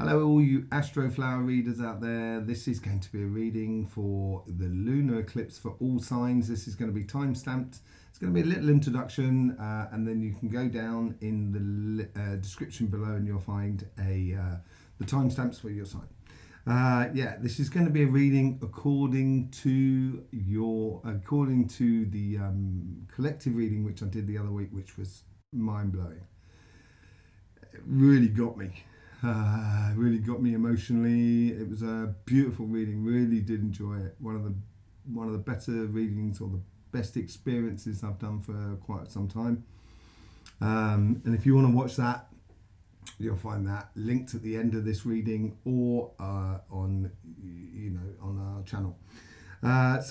Hello all you Astroflower readers out there. This is going to be a reading for the lunar eclipse for all signs. This is going to be time stamped. It's going to be a little introduction and then you can go down in the description below and you'll find the timestamps for your sign. This is going to be a reading according to the collective reading which I did the other week, which was mind-blowing. It really got me. Really got me emotionally. It was a beautiful reading. Really did enjoy it. One of the better readings or the best experiences I've done for quite some time. And if you want to watch that, you'll find that linked at the end of this reading or on our channel. There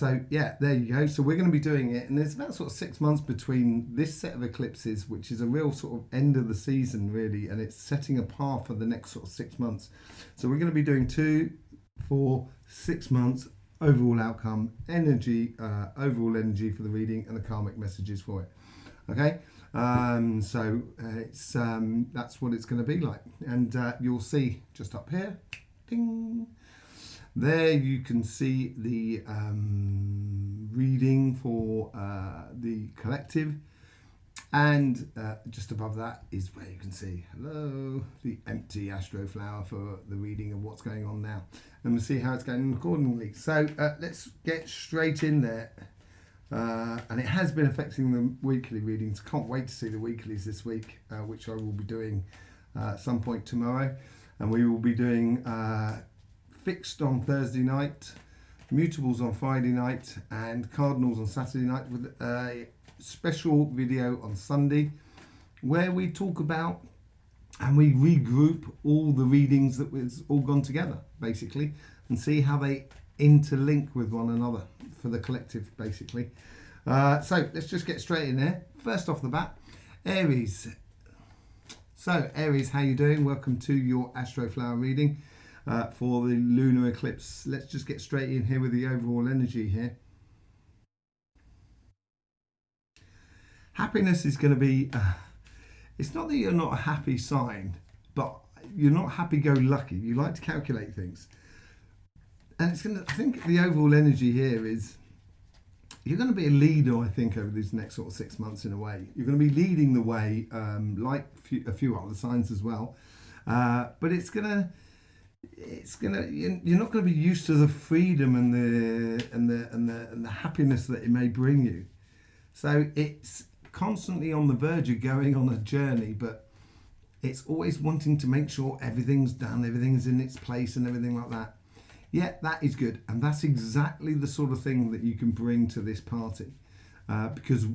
you go. So we're going to be doing it, and there's about sort of 6 months between this set of eclipses, which is a real sort of end of the season really, and it's setting a path for the next sort of 6 months. So we're going to be doing 2, 4, 6 months overall outcome, energy, overall energy for the reading, and the karmic messages for it. Okay, that's what it's going to be like, and you'll see just up here, ding. There you can see the reading for the collective, and just above that is where you can see the empty Astroflower for the reading of what's going on now, and we'll see how it's going accordingly. So let's get straight in there. And it has been affecting the weekly readings. Can't wait to see the weeklies this week, which I will be doing at some point tomorrow, and we will be doing fixed on Thursday night, mutables on Friday night, and cardinals on Saturday night, with a special video on Sunday where we talk about and we regroup all the readings that was all gone together basically, and see how they interlink with one another for the collective basically. So let's just get straight in there. First off the bat, Aries. So Aries, how you doing? Welcome to your Astroflower reading for the lunar eclipse. Let's just get straight in here with the overall energy here. Happiness is going to be, it's not that you're not a happy sign, but you're not happy-go-lucky. You like to calculate things. And it's going to, I think the overall energy here is, you're going to be a leader, I think, over these next sort of 6 months in a way. You're going to be leading the way, like a few other signs as well. But you're not going to be used to the freedom and the happiness that it may bring you. So it's constantly on the verge of going on a journey, but it's always wanting to make sure everything's done, everything's in its place and everything like that. Yeah, that is good, and that's exactly the sort of thing that you can bring to this party, because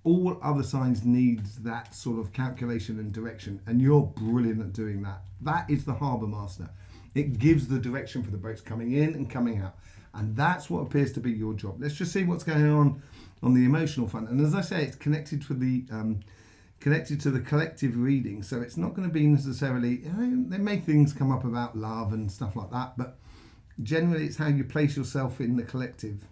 all other signs need that sort of calculation and direction, and you're brilliant at doing that. That is the harbour master. It gives the direction for the boats coming in and coming out, and that's what appears to be your job. Let's just see what's going on the emotional front, and as I say, it's connected to the collective reading, so it's not going to be necessarily, they make things come up about love and stuff like that, but generally it's how you place yourself in the collective.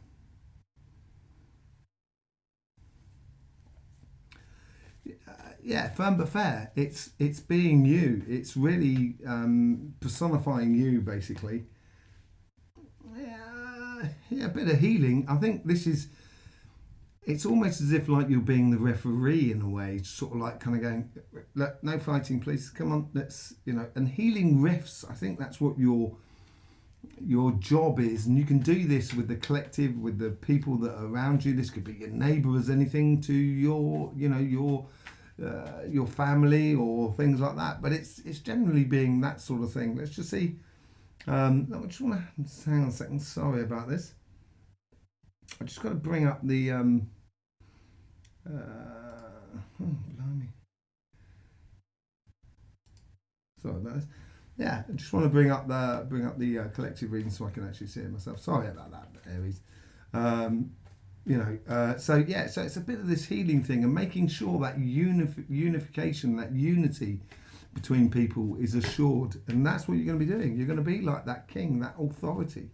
Yeah, firm but fair. It's being you. It's really personifying you basically. Yeah, a bit of healing. I think this is, it's almost as if like you're being the referee in a way, sort of like kind of going, no fighting please, come on, let's, and healing rifts. I think that's what your job is, and you can do this with the collective, with the people that are around you. This could be your neighbours, anything to your family or things like that, but it's generally being that sort of thing. Let's just see. I just want to hang on a second, sorry about this. I just got to bring up the blimey. Sorry about this. Yeah, I just want to bring up the collective reading so I can actually see it myself. Sorry about that, Aries. So it's a bit of this healing thing and making sure that unification, that unity between people is assured, and that's what you're going to be doing. You're going to be like that king, that authority,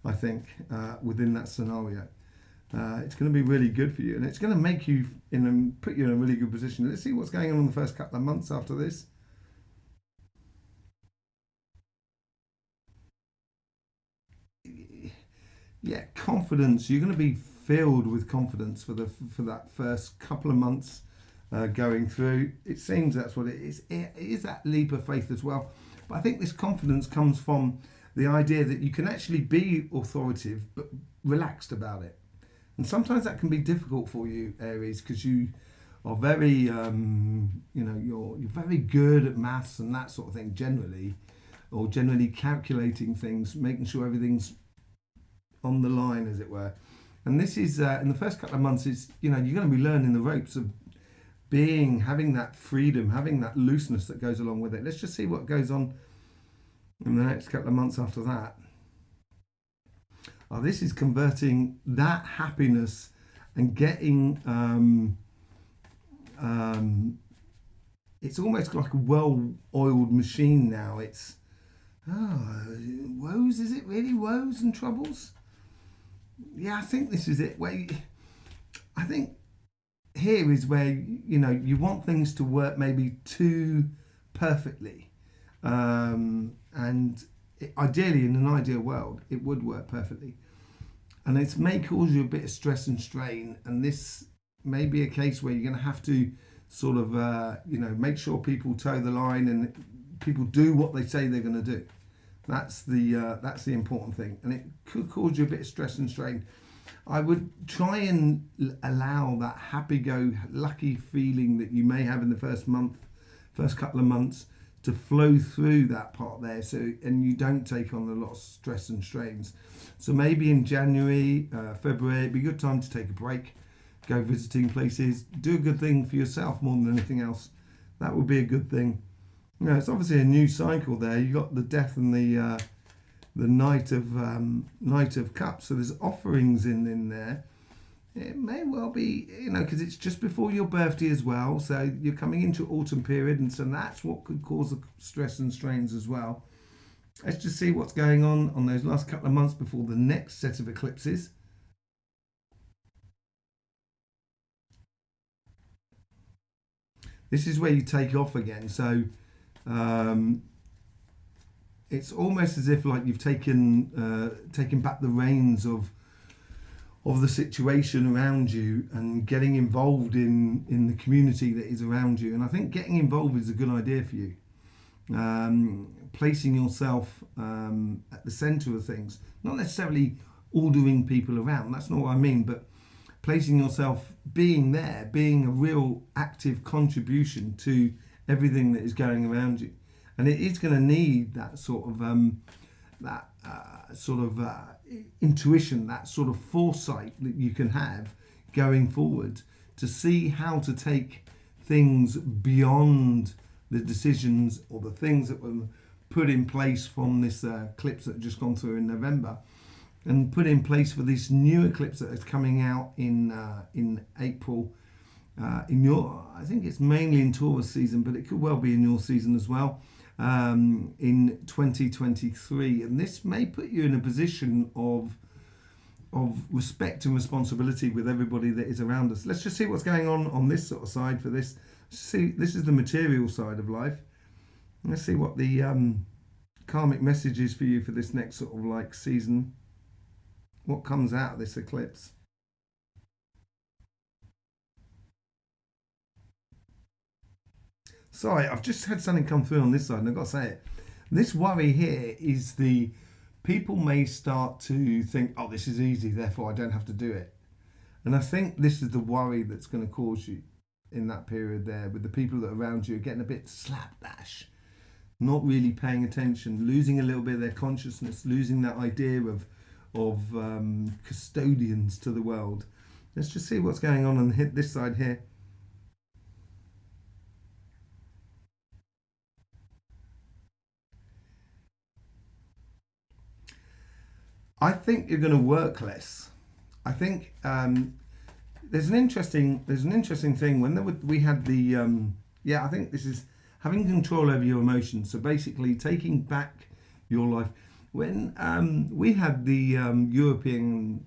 I think, within that scenario. It's going to be really good for you, and it's going to make you put you in a really good position. Let's see what's going on in the first couple of months after this. yeah, confidence. You're going to be filled with confidence for that first couple of months going through. It seems that's what it is. It is that leap of faith as well. But I think this confidence comes from the idea that you can actually be authoritative but relaxed about it. And sometimes that can be difficult for you, Aries, because you are very, you're very good at maths and that sort of thing generally, or generally calculating things, making sure everything's on the line, as it were. And this is in the first couple of months, is you're going to be learning the ropes of having that freedom, having that looseness that goes along with it. Let's just see what goes on in the next couple of months after that. Oh, this is converting that happiness and getting it's almost like a well-oiled machine now. It's woes, is it really? Woes and troubles? Yeah, I think this is it. I think here is where you want things to work maybe too perfectly, and ideally, in an ideal world, it would work perfectly, and it may cause you a bit of stress and strain. And this may be a case where you're going to have to sort of make sure people toe the line and people do what they say they're going to do. That's the important thing, and it could cause you a bit of stress and strain. I would try and allow that happy-go-lucky feeling that you may have in the first couple of months, to flow through that part there, and you don't take on a lot of stress and strains. So maybe in January, February, it'd be a good time to take a break, go visiting places, do a good thing for yourself more than anything else. That would be a good thing. It's obviously a new cycle there. You got the Death and the Knight of Cups. So there's offerings in there. It may well be, because it's just before your birthday as well. So you're coming into autumn period, and so that's what could cause the stress and strains as well. Let's just see what's going on those last couple of months before the next set of eclipses. This is where you take off again. So it's almost as if like you've taken back the reins of the situation around you and getting involved in the community that is around you. And I think getting involved is a good idea for you. Placing yourself at the centre of things, not necessarily ordering people around, that's not what I mean, but placing yourself, being there, being a real active contribution to everything that is going around you. And it is going to need that sort of intuition, that sort of foresight that you can have going forward to see how to take things beyond the decisions or the things that were put in place from this eclipse that had just gone through in November, and put in place for this new eclipse that is coming out in April. I think it's mainly in Taurus season, but it could well be in your season as well. In 2023, and this may put you in a position of respect and responsibility with everybody that is around us. Let's just see what's going on this sort of side for this. See, this is the material side of life. Let's see what the karmic message is for you for this next sort of like season. What comes out of this eclipse? Sorry, I've just had something come through on this side, and I've got to say it. This worry here is the people may start to think, oh, this is easy, therefore I don't have to do it. And I think this is the worry that's going to cause you in that period there, with the people that are around you getting a bit slapdash, not really paying attention, losing a little bit of their consciousness, losing that idea of custodians to the world. Let's just see what's going on this side here. I think you're going to work less. I think there's an interesting thing when we had the I think this is having control over your emotions. So basically taking back your life. When we had the European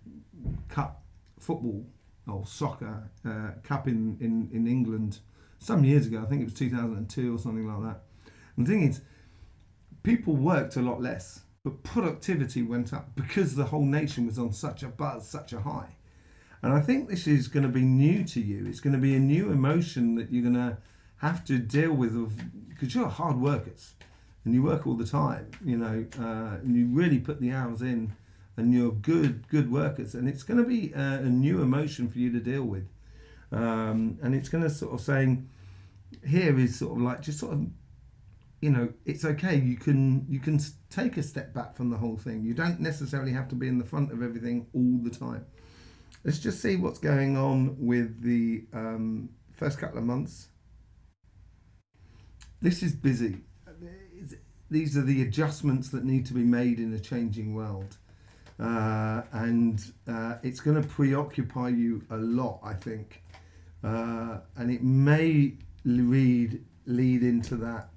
Cup football or soccer cup in England some years ago, I think it was 2002 or something like that. And the thing is, people worked a lot less. but productivity went up because the whole nation was on such a buzz, such a high. And I think this is going to be new to you. It's going to be a new emotion that you're going to have to deal with, because you're hard workers and you work all the time, you know, and you really put the hours in, and you're good workers. And it's going to be a new emotion for you to deal with. And it's going to sort of saying, here is sort of like, just sort of, you know, it's okay. You can take a step back from the whole thing. You don't necessarily have to be in the front of everything all the time. Let's just see what's going on with the first couple of months. This is busy. These are the adjustments that need to be made in a changing world. And it's going to preoccupy you a lot, I think. And it may lead into that.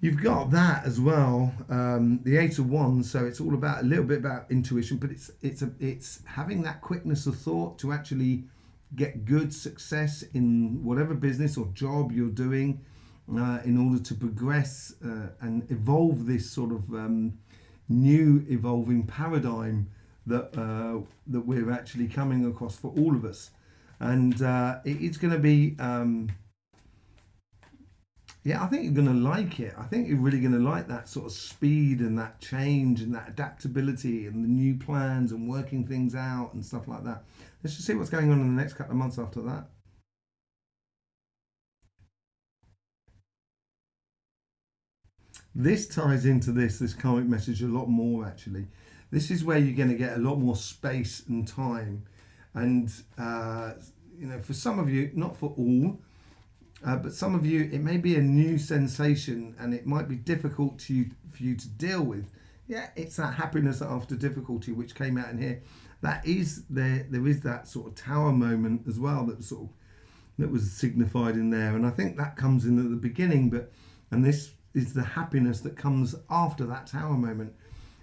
You've got that as well, the Eight of Wands. So it's all about a little bit about intuition, but it's having that quickness of thought to actually get good success in whatever business or job you're doing, in order to progress and evolve this sort of new evolving paradigm that we're actually coming across for all of us. And it's going to be. Yeah, I think you're going to like it. I think you're really going to like that sort of speed and that change and that adaptability and the new plans and working things out and stuff like that. Let's just see what's going on in the next couple of months after that. This ties into this karmic message a lot more, actually. This is where you're going to get a lot more space and time. And, you know, for some of you, not for all, but some of you, it may be a new sensation and it might be difficult for you to deal with. Yeah, it's that happiness after difficulty which came out in here. That is there is that sort of tower moment as well that was signified in there. And I think that comes in at the beginning, and this is the happiness that comes after that tower moment.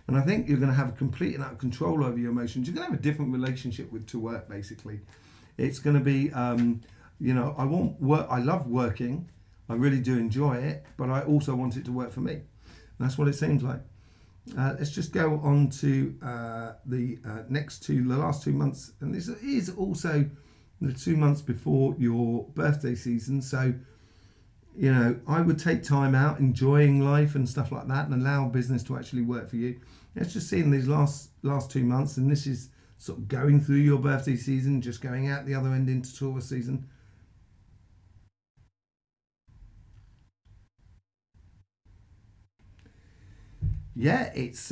And I think you're going to have complete and utter control over your emotions. You're going to have a different relationship to work, basically. It's going to be... you know, I love working. I really do enjoy it, but I also want it to work for me. And that's what it seems like. Let's just go on to the last 2 months. And this is also the 2 months before your birthday season. So, you know, I would take time out, enjoying life and stuff like that, and allow business to actually work for you. Let's just see in these last 2 months, and this is sort of going through your birthday season, just going out the other end into Taurus season. Yeah, it's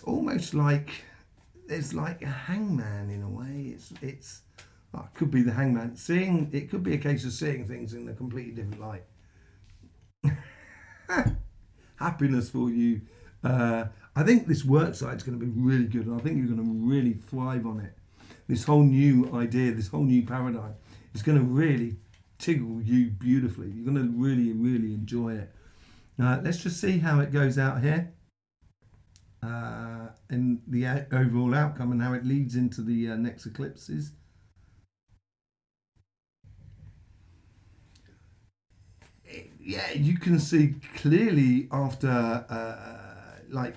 almost like there's like a hangman in a way. It could be the hangman seeing. It could be a case of seeing things in a completely different light. Happiness for you. I think this work side is going to be really good, and I think you're going to really thrive on it. This whole new idea, this whole new paradigm is going to really tickle you beautifully. You're going to really, really enjoy it. Let's just see how it goes out here, and the overall outcome and how it leads into the next eclipses. Yeah, you can see clearly after, like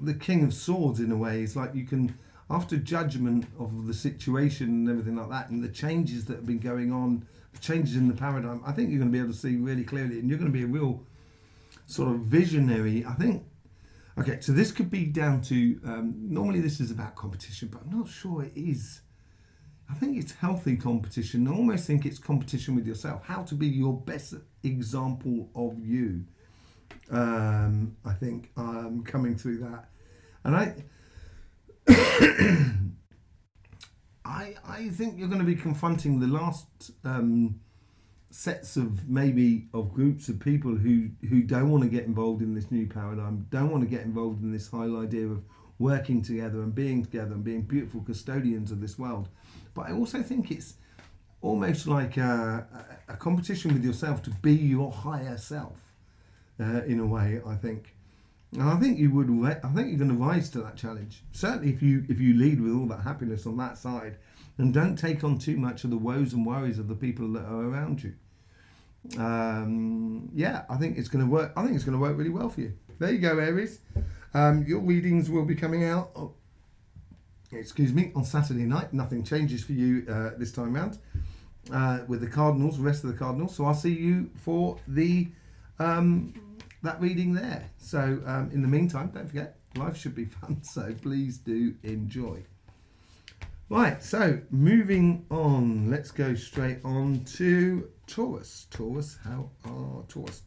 the King of Swords in a way. It's like you can, after judgment of the situation and everything like that, and the changes that have been going on, the changes in the paradigm, I think you're going to be able to see really clearly, and you're going to be a real sort of visionary, I think. Okay, so this could be down to, normally this is about competition, but I'm not sure it is. I think it's healthy competition. I almost think it's competition with yourself, how to be your best example of you. I think coming through that. And I think you're going to be confronting the last sets of groups of people who don't want to get involved in this new paradigm, don't want to get involved in this whole idea of working together and being beautiful custodians of this world. But I also think it's almost like a competition with yourself to be your higher self, in a way, I think. And I think you're going to rise to that challenge. Certainly if you lead with all that happiness on that side, and don't take on too much of the woes and worries of the people that are around you. Yeah, I think it's going to work. I think it's going to work really well for you. There you go, Aries. Your readings will be coming out, on Saturday night. Nothing changes for you this time round with the Cardinals, the rest of the Cardinals. So I'll see you for the that reading there. So in the meantime, don't forget, life should be fun. So please do enjoy. Right, so moving on, let's go straight on to Taurus. Taurus, how are Taurus,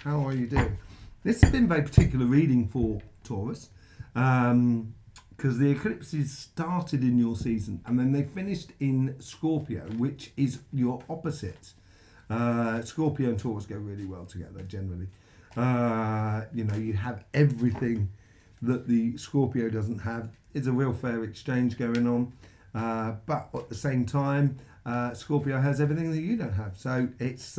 how are you doing? This has been a very particular reading for Taurus because the eclipses started in your season and then they finished in Scorpio, which is your opposite. Scorpio and Taurus go really well together generally. You have everything that the Scorpio doesn't have. It's a real fair exchange going on, but at the same time Scorpio has everything that you don't have. So it's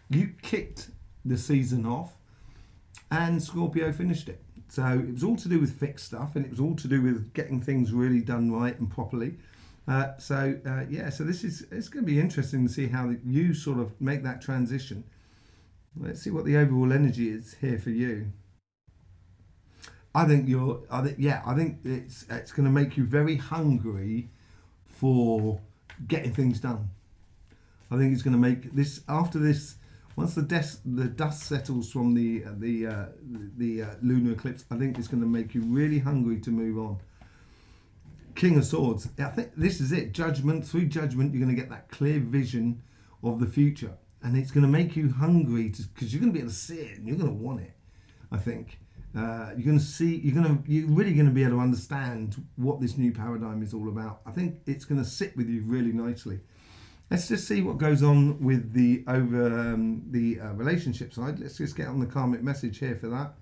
you kicked the season off and Scorpio finished it. So it was all to do with fixed stuff and it was all to do with getting things really done right and properly. So it's going to be interesting to see how you sort of make that transition. Let's see what the overall energy is here for you. I think it's going to make you very hungry for getting things done. I think it's going to make this after this. Once the dust settles from the lunar eclipse, I think it's going to make you really hungry to move on. King of Swords. I think this is it. Judgment. Through judgment, you're going to get that clear vision of the future, and it's going to make you hungry because you're going to be able to see it and you're going to want it. I think. You're really going to be able to understand what this new paradigm is all about. I think it's going to sit with you really nicely. Let's just see what goes on with the relationship side. Let's just get on the karmic message here for that.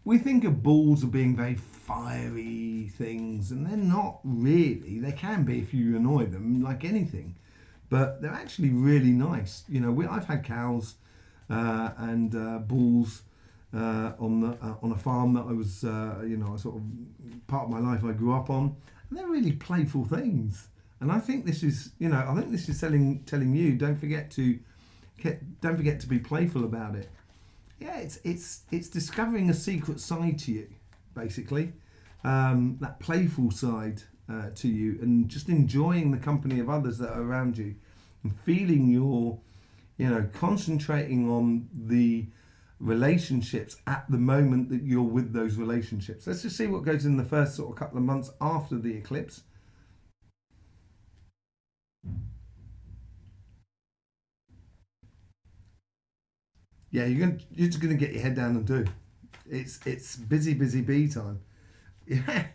We think of bulls as being very fiery things, and they're not really. They can be if you annoy them, like anything, but they're actually really nice. I've had cows and bulls on a farm that I was, sort of part of my life I grew up on, and they're really playful things. And I think this is, telling you, don't forget to be playful about it. Yeah, it's discovering a secret side to you, basically, that playful side to you, and just enjoying the company of others that are around you, and feeling your concentrating on the relationships at the moment that you're with those relationships. Let's just see what goes in the first sort of couple of months after the eclipse. Yeah, you're just going to get your head down and do. It's busy bee time. Yeah.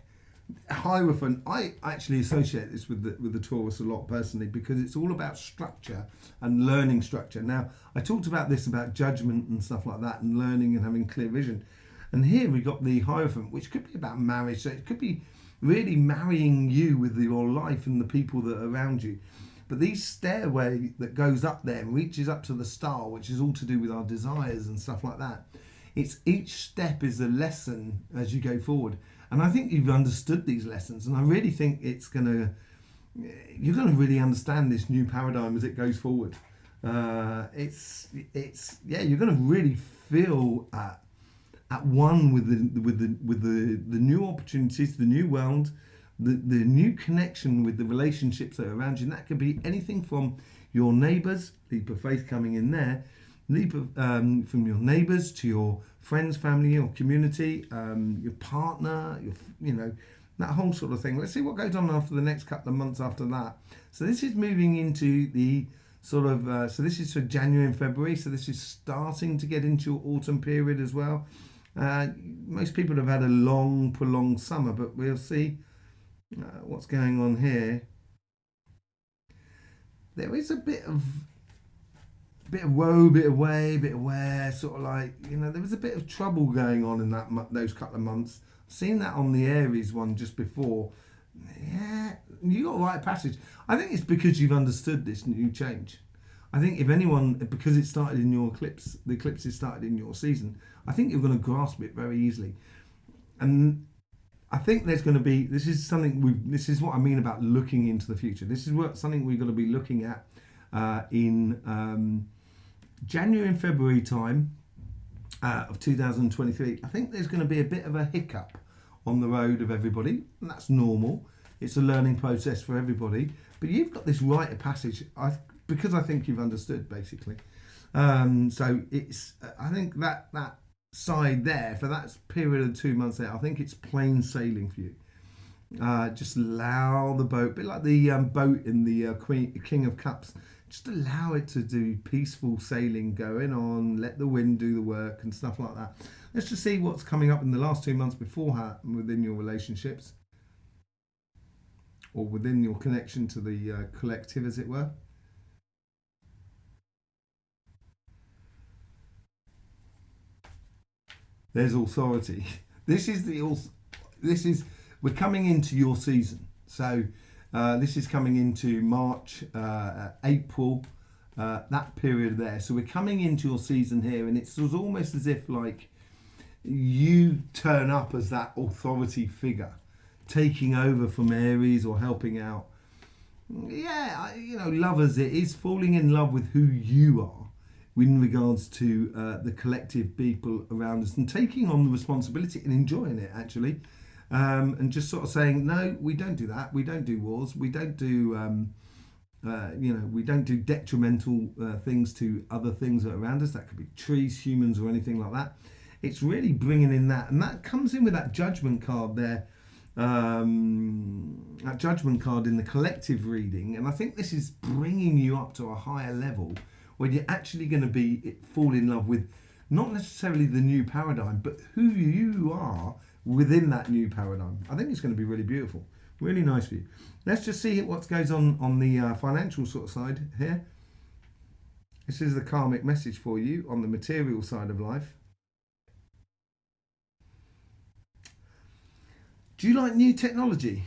Hierophant, I actually associate this with the Taurus a lot personally, because it's all about structure and learning structure. Now, I talked about this about judgment and stuff like that, and learning and having clear vision. And here we got the Hierophant, which could be about marriage. So it could be really marrying you with your life and the people that are around you. But these stairway that goes up there and reaches up to the star, which is all to do with our desires and stuff like that. It's each step is a lesson as you go forward. And I think you've understood these lessons, and I really think you're going to really understand this new paradigm as it goes forward. You're going to really feel at one with the new opportunities, the new world, the new connection with the relationships that are around you. And that could be anything from your neighbours, leap of faith coming in there, from your neighbours to your friends, family, or community, your partner, that whole sort of thing. Let's see what goes on after the next couple of months after that. So this is moving into the sort of, so this is for January and February, so this is starting to get into your autumn period as well. Most people have had a long, prolonged summer, but we'll see what's going on here. There is a bit of woe, bit of way, bit of where, sort of like, there was a bit of trouble going on in those couple of months. I've seen that on the Aries one just before. Yeah, you got a right passage. I think it's because you've understood this new change. I think if anyone, because it started in your eclipse, the eclipse has started in your season, I think you're going to grasp it very easily. And I think there's going to be, this is something this is what I mean about looking into the future. This is something we're going to be looking at in January and February time of 2023. I think there's going to be a bit of a hiccup on the road of everybody, and that's normal. It's a learning process for everybody, but you've got this rite of passage because I think you've understood, basically. So it's, I think that side there, for that period of 2 months there, I think it's plain sailing for you. Just allow the boat, a bit like the boat in the King of Cups, just allow it to do peaceful sailing going on, let the wind do the work and stuff like that. Let's just see what's coming up in the last 2 months beforehand within your relationships, or within your connection to the collective, as it were. There's authority. We're coming into your season. So this is coming into March, April, that period there. So we're coming into your season here, and it's almost as if like you turn up as that authority figure, taking over from Aries or helping out. Yeah, lovers, it is falling in love with who you are in regards to the collective people around us, and taking on the responsibility and enjoying it, actually. And just sort of saying, no, we don't do that. We don't do wars. We don't do, we don't do detrimental things to other things that are around us. That could be trees, humans, or anything like that. It's really bringing in that, and that comes in with that judgment card there. That judgment card in the collective reading, and I think this is bringing you up to a higher level where you're actually going to fall in love with not necessarily the new paradigm, but who you are within that new paradigm. I think it's going to be really beautiful, really nice for you. Let's just see what goes on the financial sort of side here. This is the karmic message for you on the material side of life. Do you like new technology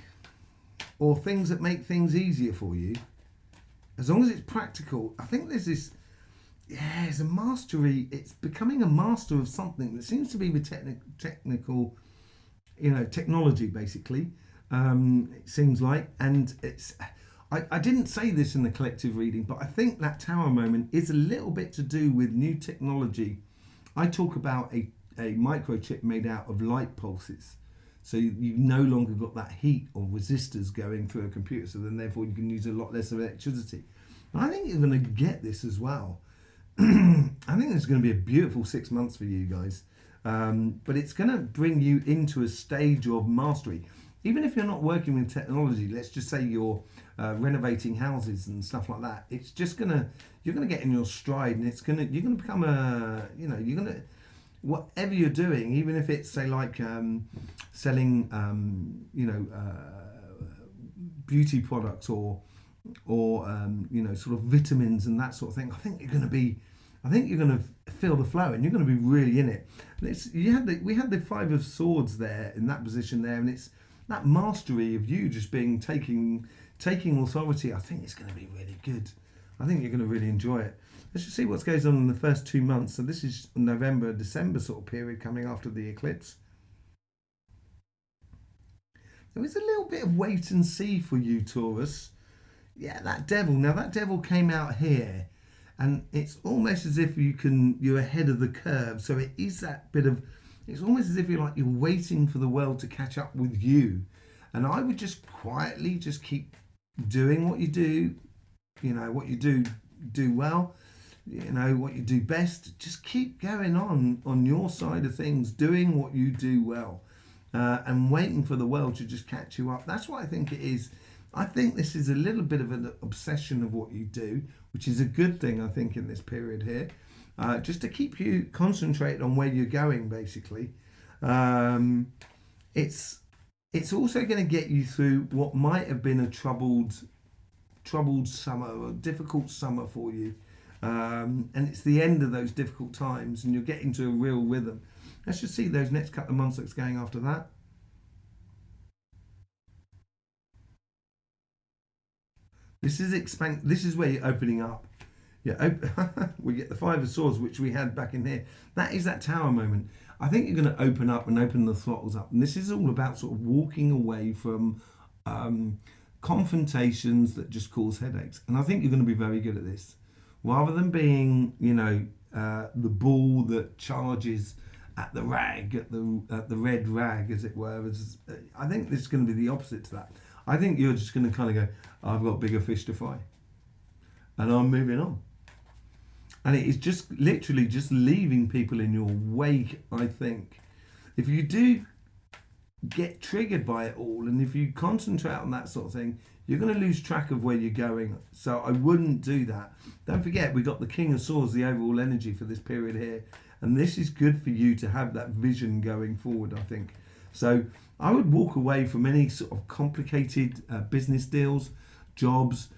or things that make things easier for you? As long as it's practical, I think there's this, it's a mastery. It's becoming a master of something that seems to be with technical, technology, basically. It seems like, and it's, I didn't say this in the collective reading, but I think that tower moment is a little bit to do with new technology. I talk about a microchip made out of light pulses. So you no longer got that heat or resistors going through a computer, so then therefore you can use a lot less of electricity. I think you're going to get this as well. I think it's going to be a beautiful 6 months for you guys. But it's going to bring you into a stage of mastery. Even if you're not working with technology, let's just say you're renovating houses and stuff like that. It's just you're going to get in your stride, and you're going to become whatever you're doing, even if it's, say, like selling, beauty products or sort of vitamins and that sort of thing. I think you're going to feel the flow, and you're going to be really in it. We had the Five of Swords there in that position there, and it's that mastery of you just taking authority. I think it's going to be really good. I think you're going to really enjoy it. Let's just see what goes on in the first 2 months. So this is November, December sort of period coming after the eclipse. There is a little bit of wait and see for you, Taurus. Yeah, that devil. Now that devil came out here, and it's almost as if you're ahead of the curve. So it is that bit of, it's almost as if you're waiting for the world to catch up with you. And I would just quietly just keep doing what you do, what you do well. What you do best. Just keep going on your side of things, doing what you do well, and waiting for the world to just catch you up. That's what I think it is. I think this is a little bit of an obsession of what you do, which is a good thing, I think, in this period here, just to keep you concentrated on where you're going, basically. It's also going to get you through what might have been a troubled summer or difficult summer for you. And it's the end of those difficult times, and you're getting to a real rhythm. Let's just see those next couple of months that's going after that. This is where you're opening up. Yeah, we get the Five of Swords, which we had back in here. That is that tower moment. I think you're going to open up and open the throttles up. And this is all about sort of walking away from confrontations that just cause headaches. And I think you're going to be very good at this. Rather than being, the bull that charges at the rag, at the red rag, as it were. I think this is going to be the opposite to that. I think you're just going to kind of go, I've got bigger fish to fry. And I'm moving on. And it is just literally just leaving people in your wake, I think. If you do get triggered by it all, and if you concentrate on that sort of thing, you're going to lose track of where you're going. So I wouldn't do that. Don't forget, we've got the King of Swords, the overall energy for this period here. And this is good for you to have that vision going forward, I think. So I would walk away from any sort of complicated business deals, jobs,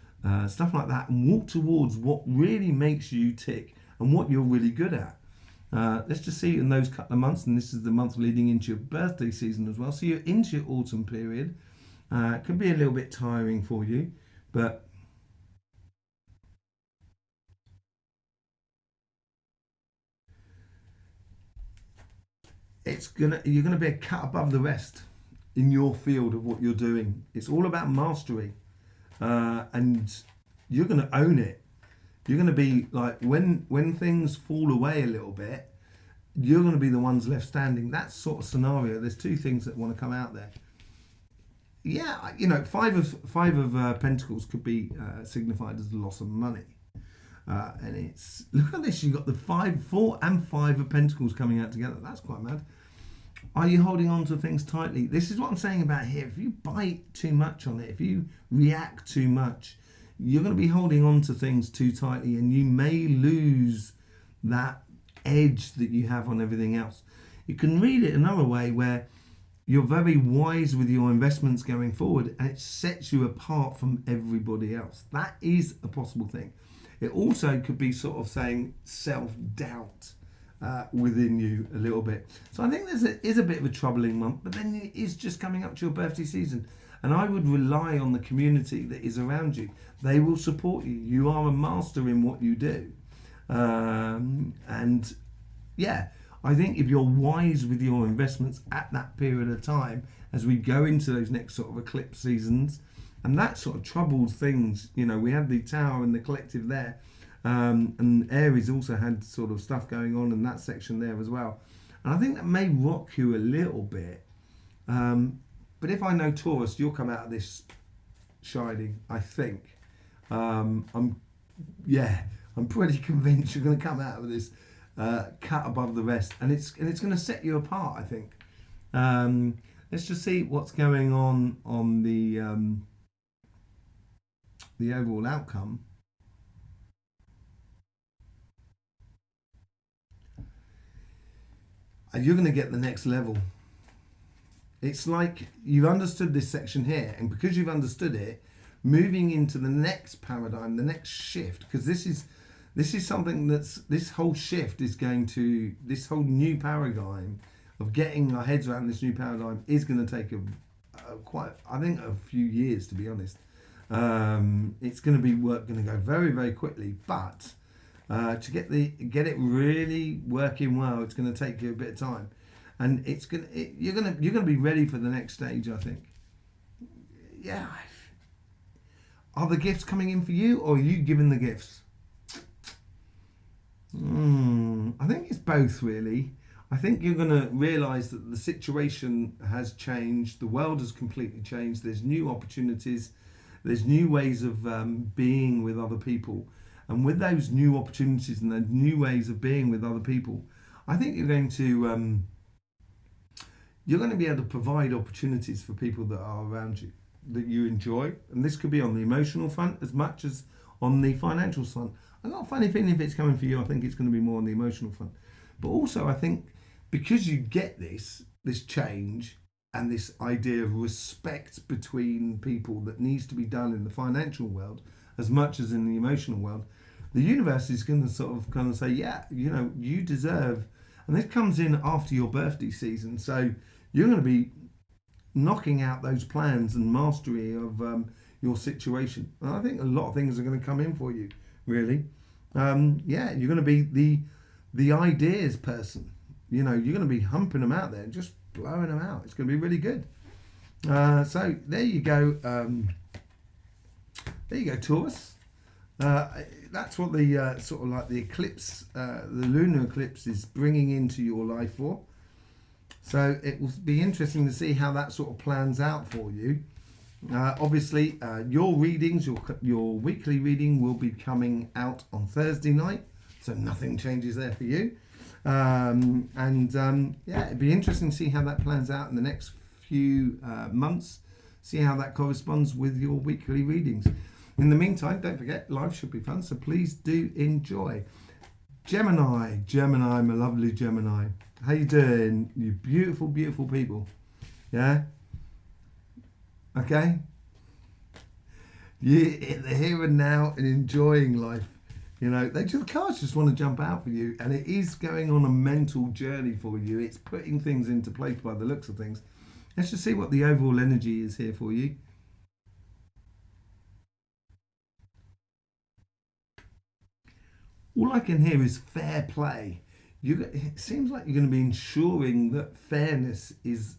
stuff like that, and walk towards what really makes you tick and what you're really good at. Let's just see in those couple of months, and this is the month leading into your birthday season as well. So you're into your autumn period. It could be a little bit tiring for you, but you're gonna be a cut above the rest in your field of what you're doing. It's all about mastery, and you're gonna own it. You're gonna be like when things fall away a little bit, you're gonna be the ones left standing. That sort of scenario. There's two things that want to come out there. Yeah, five of Pentacles could be signified as the loss of money. And it's, look at this, you've got the 4 and 5 of Pentacles coming out together. That's quite mad. Are you holding on to things tightly? This is what I'm saying about here. If you bite too much on it, if you react too much, you're going to be holding on to things too tightly, and you may lose that edge that you have on everything else. You can read it another way, where you're very wise with your investments going forward, and it sets you apart from everybody else. That is a possible thing. It also could be sort of saying self-doubt within you a little bit. So I think there is a bit of a troubling month, but then it is just coming up to your birthday season. And I would rely on the community that is around you. They will support you. You are a master in what you do. And yeah, I think if you're wise with your investments at that period of time, as we go into those next sort of eclipse seasons, and that sort of troubled things, we had the Tower and the Collective there, and Aries also had sort of stuff going on in that section there as well. And I think that may rock you a little bit. But if I know Taurus, you'll come out of this shining, I think. I'm pretty convinced you're going to come out of this cut above the rest, and it's going to set you apart, I think. Let's just see what's going on the overall outcome. And you're going to get the next level. It's like you've understood this section here, and because you've understood it, moving into the next paradigm, the next shift, because this is something this whole shift is going to, this whole new paradigm of getting our heads around this new paradigm is going to take I think a few years, to be honest. It's going to be going to go very, very quickly, but to get it really working well, it's going to take you a bit of time, and you're going to be ready for the next stage, I think. Yeah. Are the gifts coming in for you, or are you giving the gifts? I think it's both, really. I think you're going to realise that the situation has changed. The world has completely changed. There's new opportunities. There's new ways of being with other people. And with those new opportunities and those new ways of being with other people, I think you're going to be able to provide opportunities for people that are around you, that you enjoy. And this could be on the emotional front as much as on the financial front. I've got a funny feeling if it's coming for you, I think it's going to be more on the emotional front. But also I think because you get this change and this idea of respect between people that needs to be done in the financial world as much as in the emotional world, the universe is going to sort of kind of say, yeah, you deserve, and this comes in after your birthday season, so you're going to be knocking out those plans and mastery of your situation. And I think a lot of things are going to come in for you, really. You're going to be the ideas person. you know, you're going to be humping them out there and just blowing them out. It's going to be really good. So there you go. There you go, Taurus. That's what the sort of like the eclipse, the lunar eclipse is bringing into your life for. So it will be interesting to see how that sort of plans out for you. Obviously, your readings, your weekly reading will be coming out on Thursday night. So nothing changes there for you. Yeah, it'd be interesting to see how that plans out in the next few months. See how that corresponds with your weekly readings. In the meantime, don't forget, life should be fun, so please do enjoy. Gemini, my lovely Gemini. How you doing? You beautiful, beautiful people. Yeah? Okay? You're in the here and now and enjoying life. You know, the cards just want to jump out for you, and it is going on a mental journey for you. It's putting things into place by the looks of things. Let's just see what the overall energy is here for you. All I can hear is fair play. It seems like you're going to be ensuring that fairness is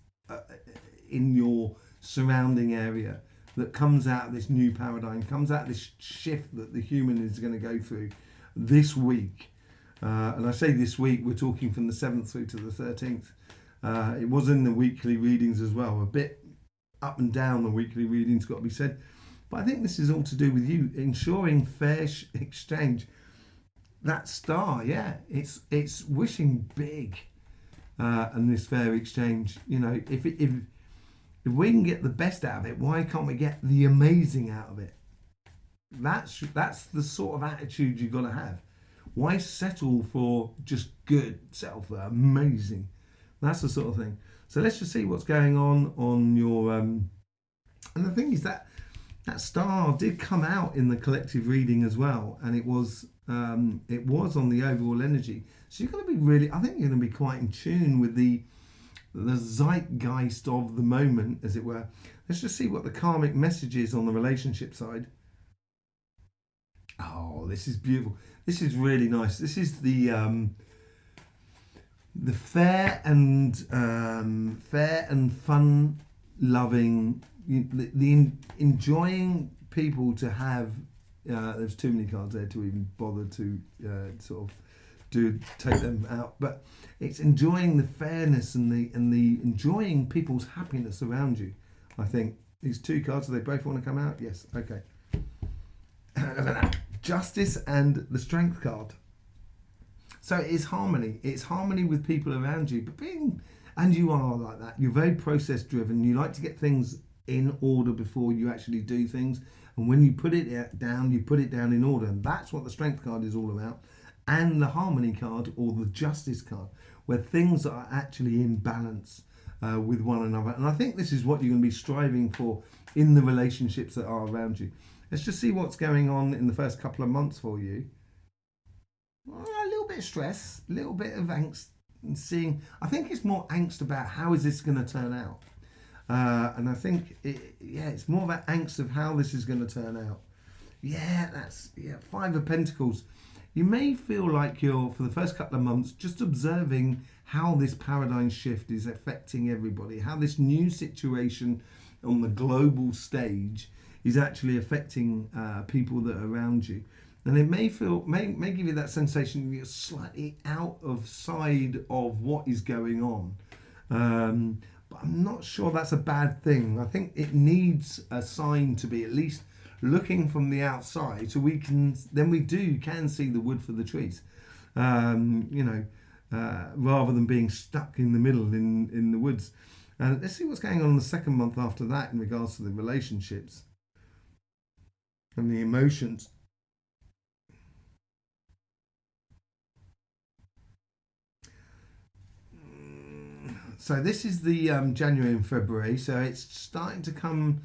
in your surrounding area, that comes out of this new paradigm, comes out of this shift that the human is going to go through this week. And I say this week, we're talking from the 7th through to the 13th. It was in the weekly readings as well, a bit up and down the weekly readings, got to be said. But I think this is all to do with you ensuring fair exchange. That star, yeah, it's wishing big, and this fair exchange. You know, if we can get the best out of it, why can't we get the amazing out of it? That's the sort of attitude you've got to have. Why settle for just good? Settle for amazing. That's the sort of thing. So let's just see what's going on your. And the thing is that star did come out in the collective reading as well, and it was on the overall energy. So you're going to be really, I think you're going to be quite in tune with the zeitgeist of the moment, as it were. Let's just see what the karmic message is on the relationship side. Oh, this is beautiful. This is really nice. This is the fair and fun loving, the enjoying people to have. There's too many cards there to even bother to sort of take them out, but it's enjoying the fairness and the enjoying people's happiness around you. I think these two cards, do they both want to come out? Yes. Okay. Look at that. Justice and the Strength card. So it is harmony. It's harmony with people around you, and you are like that. You're very process driven. You like to get things in order before you actually do things. And when you put it down, you put it down in order. And that's what the Strength card is all about. And the Harmony card, or the Justice card, where things are actually in balance with one another. And I think this is what you're going to be striving for in the relationships that are around you. Let's just see what's going on in the first couple of months for you. A little bit of stress, a little bit of angst, and seeing. I think it's more angst about how is this going to turn out. And I think, it's more about angst of how this is going to turn out. Five of Pentacles. You may feel like you're, for the first couple of months, just observing how this paradigm shift is affecting everybody, how this new situation on the global stage is actually affecting people that are around you. And it may give you that sensation you're slightly out of side of what is going on. But I'm not sure that's a bad thing. I think it needs a sign to be at least looking from the outside, so we can see the wood for the trees, rather than being stuck in the middle in the woods. Let's see what's going on in the second month after that in regards to the relationships and the emotions. So this is the January and February, so it's starting to come,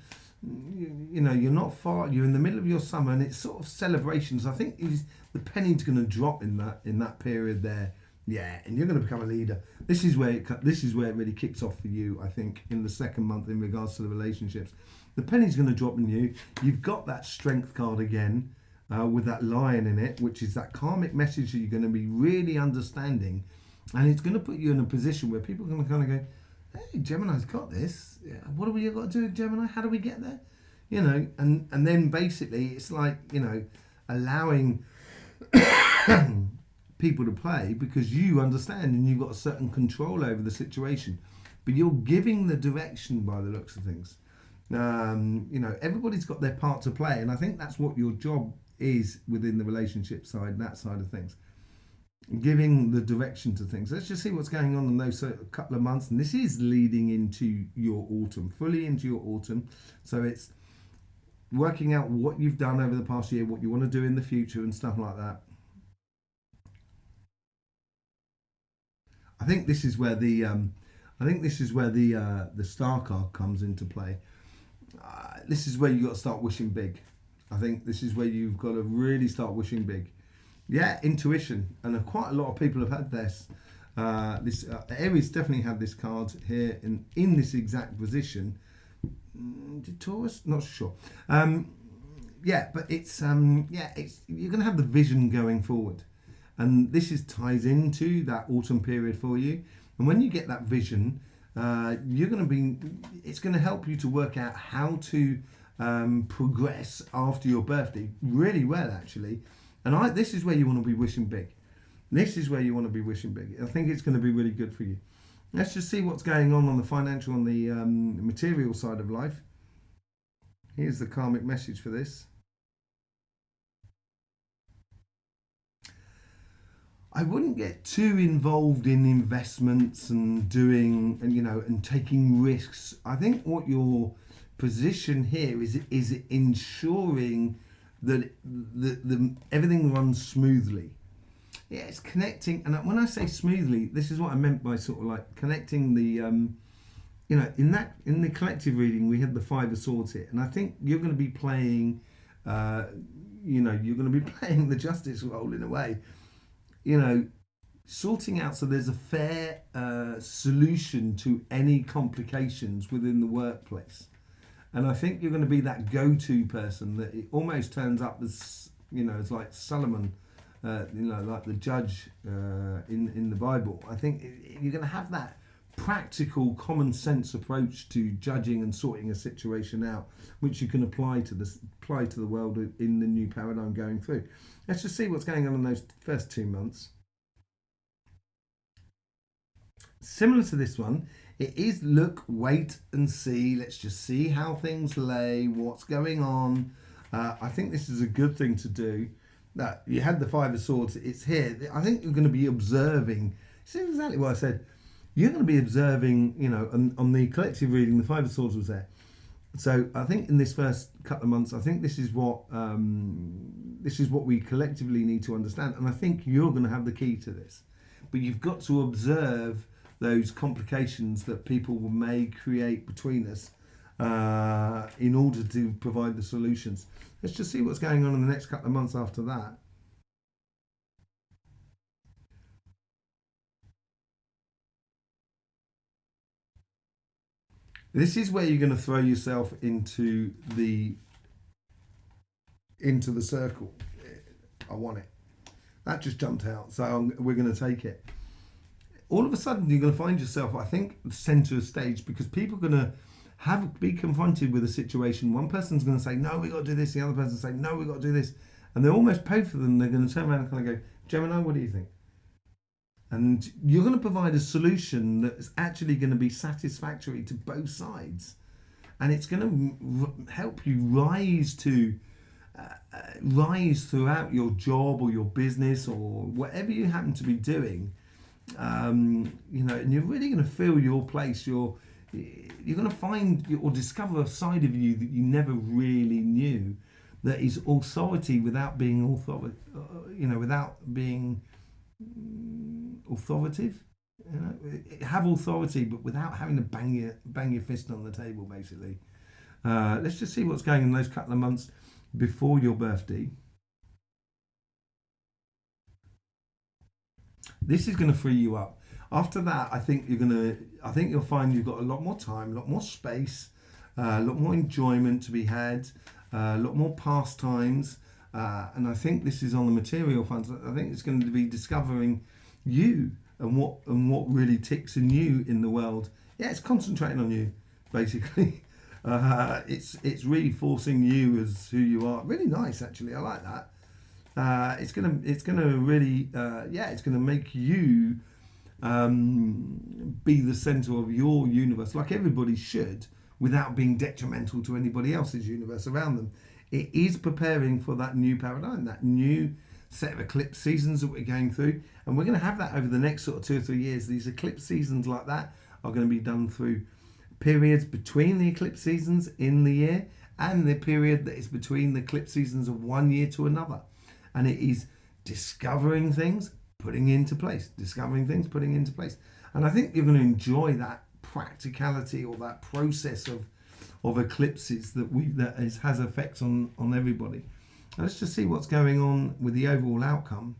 you're not far, you're in the middle of your summer, and it's sort of celebrations. I think the penny's going to drop in that period there. Yeah, and you're going to become a leader. This is where it really kicks off for you, I think, in the second month in regards to the relationships. The penny's going to drop in you. You've got that Strength card again with that lion in it, which is that karmic message that you're going to be really understanding And it's going to put you in a position where people are going to kind of go, hey, Gemini's got this. Yeah, what do we got to do with Gemini? How do we get there? You know, and then basically it's like, you know, allowing people to play because you understand and you've got a certain control over the situation. But you're giving the direction by the looks of things. You know, everybody's got their part to play. And I think that's what your job is within the relationship side, that side of things. Giving the direction to things. Let's just see what's going on in those couple of months. And this is leading into your autumn, fully into your autumn. So it's working out what you've done over the past year, what you want to do in the future and stuff like that. I think this is where the the star card comes into play. This is where you got to start wishing big. I think this is where you've got to really start wishing big. Yeah, intuition, and quite a lot of people have had this. Aries definitely had this card here in this exact position. Did Taurus? Not sure. Yeah, but it's you're going to have the vision going forward, and this ties into that autumn period for you. And when you get that vision, it's going to help you to work out how to progress after your birthday really well, actually. And this is where you want to be wishing big. This is where you want to be wishing big. I think it's going to be really good for you. Let's just see what's going on the financial and the material side of life. Here's the karmic message for this. I wouldn't get too involved in investments and doing, and you know, and taking risks. I think what your position here is ensuring that everything runs smoothly. Yeah, it's connecting, and when I say smoothly, this is what I meant by sort of like connecting the, you know, in the collective reading we had the Five of Swords here, and I think you're going to be playing, you know, you're going to be playing the justice role in a way. You know, sorting out so there's a fair solution to any complications within the workplace. And I think you're going to be that go-to person that it almost turns up as, you know, it's like Solomon, you know, like the judge in the Bible. I think you're going to have that practical, common sense approach to judging and sorting a situation out, which you can apply to the world in the new paradigm going through. Let's just see what's going on in those first 2 months. Similar to this one, it is look, wait and see. Let's just see how things lay, what's going on. I think this is a good thing to do. That you had the Five of Swords, it's here. I think you're going to be observing. See exactly what I said. You're going to be observing, you know, on the collective reading, the Five of Swords was there. So I think in this first couple of months, I think this is what we collectively need to understand. And I think you're going to have the key to this. But you've got to observe those complications that people may create between us in order to provide the solutions. Let's just see what's going on in the next couple of months after that. This is where you're going to throw yourself into the circle. I want it. That just jumped out, so we're going to take it. All of a sudden, you're going to find yourself, I think, centre of stage, because people are going to be confronted with a situation. One person's going to say, no, we got to do this. The other person say, no, we got to do this. And they're almost both of them, they're going to turn around and kind of go, Gemini, what do you think? And you're going to provide a solution that's actually going to be satisfactory to both sides. And it's going to help you rise throughout your job or your business or whatever you happen to be doing. You know, and you're really going to feel your place. You're going to find or discover a side of you that you never really knew, that is authority without being without being authoritative. You know, have authority, but without having to bang your fist on the table. Basically, let's just see what's going on in those couple of months before your birthday. This is going to free you up. After that, I think you'll find you've got a lot more time, a lot more space, a lot more enjoyment to be had, a lot more pastimes. And I think this is on the material front. I think it's going to be discovering you and what really ticks in you in the world. Yeah, it's concentrating on you, basically. It's reinforcing you as who you are. Really nice, actually. I like that. It's gonna really it's gonna make you be the center of your universe, like everybody should, without being detrimental to anybody else's universe around them. It is preparing for that new paradigm, that new set of eclipse seasons that we're going through, and we're going to have that over the next sort of 2 or 3 years. These eclipse seasons like that are going to be done through periods between the eclipse seasons in the year and the period that is between the eclipse seasons of one year to another. And it is discovering things, putting into place, discovering things, putting into place. And I think you're going to enjoy that practicality, or that process of eclipses that has effects on everybody. Now let's just see what's going on with the overall outcome.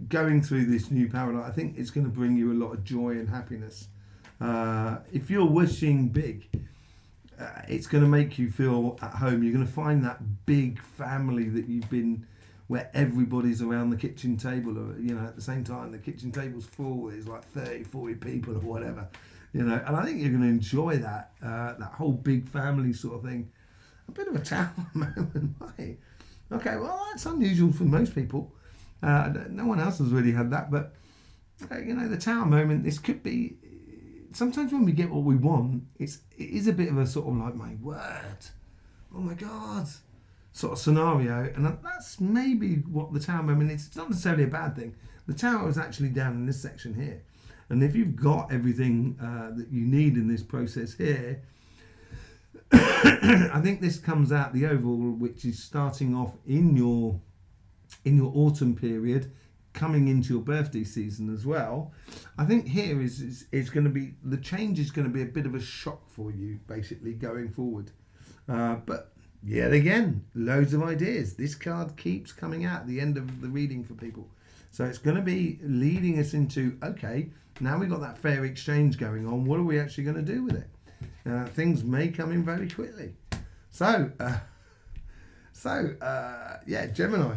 Going through this new paradigm, I think it's going to bring you a lot of joy and happiness. If you're wishing big, it's going to make you feel at home. You're going to find that big family that you've been, where everybody's around the kitchen table, or at the same time the kitchen table's full. There's like 30, 40 people or whatever, and I think you're going to enjoy that that whole big family sort of thing. A bit of a tower moment, right? Okay, well, that's unusual for most people. No one else has really had that, but the tower moment. This could be. Sometimes when we get what we want, it is a bit of a sort of like, my word, oh my God, sort of scenario, and that's maybe what the tower moment is. It's not necessarily a bad thing. The tower is actually down in this section here, and if you've got everything that you need in this process here, I think this comes out the overall, which is starting off in your autumn period, coming into your birthday season as well. I think here is going to be, the change is going to be a bit of a shock for you, basically, going forward. But yet again, loads of ideas. This card keeps coming out at the end of the reading for people. So it's going to be leading us into, okay, now we've got that fair exchange going on. What are we actually going to do with it? Things may come in very quickly. So Gemini,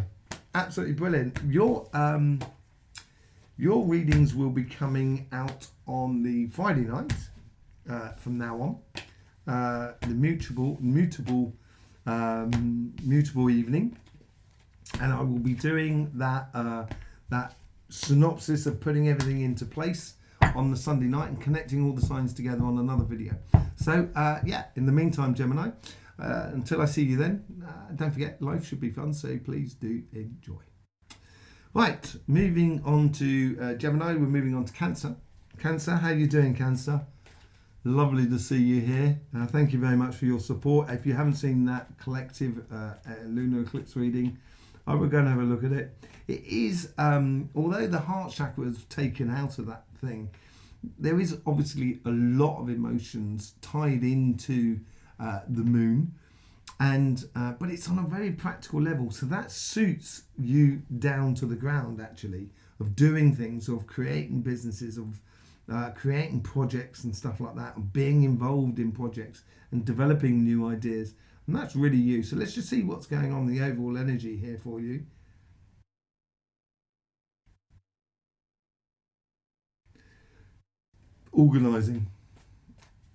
absolutely brilliant. Your readings will be coming out on the Friday night from now on. The mutable evening, and I will be doing that synopsis of putting everything into place on the Sunday night and connecting all the signs together on another video. So in the meantime, Gemini, until I see you then, don't forget, life should be fun, so please do enjoy. Right, moving on to Gemini, we're moving on to Cancer. Cancer, how are you doing, Cancer? Lovely to see you here. Thank you very much for your support. If you haven't seen that collective lunar eclipse reading, I would go and have a look at it. It is, although the heart chakra is taken out of that thing, there is obviously a lot of emotions tied into the moon, and but it's on a very practical level, so that suits you down to the ground, actually, of doing things, of creating businesses, of creating projects and stuff like that, and being involved in projects and developing new ideas, and that's really you. So let's just see what's going on, the overall energy here for you. Organizing,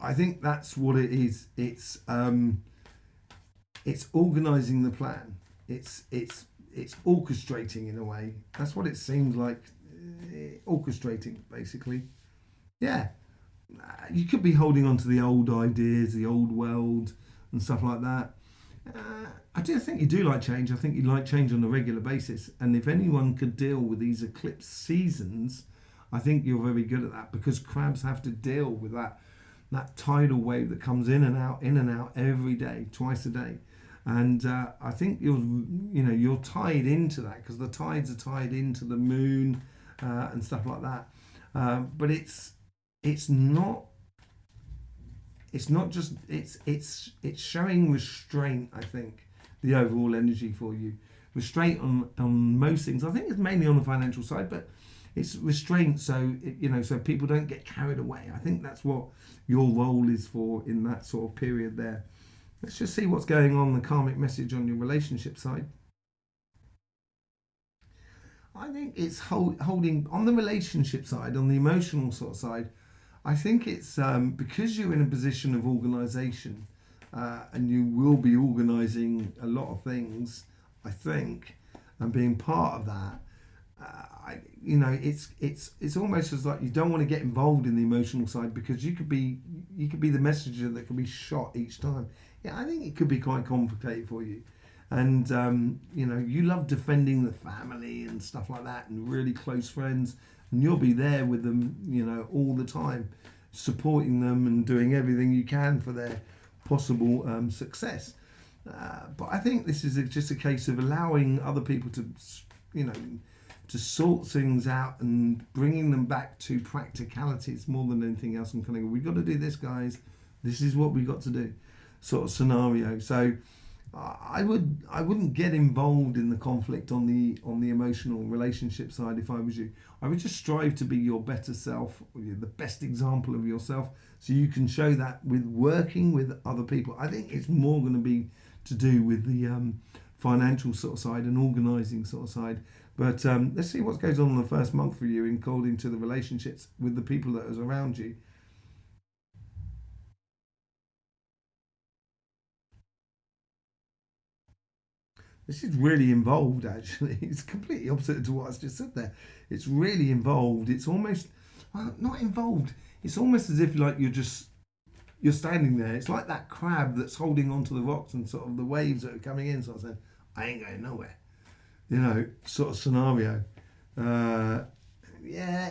I think that's what it is. It's organizing the plan. It's orchestrating in a way. That's what it seems like. Orchestrating, basically. Yeah, you could be holding on to the old ideas, the old world, and stuff like that. I do think you do like change. I think you like change on a regular basis. And if anyone could deal with these eclipse seasons, I think you're very good at that, because crabs have to deal with that tidal wave that comes in and out every day, twice a day. And I think you're tied into that, because the tides are tied into the moon and stuff like that. But it's showing restraint. I think the overall energy for you, restraint on most things. I think it's mainly on the financial side, but it's restraint, so so people don't get carried away. I think that's what your role is for in that sort of period there. Let's just see what's going on, the karmic message on your relationship side. I think it's holding on the relationship side, on the emotional sort of side. I think it's because you're in a position of organisation, and you will be organising a lot of things, I think, and being part of that. It's almost as like you don't want to get involved in the emotional side because you could be the messenger that could be shot each time. Yeah, I think it could be quite complicated for you, and you love defending the family and stuff like that, and really close friends, and you'll be there with them, all the time, supporting them and doing everything you can for their possible success. But I think this is just a case of allowing other people to, to sort things out and bringing them back to practicalities more than anything else, and kind of, we've got to do this, guys. This is what we've got to do, sort of scenario. So I wouldn't get involved in the conflict on the emotional relationship side if I was you. I would just strive to be your better self, the best example of yourself, so you can show that with working with other people. I think it's more going to be to do with the financial sort of side and organising sort of side. But let's see what goes on in the first month for you according to the relationships with the people that are around you. This is really involved, actually. It's completely opposite to what I just said there. It's really involved. It's almost, well, not involved. It's almost as if like you're standing there. It's like that crab that's holding onto the rocks and sort of the waves that are coming in, sort of saying, I ain't going nowhere. Sort of scenario. Yeah,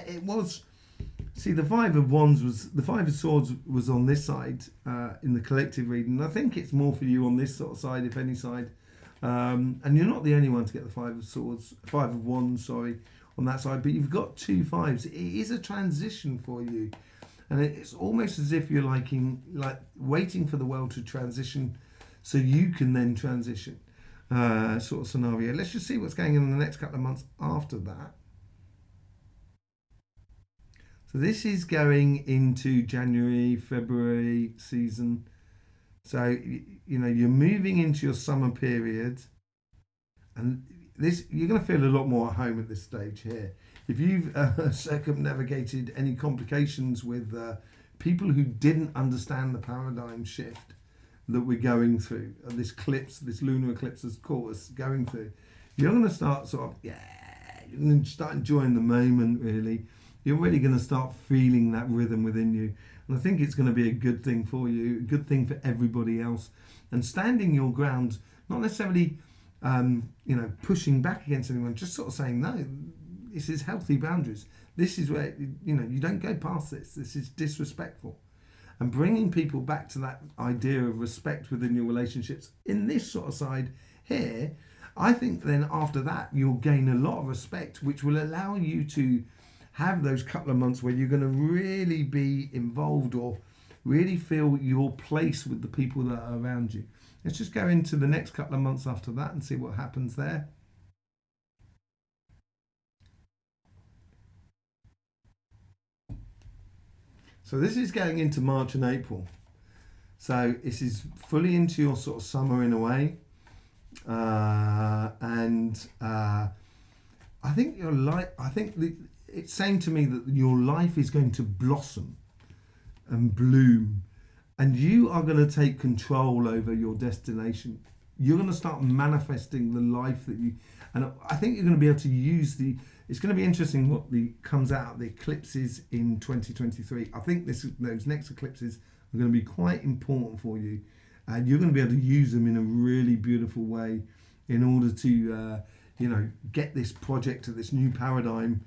it was. See, the Five of Swords was on this side in the collective reading. I think it's more for you on this sort of side, if any side. And you're not the only one to get the Five of Wands, sorry, on that side. But you've got two fives. It is a transition for you, and it's almost as if you're like waiting for the world to transition, so you can then transition. Sort of scenario. Let's just see what's going on in the next couple of months after that. So this is going into January, February season. So you're moving into your summer period, and this you're going to feel a lot more at home at this stage here. If you've circumnavigated any complications with people who didn't understand the paradigm shift that we're going through, this lunar eclipse, of course, going through, you're going to start you're going to start enjoying the moment, really. You're really going to start feeling that rhythm within you. And I think it's going to be a good thing for you, a good thing for everybody else. And standing your ground, not necessarily, pushing back against anyone, just sort of saying, no, this is healthy boundaries. This is where, you don't go past this. This is disrespectful. And bringing people back to that idea of respect within your relationships in this sort of side here, I think then after that, you'll gain a lot of respect, which will allow you to have those couple of months where you're going to really be involved or really feel your place with the people that are around you. Let's just go into the next couple of months after that and see what happens there. So this is going into March and April. So this is fully into your sort of summer in a way. I think it's saying to me that your life is going to blossom and bloom, and you are going to take control over your destination. You're going to start manifesting the life that you, and I think you're going to be able to use it's going to be interesting what comes out of the eclipses in 2023. I think those next eclipses are going to be quite important for you, and you're going to be able to use them in a really beautiful way in order to get this project to this new paradigm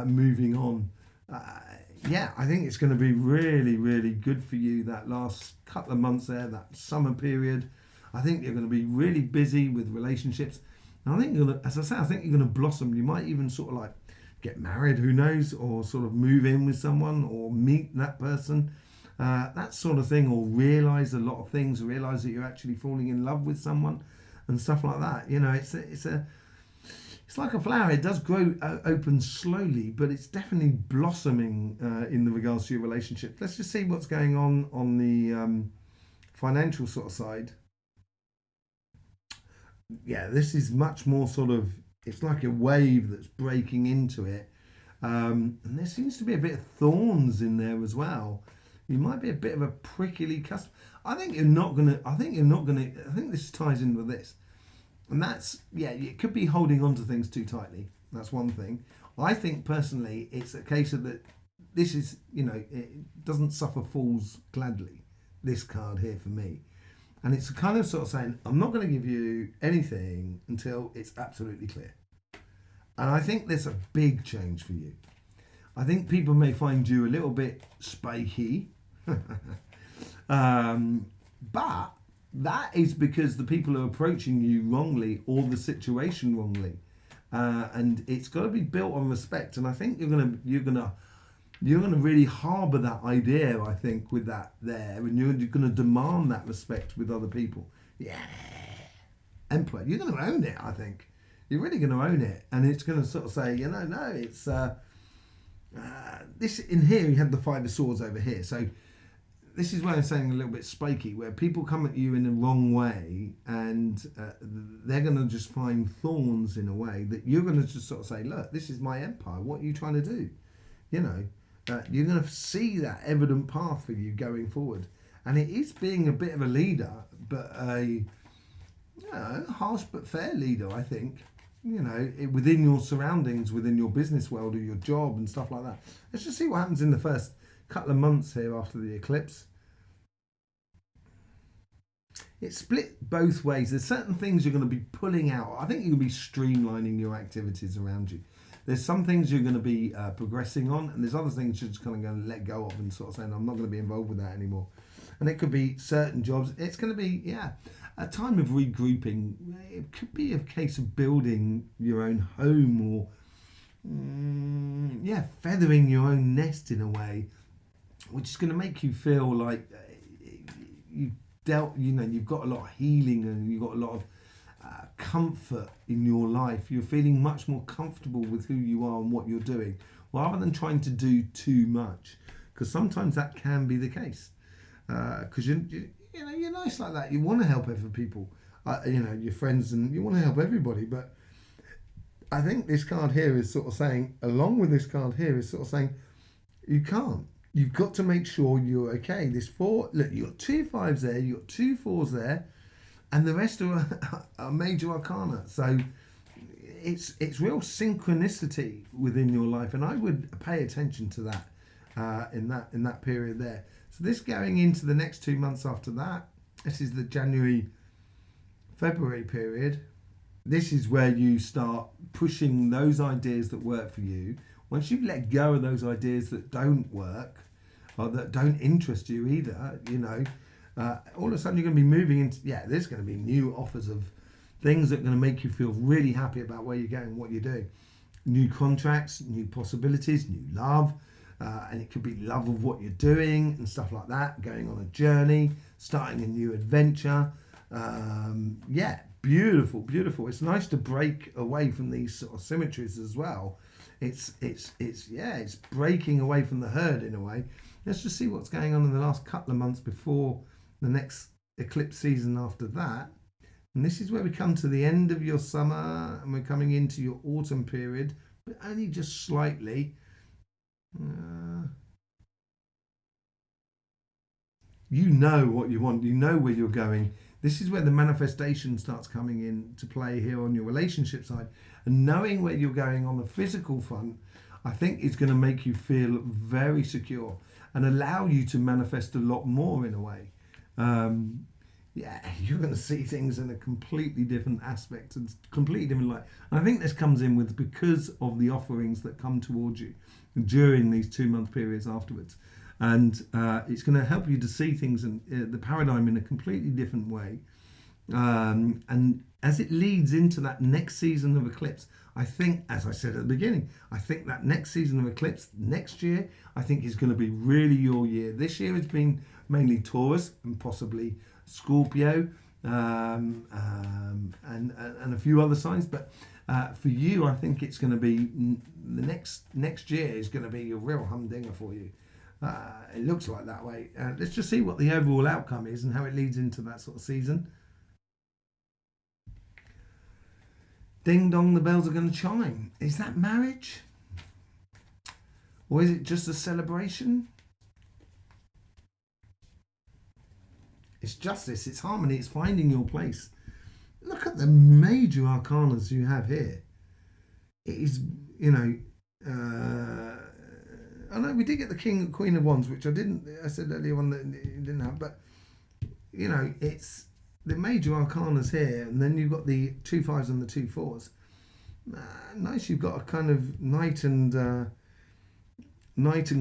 moving on. I think it's going to be really, really good for you that last couple of months there, that summer period. I think you're going to be really busy with relationships. And I think as I say, I think you're going to blossom. You might even sort of like get married, who knows, or sort of move in with someone or meet that person, that sort of thing, or realise a lot of things, realise that you're actually falling in love with someone and stuff like that. It's like a flower. It does grow open slowly, but it's definitely blossoming in regards to your relationship. Let's just see what's going on the financial sort of side. Yeah, this is much more sort of it's like a wave that's breaking into it. And there seems to be a bit of thorns in there as well. You might be a bit of a prickly customer. I think this ties in with this. And that's, yeah, it could be holding on to things too tightly. That's one thing. I think personally, it's a case of that this is, it doesn't suffer fools gladly, this card here for me. And it's kind of sort of saying, I'm not going to give you anything until it's absolutely clear. And I think there's a big change for you. I think people may find you a little bit spiky. But that is because the people are approaching you wrongly or the situation wrongly. And it's got to be built on respect. And I think you're gonna really harbour that idea, I think, with that there, and you're going to demand that respect with other people. Yeah, Emperor, you're going to own it. I think you're really going to own it, and it's going to sort of say, no, it's this in here. You had the Five of Swords over here, so this is where I'm saying a little bit spiky, where people come at you in the wrong way, and they're going to just find thorns in a way that you're going to just sort of say, look, this is my empire. What are you trying to do? You're going to see that evident path for you going forward. And it is being a bit of a leader, but a harsh but fair leader, I think. Within your surroundings, within your business world or your job and stuff like that. Let's just see what happens in the first couple of months here after the eclipse. It's split both ways. There's certain things you're going to be pulling out. I think you're going to be streamlining your activities around you. There's some things you're going to be progressing on, and there's other things you're just kind of going to let go of and sort of saying, I'm not going to be involved with that anymore. And it could be certain jobs. It's going to be, a time of regrouping. It could be a case of building your own home or, feathering your own nest in a way, which is going to make you feel like you've got a lot of healing and you've got a lot of comfort in your life. You're feeling much more comfortable with who you are and what you're doing, rather than trying to do too much, because sometimes that can be the case. Because you're nice like that. You want to help other people, your friends, and you want to help everybody. But I think this card here is sort of saying, along with this card here, is sort of saying, you can't. You've got to make sure you're okay. This 4, look, you've got 2 5s there, you've got 2 4s there, and the rest are major arcana. So it's real synchronicity within your life, and I would pay attention to that in that period there. So this going into the next 2 months after that, this is the January-February period. This is where you start pushing those ideas that work for you. Once you've let go of those ideas that don't work or that don't interest you either, all of a sudden you're going to be moving into, there's going to be new offers of things that are going to make you feel really happy about where you're going, what you're doing. New contracts, new possibilities, new love, and it could be love of what you're doing and stuff like that, going on a journey, starting a new adventure. Beautiful, beautiful. It's nice to break away from these sort of symmetries as well. It's breaking away from the herd in a way. Let's just see what's going on in the last couple of months before the next eclipse season after that. And this is where we come to the end of your summer and we're coming into your autumn period, but only just slightly. You know what you want, you know where you're going. This is where the manifestation starts coming into play here on your relationship side. And knowing where you're going on the physical front, I think is going to make you feel very secure and allow you to manifest a lot more in a way. You're going to see things in a completely different aspect and completely different light. And I think this comes in with because of the offerings that come towards you during these 2 month periods afterwards. And it's going to help you to see things in the paradigm in a completely different way. And as it leads into that next season of eclipse, I think, as I said at the beginning, I think that next season of eclipse next year, I think is going to be really your year. This year has been mainly Taurus and possibly Scorpio and a few other signs. But for you, I think it's going to be the next year is going to be a real humdinger for you. It looks like that way. Let's just see what the overall outcome is and how it leads into that sort of season. Ding dong, the bells are going to chime. Is that marriage? Or is it just a celebration? It's justice, it's harmony, it's finding your place. Look at the major arcanas you have here. It is, you know, I know we did get the King, Queen of Wands, which I said earlier on that you didn't have, but, you know, it's the major arcanas here, and then you've got the 2 5s and the 2 4s. Nice, you've got a kind of knight and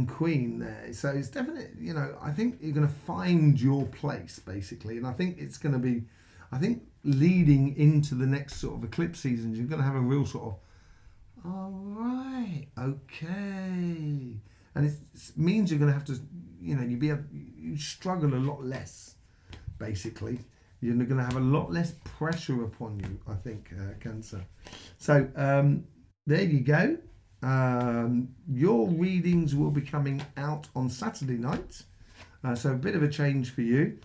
queen there. So it's definitely, you know, I think you're going to find your place, basically. And I think it's going to be, I think leading into the next sort of eclipse seasons, you're going to have a real sort of, all right, okay. And it means you're going to have to, you know, you struggle a lot less, basically. You're going to have a lot less pressure upon you, I think, Cancer. So there you go. Your readings will be coming out on Saturday night. So a bit of a change for you.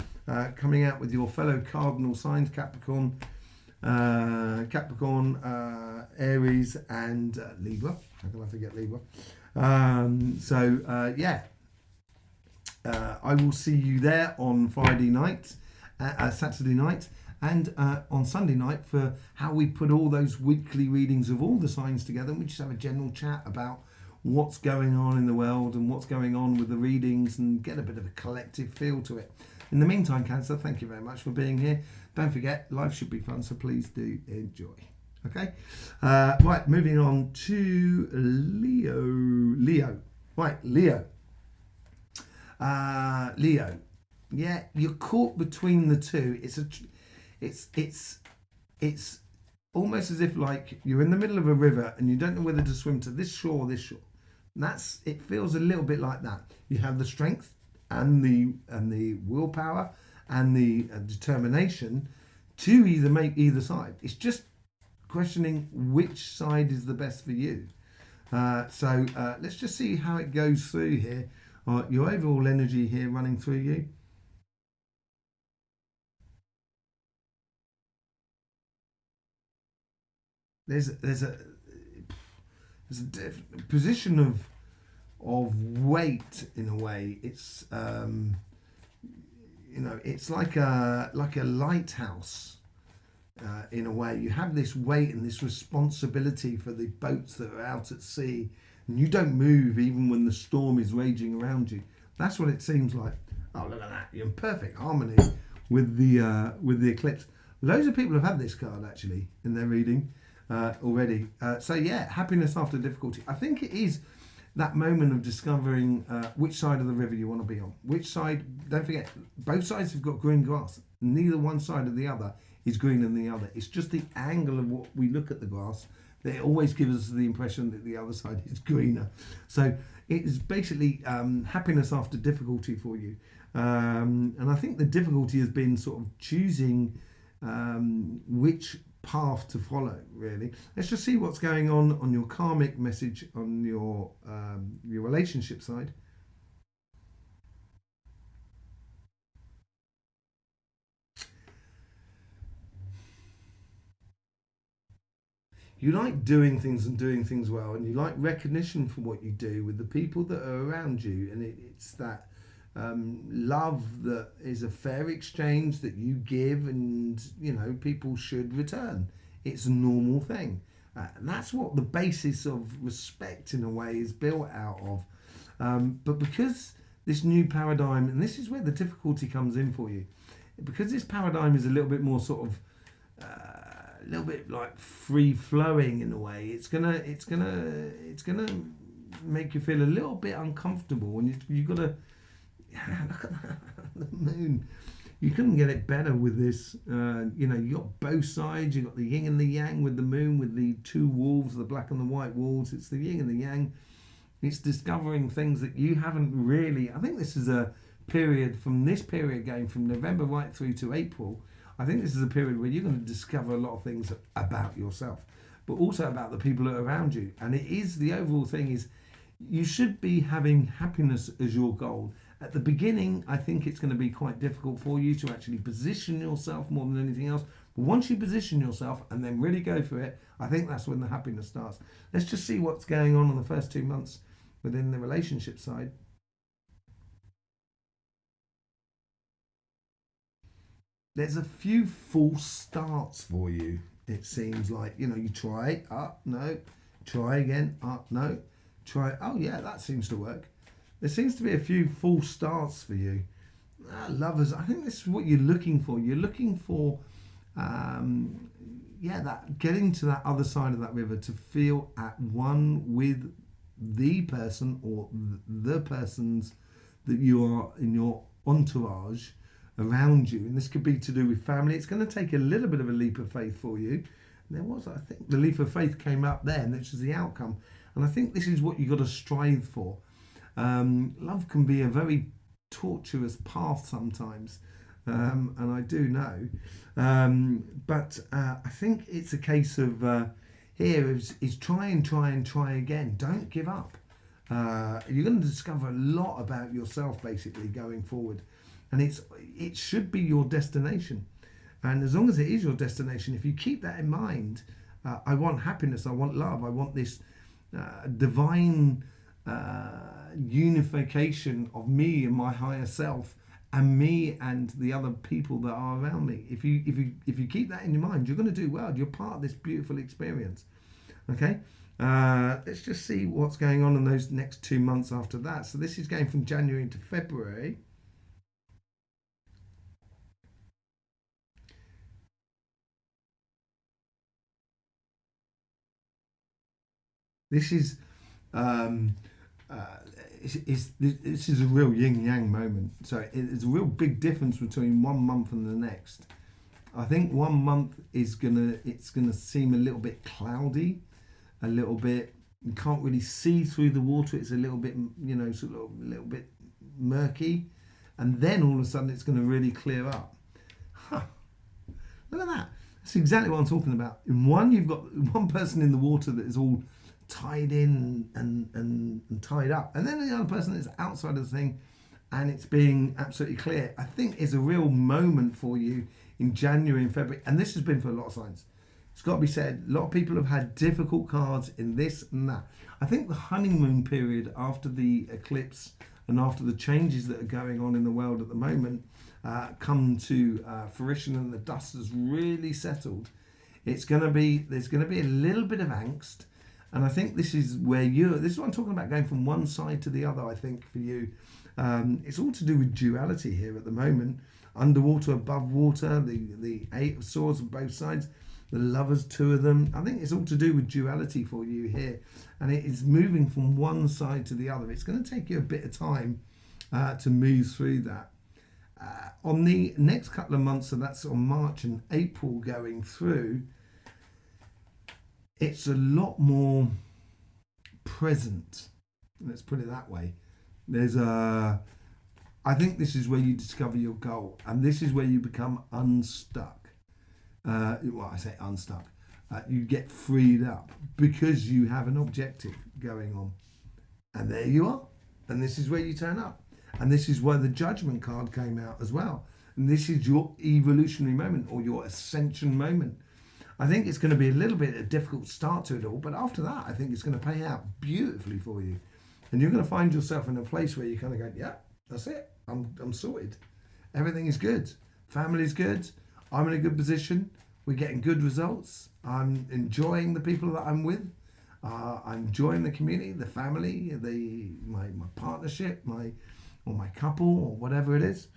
Coming out with your fellow cardinal signs, Capricorn, Aries and Libra. How can I forget Libra? I will see you there on Friday night. Saturday night and on Sunday night for how we put all those weekly readings of all the signs together, and we just have a general chat about what's going on in the world and what's going on with the readings and get a bit of a collective feel to it. In the meantime, Cancer, thank you very much for being here. Don't forget, life should be fun, so please do enjoy. Okay? Right, moving on to Leo. Right, Leo. Leo. Yeah, you're caught between the two. It's almost as if like you're in the middle of a river and you don't know whether to swim to this shore or this shore. It feels a little bit like that. You have the strength and the willpower and the determination to either make either side. It's just questioning which side is the best for you. So let's just see how it goes through here. Your overall energy here running through you. There's a position of weight in a way. It's you know, it's like a lighthouse in a way. You have this weight and this responsibility for the boats that are out at sea, and you don't move even when the storm is raging around you. That's what it seems like. Oh, look at that! You're in perfect harmony with the eclipse. Loads of people have had this card actually in their reading. Already. So yeah, happiness after difficulty. I think it is that moment of discovering which side of the river you want to be on. Which side, don't forget, both sides have got green grass. Neither one side or the other is greener than the other. It's just the angle of what we look at the grass that it always gives us the impression that the other side is greener. So it is basically happiness after difficulty for you. And I think the difficulty has been sort of choosing which path to follow, really. Let's just see what's going on your karmic message on your relationship side. You like doing things and doing things well, and you like recognition for what you do with the people that are around you, and it's that love that is a fair exchange that you give, and you know people should return. It's a normal thing. That's what the basis of respect in a way is built out of. But because this new paradigm, and this is where the difficulty comes in for you, because this paradigm is a little bit more sort of a little bit like free flowing in a way, it's gonna make you feel a little bit uncomfortable, and you've got to look at the moon. You couldn't get it better with this. You know, you got both sides. You got the yin and the yang with the moon, with the two wolves, the black and the white wolves. It's the yin and the yang. It's discovering things that you haven't really. I think this is a period going from November right through to April. I think this is a period where you're going to discover a lot of things about yourself, but also about the people that are around you. And it is, the overall thing is, you should be having happiness as your goal. At the beginning, I think it's going to be quite difficult for you to actually position yourself more than anything else But once you position yourself and then really go for it, I think that's when the happiness starts. Let's just see what's going on the first 2 months within the relationship side. There's a few false starts for you. It seems like, you try, no, try again, no, try, oh yeah, that seems to work. There seems to be a few false starts for you. Lovers, I think this is what you're looking for. You're looking for, that getting to that other side of that river, to feel at one with the person or the persons that you are in your entourage around you. And this could be to do with family. It's going to take a little bit of a leap of faith for you. And there was, I think, the leap of faith came up there, and which is the outcome. And I think this is what you've got to strive for. Love can be a very tortuous path sometimes, and I do know. But I think it's a case of here is try again. Don't give up. You're going to discover a lot about yourself basically going forward, and it should be your destination. And as long as it is your destination, if you keep that in mind, I want happiness, I want love, I want this divine unification of me and my higher self, and me and the other people that are around me. If you keep that in your mind, you're going to do well. You're part of this beautiful experience. Okay, let's just see what's going on in those next 2 months after that. So this is going from January to February. This is this is a real yin-yang moment. So it's a real big difference between 1 month and the next. I think 1 month it's gonna seem a little bit cloudy, a little bit, you can't really see through the water. It's a little bit, sort of a little bit murky, and then all of a sudden it's going to really clear up. Look at that. That's exactly what I'm talking about. In one, you've got one person in the water that is all tied in and tied up, and then the other person is outside of the thing and it's being absolutely clear. I think it's a real moment for you in January and February, and this has been for a lot of signs. It's got to be said, a lot of people have had difficult cards in this and that. I think the honeymoon period after the eclipse and after the changes that are going on in the world at the moment come to fruition, and the dust has really settled. There's going to be a little bit of angst. And I think this is where this is what I'm talking about, going from one side to the other, I think, for you. It's all to do with duality here at the moment. Underwater, above water, the Eight of Swords on both sides, the Lovers, 2 of them. I think it's all to do with duality for you here. And it is moving from one side to the other. It's going to take you a bit of time to move through that. On the next couple of months, so that's on March and April going through, it's a lot more present. Let's put it that way. I think this is where you discover your goal, and this is where you become unstuck. I say unstuck. You get freed up because you have an objective going on, and there you are. And this is where you turn up, and this is why the Judgment card came out as well. And this is your evolutionary moment or your ascension moment. I think it's going to be a little bit of a difficult start to it all, but after that, I think it's going to pay out beautifully for you. And you're going to find yourself in a place where you kind of go, yeah, that's it. I'm sorted. Everything is good. Family's good. I'm in a good position. We're getting good results. I'm enjoying the people that I'm with. I'm enjoying the community, the family, my partnership, my couple, or whatever it is.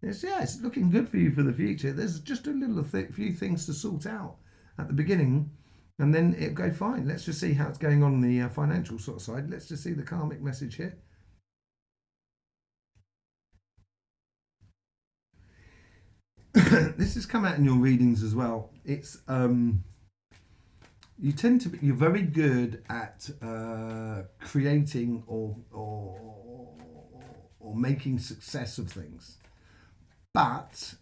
It's looking good for you for the future. There's just a few things to sort out at the beginning, and then it'll go fine. Let's just see how it's going on the financial sort of side. Let's just see the karmic message here. This has come out in your readings as well. It's you're very good at creating or making success of things, but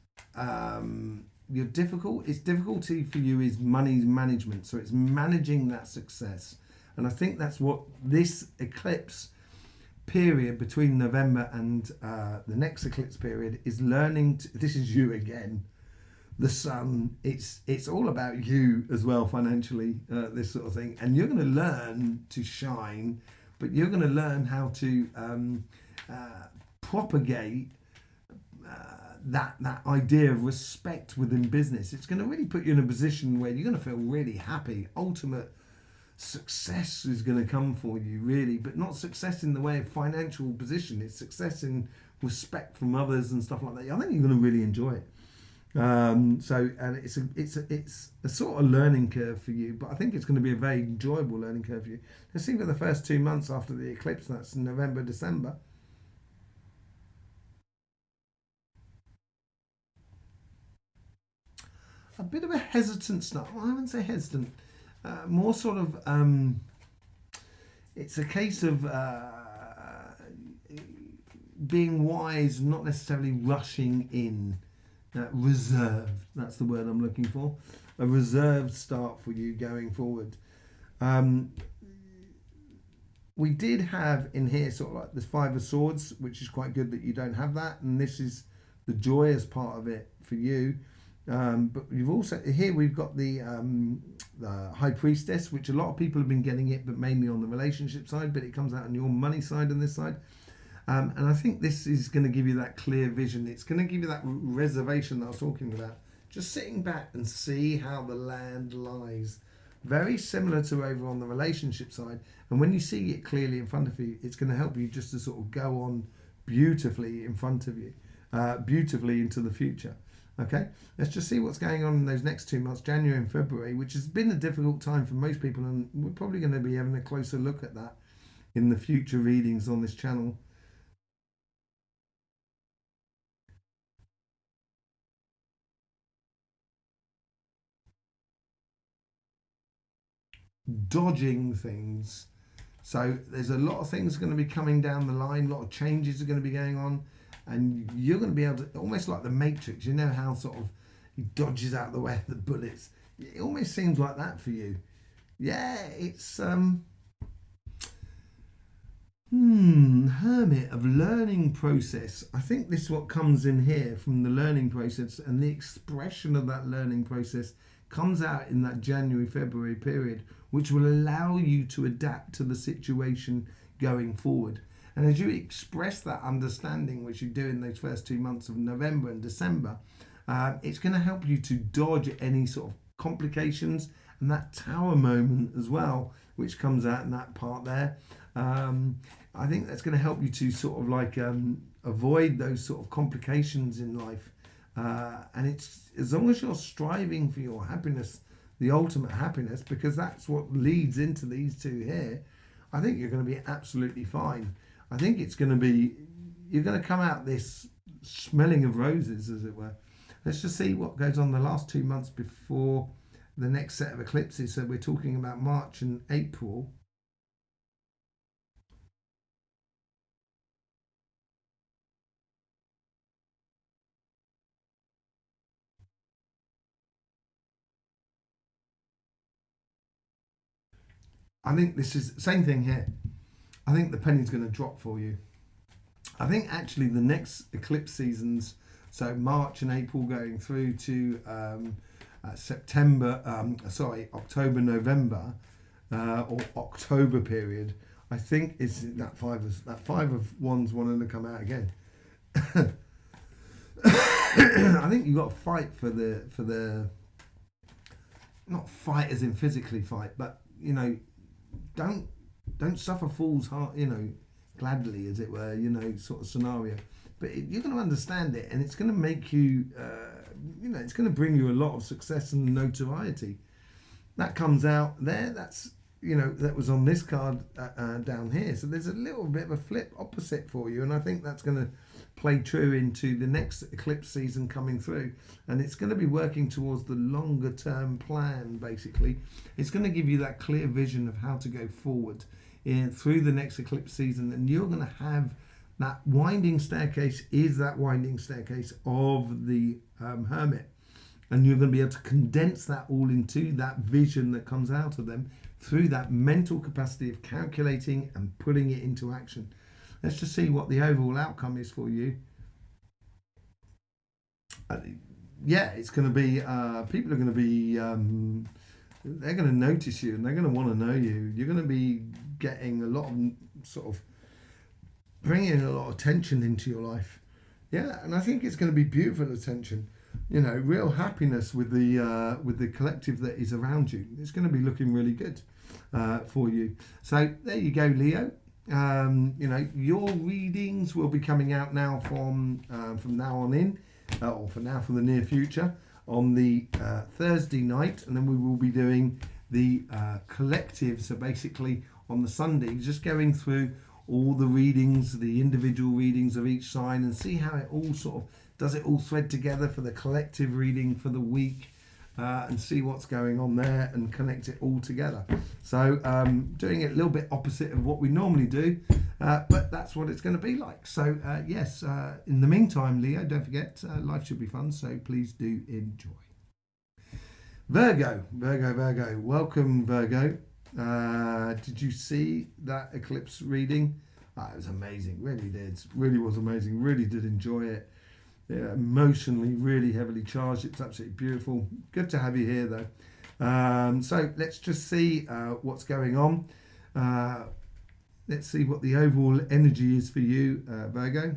difficulty for you is money management. So it's managing that success, and I think that's what this eclipse period between November and the next eclipse period is learning. This is you again, the sun. It's all about you as well financially, this sort of thing. And you're going to learn to shine, but you're going to learn how to propagate that idea of respect within business. It's going to really put you in a position where you're going to feel really happy. Ultimate success is going to come for you, really, but not success in the way of financial position. It's success in respect from others and stuff like that. I think you're going to really enjoy it. And it's a sort of learning curve for you, but I think it's going to be a very enjoyable learning curve for you. Let's see for the first 2 months after the eclipse. That's November, December. A bit of a hesitant start. Well, I wouldn't say hesitant. More sort of. It's a case of being wise, not necessarily rushing in. Reserved. That's the word I'm looking for. A reserved start for you going forward. We did have in here sort of like the Five of Swords, which is quite good that you don't have that, and this is the joyous part of it for you. But you've also here we've got the High Priestess, which a lot of people have been getting it, but mainly on the relationship side. But it comes out on your money side on this side. And I think this is going to give you that clear vision. It's going to give you that reservation that I was talking about. Just sitting back and see how the land lies. Very similar to over on the relationship side. And when you see it clearly in front of you, it's going to help you just to sort of go on beautifully in front of you, beautifully into the future. Okay, let's just see what's going on in those next 2 months, January and February, which has been a difficult time for most people. And we're probably going to be having a closer look at that in the future readings on this channel. Dodging things. So there's a lot of things going to be coming down the line, a lot of changes are going to be going on, and you're going to be able to, almost like the Matrix, you know how sort of he dodges out the way of the bullets. It almost seems like that for you. Yeah, it's Hermit of learning process. I think this is what comes in here from the learning process, and the expression of that learning process comes out in that January, February period, which will allow you to adapt to the situation going forward. And as you express that understanding, which you do in those first 2 months of November and December, it's going to help you to dodge any sort of complications, and that Tower moment as well, which comes out in that part there. I think that's going to help you to sort of like avoid those sort of complications in life. And it's as long as you're striving for your happiness, the ultimate happiness, because that's what leads into these two here, I think you're going to be absolutely fine. I think it's going to be, you're going to come out this smelling of roses, as it were. Let's just see what goes on the last 2 months before the next set of eclipses. So we're talking about March and April. I think this is the same thing here. I think the penny's going to drop for you. I think actually the next eclipse seasons, so March and April going through to October, November, or October period, I think is that five of wands wanting to come out again. I think you've got to fight for the not fight as in physically fight, but you know, don't suffer fool's heart, you know, gladly, as it were, you know, sort of scenario. But you're going to understand it, and it's going to make you, you know, it's going to bring you a lot of success and notoriety. That comes out there. That's, you know, that was on this card down here. So there's a little bit of a flip opposite for you, and I think that's going to play true into the next eclipse season coming through, and it's going to be working towards the longer term plan. Basically, it's going to give you that clear vision of how to go forward through the next eclipse season, and you're going to have that winding staircase is that winding staircase of the Hermit, and you're going to be able to condense that all into that vision that comes out of them through that mental capacity of calculating and putting it into action. Let's just see what the overall outcome is for you. yeah, it's going to be, people are going to be, they're going to notice you and they're going to want to know you. You're going to be getting a lot of sort of bringing a lot of attention into your life. Yeah, and I think it's going to be beautiful attention. You know, real happiness with the collective that is around you. It's going to be looking really good for you. So there you go, Leo. You know, your readings will be coming out now from now on in, or for now, for the near future, on the Thursday night, and then we will be doing the collective. So basically on the Sunday, just going through all the readings, the individual readings of each sign, and see how it all sort of does it all thread together for the collective reading for the week, and see what's going on there and connect it all together. So doing it a little bit opposite of what we normally do, but that's what it's going to be like. So yes, in the meantime, Leo, don't forget, life should be fun, so please do enjoy. Virgo. Welcome, Virgo. Did you see that eclipse reading? It was amazing, really did. Really was amazing, really did enjoy it. Yeah, emotionally, really heavily charged. It's absolutely beautiful. Good to have you here, though. So let's just see what's going on. Let's see what the overall energy is for you, Virgo.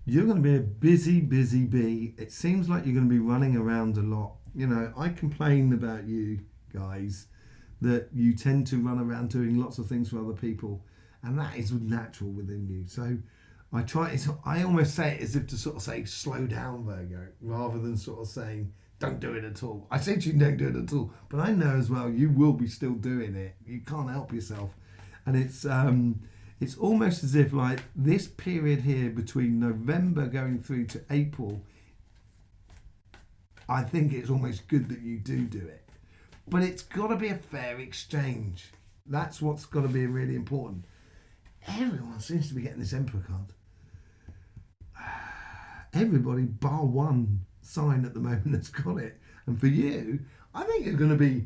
You're going to be a busy bee. It seems like you're going to be running around a lot. You know, I complain about you guys that you tend to run around doing lots of things for other people, and that is natural within you. So I almost say it as if to sort of say, slow down, Virgo, rather than sort of saying, don't do it at all. I say to you, don't do it at all, but I know as well you will be still doing it. You can't help yourself. And it's almost as if like this period here between November going through to April, I think it's almost good that you do it. But it's got to be a fair exchange. That's what's got to be really important. Everyone seems to be getting this Emperor card. Everybody bar one sign at the moment has got it. And for you, I think you're going to be,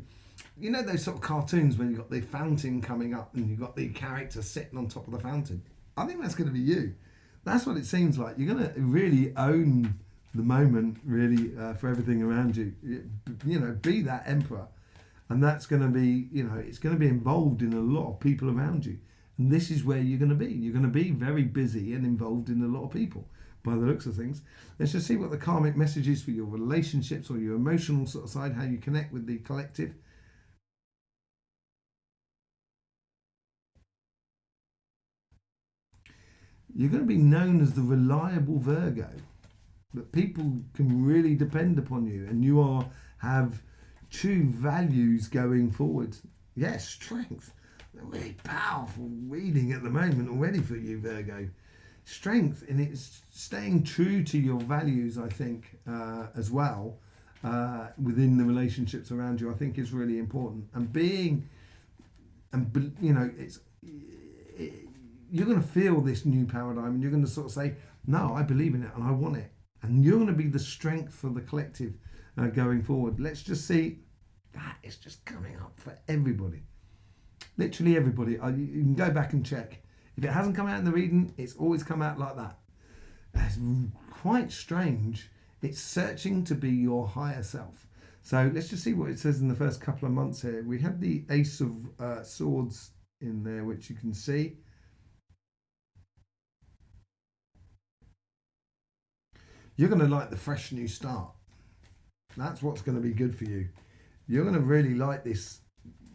you know those sort of cartoons when you've got the fountain coming up and you've got the character sitting on top of the fountain? I think that's going to be you. That's what it seems like. You're going to really own the moment, really, for everything around you. You know, be that Emperor. And that's going to be, you know, it's going to be involved in a lot of people around you. And this is where you're going to be. You're going to be very busy and involved in a lot of people, by the looks of things. Let's just see what the karmic message is for your relationships or your emotional sort of side, how you connect with the collective. You're going to be known as the reliable Virgo, that people can really depend upon you, and you have true values going forward. Yes, strength. A really powerful reading at the moment already for you, Virgo. Strength, and it's staying true to your values, I think, as well, within the relationships around you, I think is really important. And you know, you're going to feel this new paradigm, and you're going to sort of say, no, I believe in it and I want it. And you're going to be the strength for the collective going forward. Let's just see. That is just coming up for everybody. Literally everybody. You can go back and check. If it hasn't come out in the reading, it's always come out like that. It's quite strange. It's searching to be your higher self. So let's just see what it says in the first couple of months here. We have the Ace of Swords in there, which you can see. You're going to like the fresh new start. That's what's going to be good for you. You're going to really like this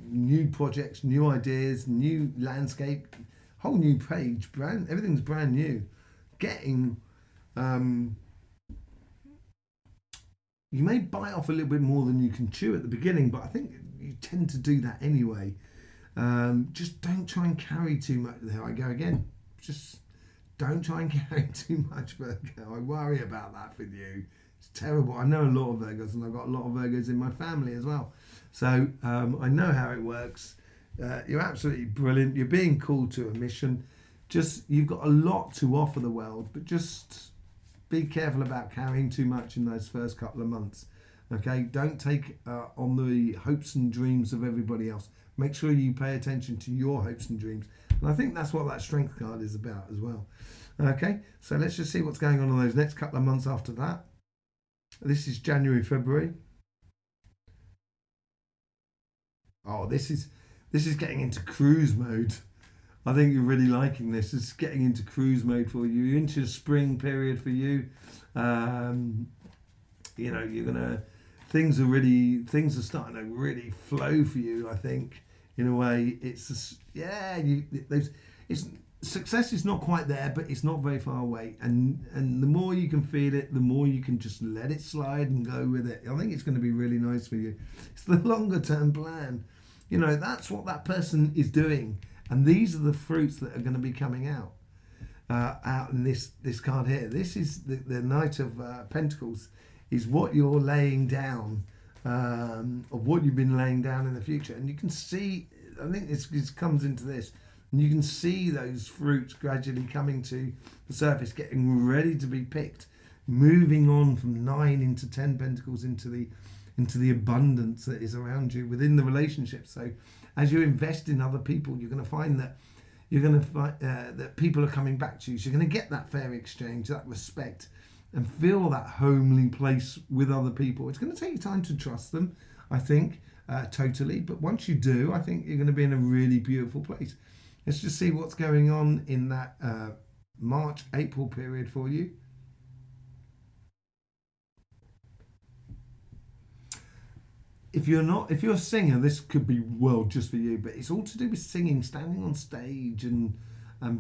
new projects, new ideas, new landscape, whole new page, everything's brand new. Getting, you may bite off a little bit more than you can chew at the beginning, but I think you tend to do that anyway. Just don't try and carry too much. There I go again. Just don't try and carry too much, Virgo. I worry about that with you. It's terrible. I know a lot of Virgos, and I've got a lot of Virgos in my family as well. So I know how it works. You're absolutely brilliant. You're being called to a mission. You've got a lot to offer the world, but just be careful about carrying too much in those first couple of months. Okay, don't take on the hopes and dreams of everybody else. Make sure you pay attention to your hopes and dreams. And I think that's what that strength card is about as well. Okay, so let's just see what's going on in those next couple of months after that. This is January, February. Oh, this is getting into cruise mode. I think you're really liking this. It's getting into cruise mode for you. You're into the spring period for you. You know, things are starting to really flow for you. I think in a way, it's just, success is not quite there, but it's not very far away. And the more you can feel it, the more you can just let it slide and go with it. I think it's going to be really nice for you. It's the longer term plan. You know, that's what that person is doing. And these are the fruits that are going to be coming out in this card here. This is the Knight of Pentacles, is what you're laying down, of what you've been laying down in the future. And you can see, I think this comes into this, and you can see those fruits gradually coming to the surface, getting ready to be picked, moving on from 9 into 10 Pentacles into the abundance that is around you within the relationship. So as you invest in other people, you're going to find that that people are coming back to you. So you're going to get that fair exchange, that respect, and feel that homely place with other people. It's going to take you time to trust them, I think, totally. But once you do, I think you're going to be in a really beautiful place. Let's just see what's going on in that March, April period for you. If you're a singer, this could be just for you, but it's all to do with singing, standing on stage and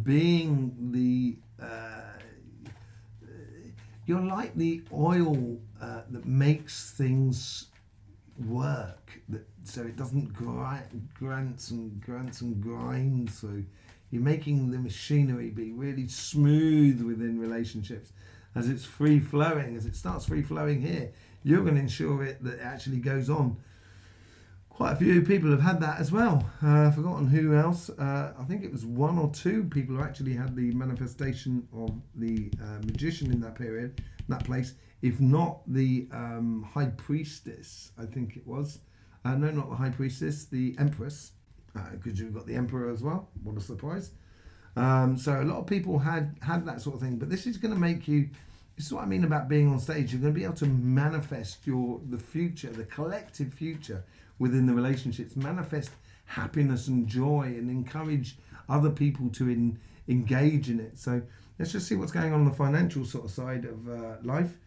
being the, you're like the oil that makes things work, so it doesn't grants and grind. So you're making the machinery be really smooth within relationships as it's free flowing, as it starts free flowing here. You're going to ensure that it actually goes on. Quite a few people have had that as well. I've forgotten who else. I think it was 1 or 2 people who actually had the manifestation of the magician in that period, that place. If not the high priestess, I think it was. No, not the high priestess, the empress, because you've got the emperor as well. What a surprise. So a lot of people had that sort of thing. But this is going to make you... This is what I mean about being on stage. You're going to be able to manifest the future, the collective future within the relationships. Manifest happiness and joy and encourage other people to engage in it. So let's just see what's going on the financial sort of side of life.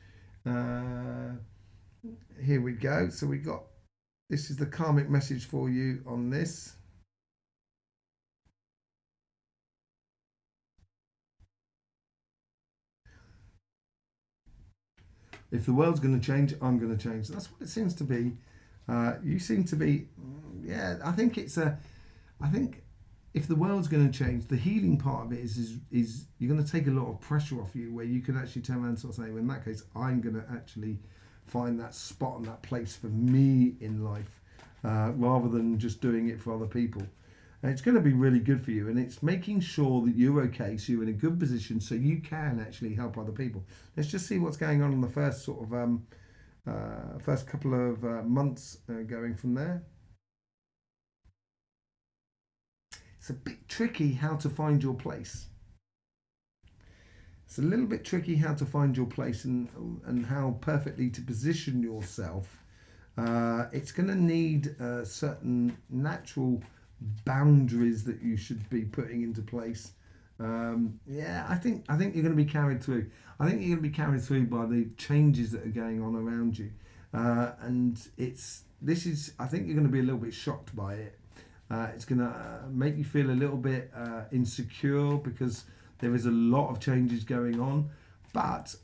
Here we go. So this is the karmic message for you on this. If the world's going to change, I'm going to change. That's what it seems to be. You seem to be, I think if the world's going to change, the healing part of it is you're going to take a lot of pressure off you, where you can actually turn around and sort of say, well, in that case, I'm going to actually find that spot and that place for me in life, rather than just doing it for other people. And it's going to be really good for you, and it's making sure that you're okay, so you're in a good position, so you can actually help other people. Let's just see what's going on in the first sort of first couple of months going from there. It's a bit tricky how to find your place. It's a little bit tricky how to find your place and how perfectly to position yourself. It's going to need certain natural boundaries that you should be putting into place. I think you're going to be carried through. I think you're going to be carried through by the changes that are going on around you, and I think you're going to be a little bit shocked by it. It's going to make you feel a little bit insecure because there is a lot of changes going on, but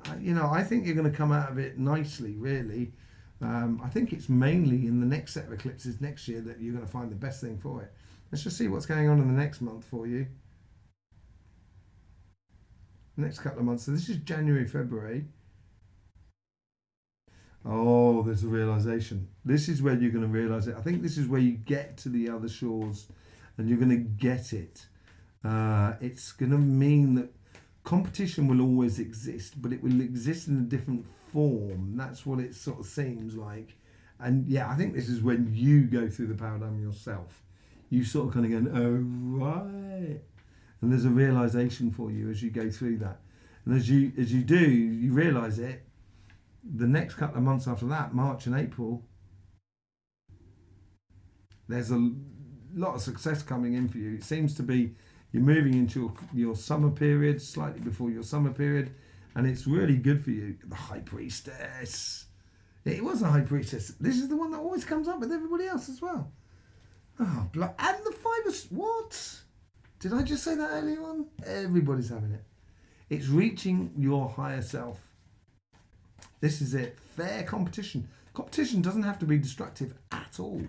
I think you're going to come out of it nicely, really. I think it's mainly in the next set of eclipses next year that you're going to find the best thing for it. Let's just see what's going on in the next month for you. Next couple of months. So this is January, February. Oh, there's a realization. This is where you're going to realize it. I think this is where you get to the other shores and you're going to get it. It's going to mean that competition will always exist, but it will exist in a different form. That's what it sort of seems like. And yeah, I think this is when you go through the paradigm yourself. You sort of kind of go, oh, right. and there's a realization for you as you go through that. And as you do, you realize it. The next couple of months after that, March and April, there's a lot of success coming in for you. It seems to be you're moving into your summer period, slightly before your summer period, and it's really good for you. The High Priestess. It was a High Priestess. This is the one that always comes up with everybody else as well. Oh, and the Five of... What? Did I just say that earlier on? Everybody's having it. It's reaching your higher self. This is it. Fair competition. Competition doesn't have to be destructive at all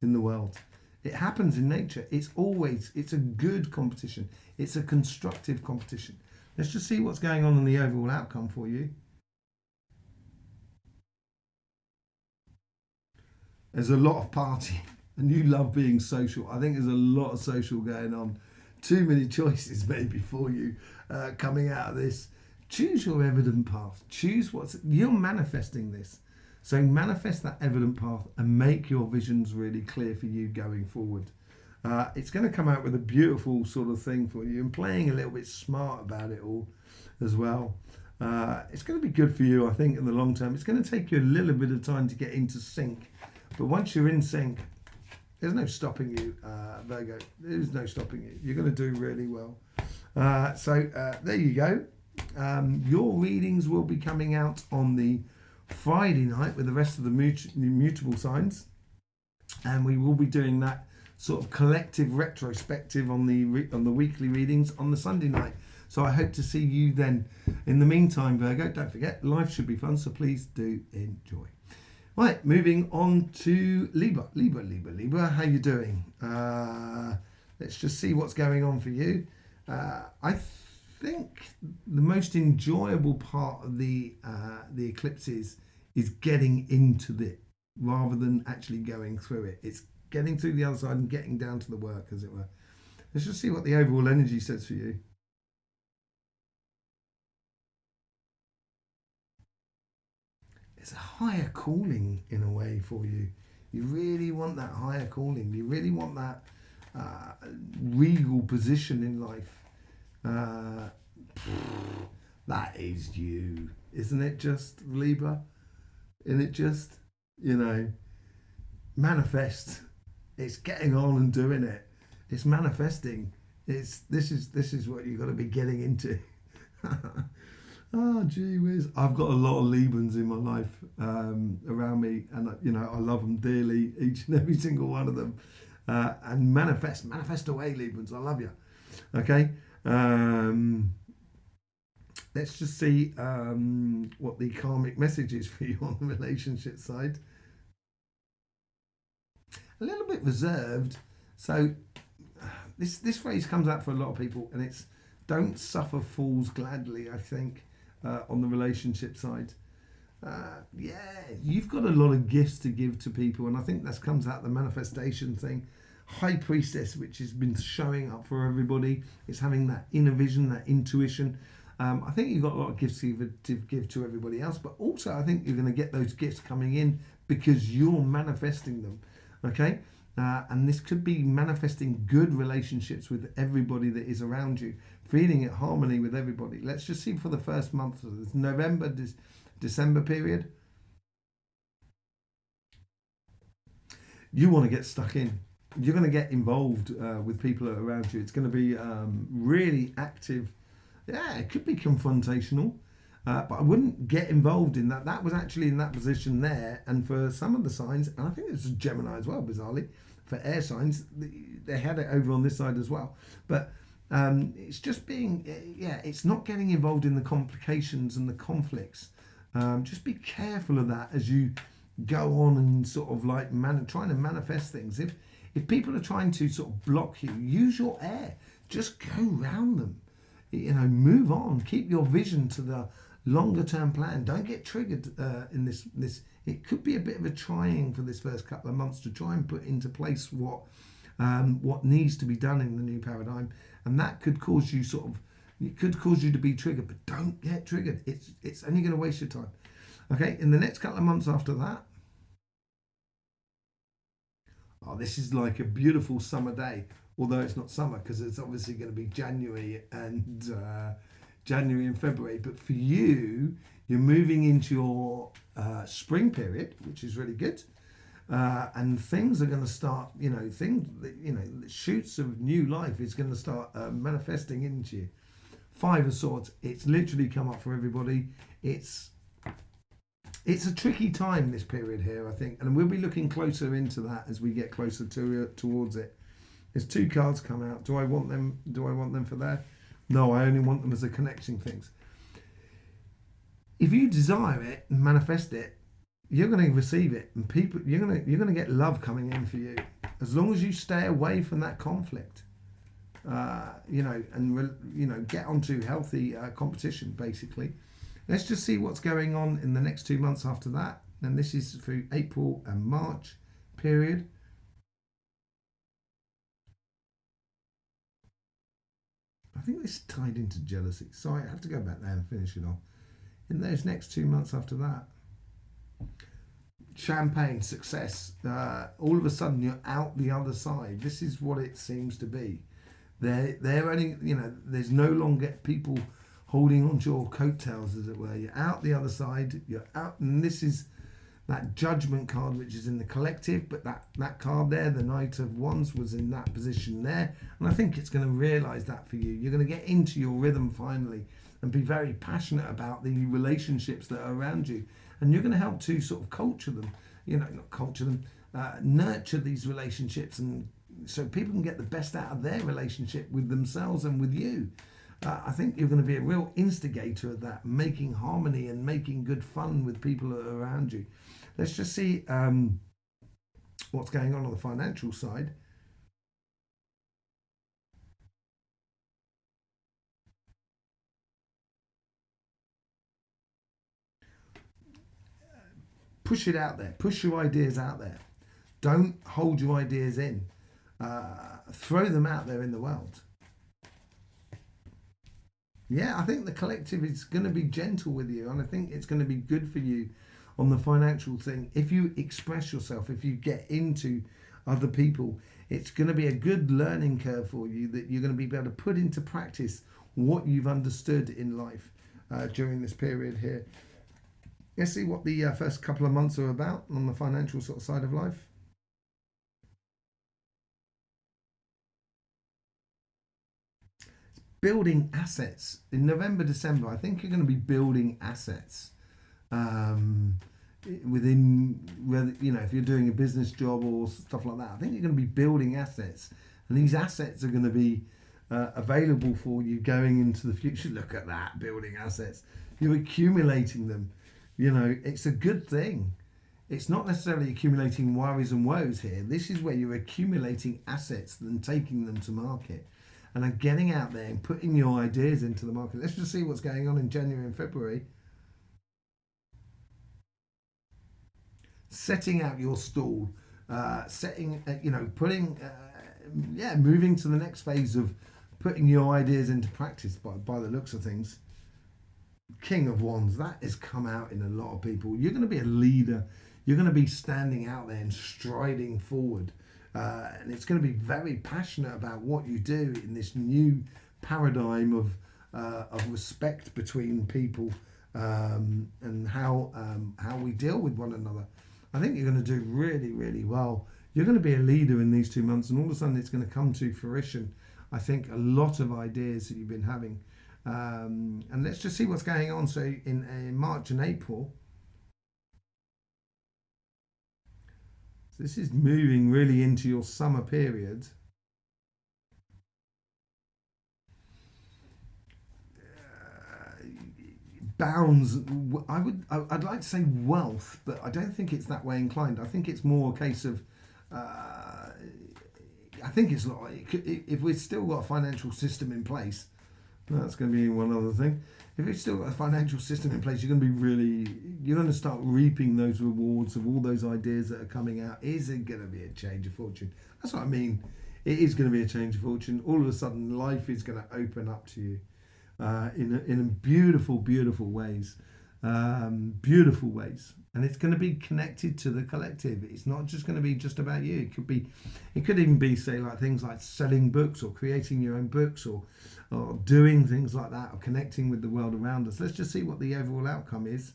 in the world. It happens in nature. It's a good competition. It's a constructive competition. Let's just see what's going on in the overall outcome for you. There's a lot of partying, and you love being social. I think there's a lot of social going on. Too many choices maybe for you coming out of this. Choose your evident path. Choose you're manifesting this. So manifest that evident path and make your visions really clear for you going forward. It's going to come out with a beautiful sort of thing for you, and playing a little bit smart about it all as well. It's going to be good for you, I think, in the long term. It's going to take you a little bit of time to get into sync. But once you're in sync, there's no stopping you, Virgo. There's no stopping you. You're going to do really well. So there you go. Your readings will be coming out on the Friday night with the rest of the mutable signs, and we will be doing that sort of collective retrospective on the weekly readings on the Sunday night. So I hope to see you then. In the meantime, Virgo, don't forget, life should be fun, so please do enjoy. Right, moving on to Libra. Libra, how you doing? Let's just see what's going on for you. I think the most enjoyable part of the eclipses is getting into it rather than actually going through it. It's getting through the other side and getting down to the work, as it were. Let's just see what the overall energy says for you. It's a higher calling in a way for you. You really want that higher calling. You really want that regal position in life. That is you, isn't it? Just Libra, isn't it? Just, manifest. It's getting on and doing it. It's manifesting. This is what you've got to be getting into. Oh, gee whiz. I've got a lot of Librans in my life around me, and I love them dearly, each and every single one of them. And manifest away, Librans. I love you. Okay. Let's just see what the karmic message is for you on the relationship side. A little bit reserved. So this phrase comes out for a lot of people, and it's don't suffer fools gladly, I think, on the relationship side. You've got a lot of gifts to give to people, and I think that comes out the manifestation thing. High Priestess, which has been showing up for everybody. It's having that inner vision, that intuition. I think you've got a lot of gifts to give to everybody else, but also I think you're going to get those gifts coming in because you're manifesting them. Okay? And this could be manifesting good relationships with everybody that is around you, feeling at harmony with everybody. Let's just see for the first month of this November, December period. You want to get stuck in. You're going to get involved with people around you. It's going to be really active. Yeah, it could be confrontational, but I wouldn't get involved in that. That was actually in that position there. And for some of the signs, and I think it's Gemini as well, bizarrely, for air signs, they had it over on this side as well. But it's just being, it's not getting involved in the complications and the conflicts. Just be careful of that as you go on and sort of like trying to manifest things. If people are trying to sort of block you, use your air. Just go round them. Move on. Keep your vision to the longer term plan. Don't get triggered in this. It could be a bit of a trying for this first couple of months to try and put into place what needs to be done in the new paradigm, and that could cause you to be triggered. But don't get triggered. It's only going to waste your time. Okay. In the next couple of months after that, this is like a beautiful summer day. although it's not summer, because it's obviously going to be January and February. But for you, you're moving into your spring period, which is really good. And things are going to start, shoots of new life is going to start manifesting into you. Five of Swords, it's literally come up for everybody. It's a tricky time, this period here, I think, and we'll be looking closer into that as we get closer towards it. There's two cards come out. Do I want them? Do I want them for there? No, I only want them as a connecting things. If you desire it and manifest it, you're going to receive it, and you're going to get love coming in for you, as long as you stay away from that conflict. Get onto healthy competition, basically. Let's just see what's going on in the next 2 months after that. And this is through April and March period. I think this tied into jealousy. Sorry, I have to go back there and finish it off. In those next 2 months after that, champagne, success. All of a sudden, you're out the other side. This is what it seems to be. They're only, there's no longer people holding on to your coattails, as it were. You're out the other side. You're out, and this is that Judgment card, which is in the collective. But that card there, the Knight of Wands, was in that position there, and I think it's going to realise that for you. You're going to get into your rhythm finally, and be very passionate about the relationships that are around you, and you're going to help to sort of culture them. Not culture them, nurture these relationships, and so people can get the best out of their relationship with themselves and with you. I think you're going to be a real instigator of that, making harmony and making good fun with people that are around you. Let's just see what's going on the financial side. Push it out there. Push your ideas out there. Don't hold your ideas in. Throw them out there in the world. Yeah, I think the collective is going to be gentle with you, and I think it's going to be good for you on the financial thing. If you express yourself, if you get into other people, it's going to be a good learning curve for you, that you're going to be able to put into practice what you've understood in life during this period here. Let's see what the first couple of months are about on the financial sort of side of life. Building assets in November, December. I think you're going to be building assets within, whether if you're doing a business job or stuff like that. I think you're going to be building assets, and these assets are going to be available for you going into the future. Look at that, building assets. You're accumulating them. It's a good thing. It's not necessarily accumulating worries and woes here. This is where you're accumulating assets and taking them to market, and are getting out there and putting your ideas into the market. Let's just see what's going on in January and February. Setting out your stall, moving to the next phase of putting your ideas into practice by the looks of things. King of Wands, that has come out in a lot of people. You're going to be a leader. You're going to be standing out there and striding forward. And it's going to be very passionate about what you do in this new paradigm of respect between people, and how we deal with one another. I think you're going to do really, really well. You're going to be a leader in these 2 months, and all of a sudden it's going to come to fruition. I think a lot of ideas that you've been having. And let's just see what's going on. So in March and April, this is moving really into your summer period. Bounds, I'd like to say wealth, but I don't think it's that way inclined. I think it's more a case of, I think it's like, if we've still got a financial system in place, that's going to be one other thing. If it's still got a financial system in place, you're going to start reaping those rewards of all those ideas that are coming out. Is it going to be a change of fortune? That's what I mean. It is going to be a change of fortune. All of a sudden, life is going to open up to you in beautiful, beautiful ways. beautiful ways, and it's going to be connected to the collective. It's not just going to be just about you. It could even be, say, like things like selling books or creating your own books, or doing things like that, or connecting with the world around us. Let's just see what the overall outcome is.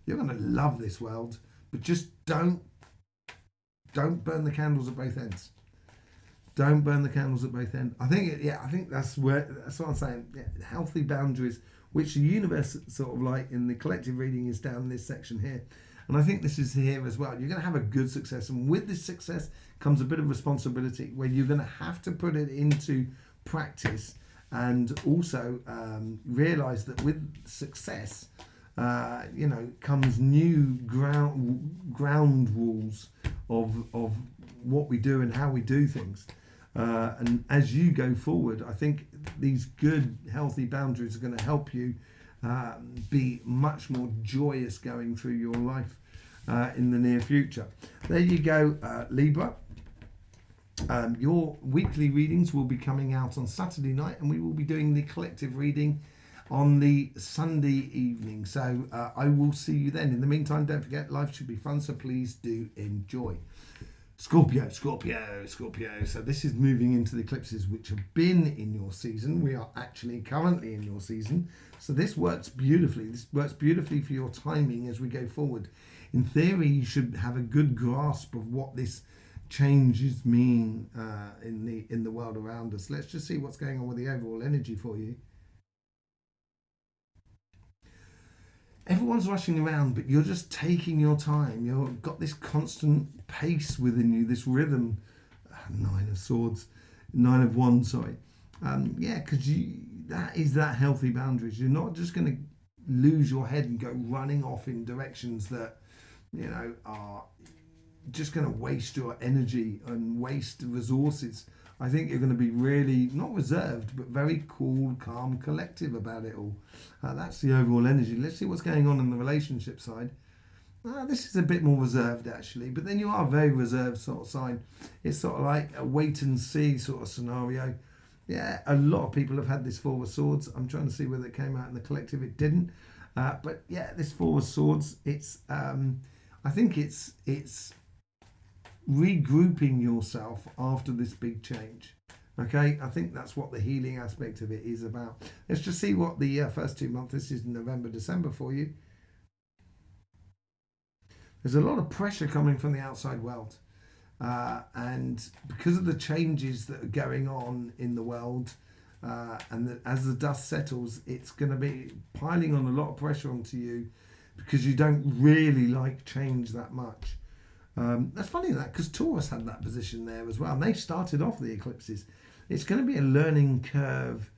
You're going to love this world, but just don't burn the candles at both ends. Don't burn the candles at both ends. I think that's what I'm saying. Yeah, healthy boundaries, which the universe sort of like in the collective reading is down this section here. And I think this is here as well. You're going to have a good success. And with this success comes a bit of responsibility where you're going to have to put it into practice, and also realize that with success, comes new ground rules of what we do and how we do things. And as you go forward, I think these good, healthy boundaries are going to help you be much more joyous going through your life in the near future. There you go, Libra. Your weekly readings will be coming out on Saturday night, and we will be doing the collective reading on the Sunday evening. So I will see you then. In the meantime, don't forget, life should be fun, so please do enjoy. Scorpio. So this is moving into the eclipses which have been in your season. We are actually currently in your season. So this works beautifully. This works beautifully for your timing as we go forward. In theory, you should have a good grasp of what this changes mean in the world around us. Let's just see what's going on with the overall energy for you. Everyone's rushing around, but you're just taking your time. You've got this constant pace within you, this rhythm. Nine of Wands, sorry. Because that is that healthy boundaries. You're not just going to lose your head and go running off in directions that, are just going to waste your energy and waste resources. I think you're going to be really, not reserved, but very cool, calm, collective about it all. That's the overall energy. Let's see what's going on the relationship side. This is a bit more reserved, actually, but then you are a very reserved sort of sign. It's sort of like a wait and see sort of scenario. Yeah, a lot of people have had this Four of Swords. I'm trying to see whether it came out in the collective. It didn't. But yeah, this Four of Swords, it's, I think it's regrouping yourself after this big change. Okay, I think that's what the healing aspect of it is about. Let's just see what the first 2 months, this is November, December for you. There's a lot of pressure coming from the outside world. And because of the changes that are going on in the world, and that as the dust settles, it's going to be piling on a lot of pressure onto you because you don't really like change that much. That's funny that, because Taurus had that position there as well, and they started off the eclipses. It's going to be a learning curve,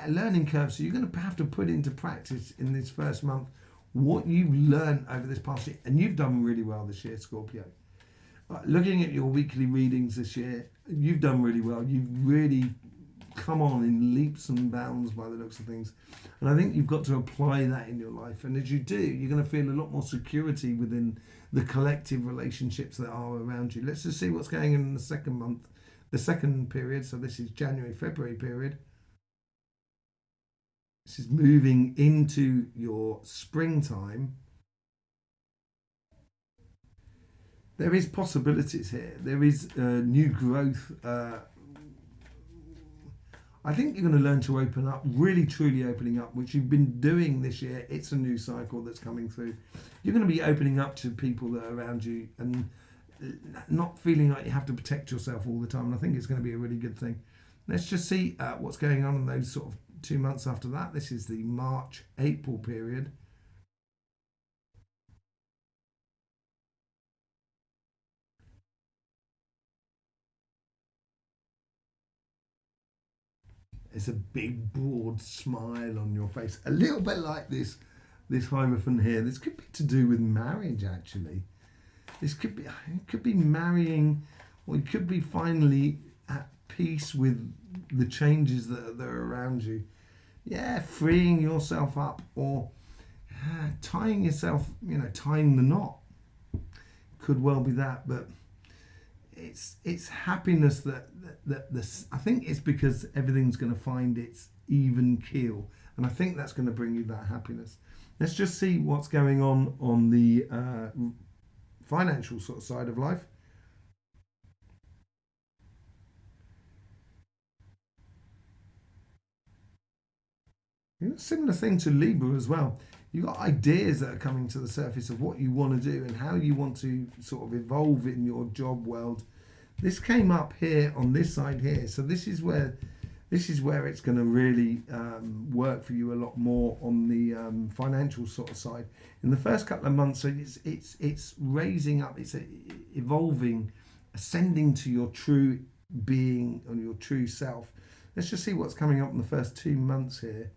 learning curve. So you're going to have to put into practice in this first month what you've learned over this past year, and you've done really well this year, Scorpio. Looking at your weekly readings this year, you've done really well. You've really come on in leaps and bounds by the looks of things, and I think you've got to apply that in your life. And as you do, you're going to feel a lot more security within the collective relationships that are around you. Let's just see what's going on in the second month, the second period. So this is January, February period. This is moving into your springtime. There is possibilities here. There is new growth. I think you're going to learn to open up, really truly opening up, which you've been doing this year. It's a new cycle that's coming through. You're going to be opening up to people that are around you and not feeling like you have to protect yourself all the time. And I think it's going to be a really good thing. Let's just see what's going on in those sort of 2 months after that. This is the March, April period. It's a big, broad smile on your face. A little bit like this Hierophant here. This could be to do with marriage, actually. It could be marrying, or it could be finally at peace with the changes that are around you. Yeah, freeing yourself up, or tying yourself, tying the knot. Could well be that, but it's happiness that this. I think it's because everything's going to find its even keel, and I think that's going to bring you that happiness. Let's just see what's going on the financial sort of side of life. Similar thing to Libra as well. You've got ideas that are coming to the surface of what you want to do and how you want to sort of evolve in your job world. This came up here on this side here, so this is where it's going to really work for you a lot more on the financial sort of side. In the first couple of months, so it's raising up, it's evolving, ascending to your true being and your true self. Let's just see what's coming up in the first 2 months here.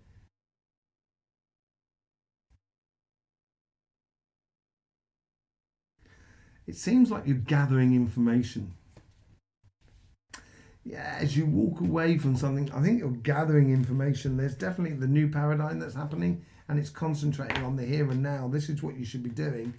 It seems like you're gathering information. Yeah, as you walk away from something, I think you're gathering information. There's definitely the new paradigm that's happening, and it's concentrating on the here and now. This is what you should be doing.